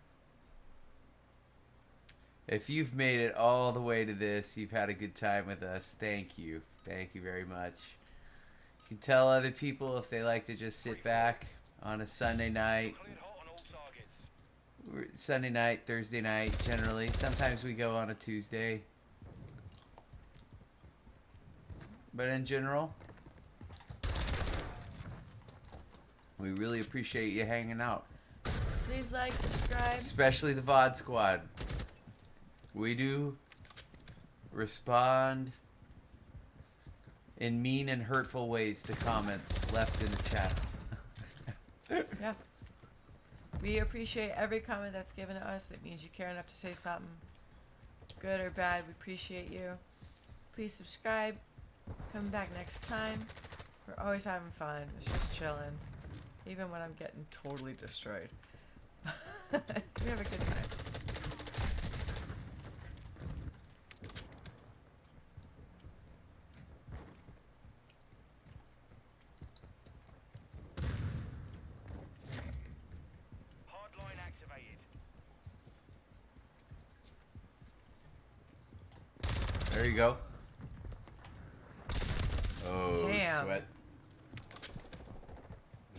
If you've made it all the way to this, you've had a good time with us. Thank you. Thank you very much. You can tell other people if they like to just sit back on a Sunday night. Cleared hot on all targets. Sunday night, Thursday night, generally. Sometimes we go on a Tuesday. But in general, we really appreciate you hanging out. Please like, subscribe. Especially the VOD squad. We do respond in mean and hurtful ways to comments left in the chat. Yeah. We appreciate every comment that's given to us. That means you care enough to say something. Good or bad, we appreciate you. Please subscribe. Come back next time. We're always having fun. It's just chilling. Even when I'm getting totally destroyed. We have a good time. Hardline activated. There you go. Oh, Damn. sweat.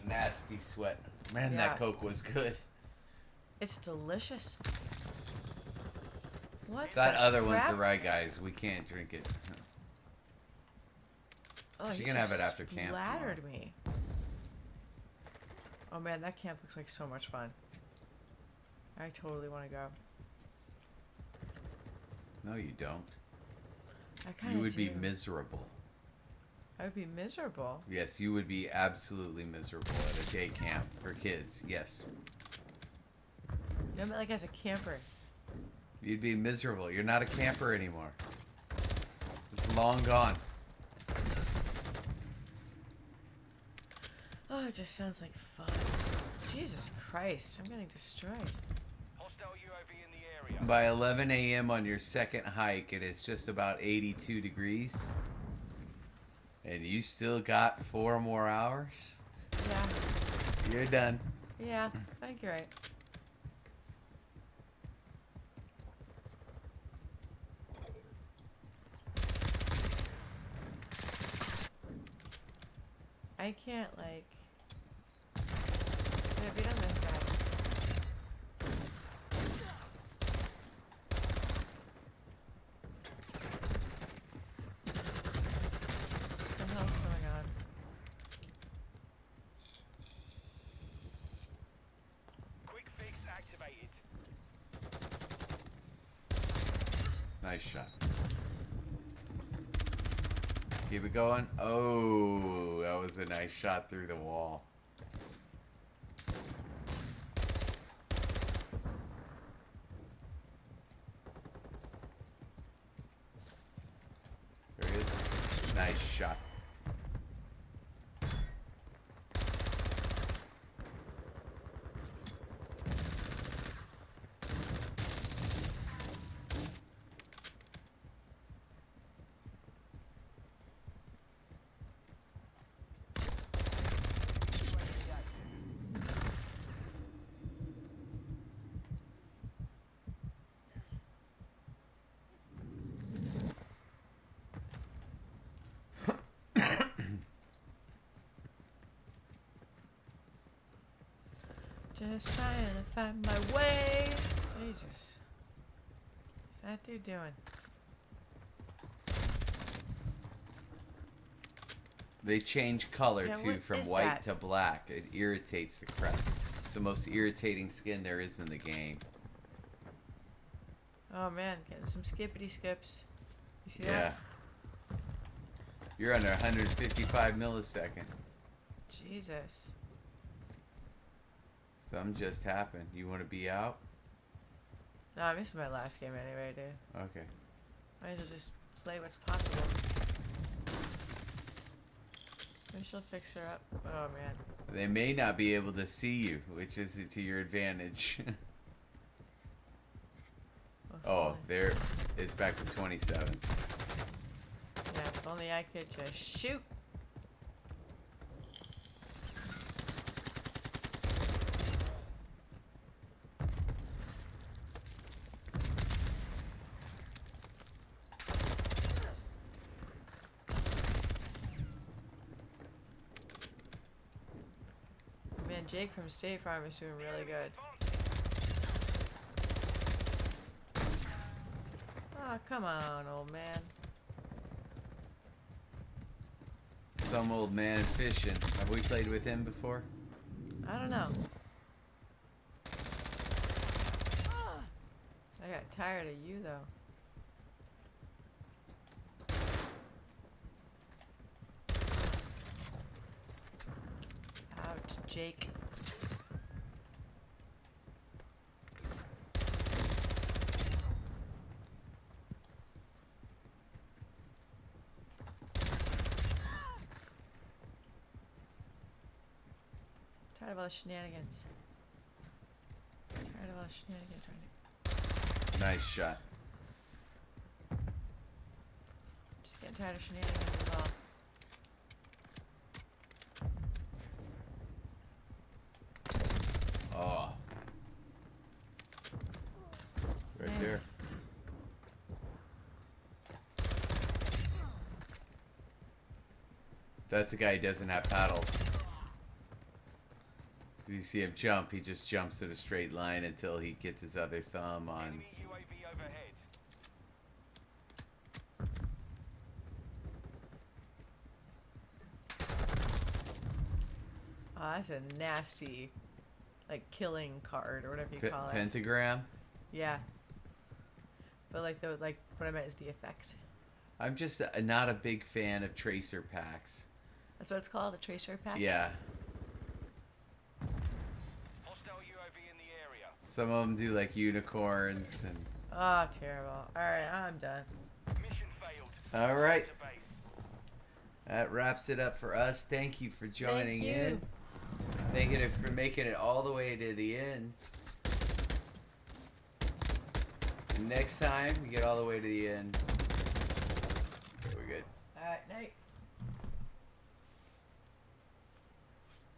Nasty sweat. Man, Yeah. that Coke was good. It's delicious. What? That the other one's crap? the right, guys. We can't drink it. Oh, She you can have just it after camp tomorrow. splattered me. Oh man, that camp looks like so much fun. I totally want to go. No, you don't. I kind You of would be do. miserable. I would be miserable. Yes, you would be absolutely miserable at a day camp for kids. Yes. You know, I meant like as a camper. You'd be miserable. You're not a camper anymore. It's long gone. Oh, it just sounds like fun. Jesus Christ, I'm getting destroyed. Hostile UAV in the area. By 11 a.m. on your second hike, it is just about 82 degrees. And you still got 4 more hours? Yeah, You're done. yeah, I think you're right. I can't, like... Have you done this guy? What the hell's going on? Quick fix activated. Nice shot. Keep it going. Oh, that was a nice shot through the wall. There he is. Nice shot. Just trying to find my way. Jesus. What's that dude doing? They change color Yeah, too what from is white that? to black. It irritates the crap. It's the most irritating skin there is in the game. Oh man, getting some skippity skips. You see Yeah. that? You're under 155 millisecond. Jesus. Something just happened. You want to be out? No, this is my last game anyway, dude. Okay. Might as well just play what's possible. Maybe she'll fix her up. Oh man. They may not be able to see you, which is to your advantage. Oh, there. It's back to 27. Yeah, if only I could just shoot. Man, Jake from State Farm is doing really good. Oh, come on, old man. Some old man fishing. Have we played with him before? I don't know. I got tired of you, though. Ouch, Jake. Tired of all the shenanigans. Tired of all the shenanigans right now. Nice shot. Just getting tired of shenanigans is all. Oh. Right Man. there. That's a guy who doesn't have paddles. You see him jump, he just jumps in a straight line until he gets his other thumb on. Enemy UAV overhead. Oh, that's a nasty, like, killing card or whatever you call it. Pentagram. Yeah. But like what I meant is the effect. I'm just not a big fan of tracer packs. That's what it's called, a tracer pack. Yeah. Hostile UAV in the area. Some of them do like unicorns and. Oh, terrible. All right, I'm done. Mission failed. All right. To base. That wraps it up for us. Thank you for joining Thank you. in. Thank you for making it all the way to the end. And next time, we get all the way to the end. We're good. All right, night.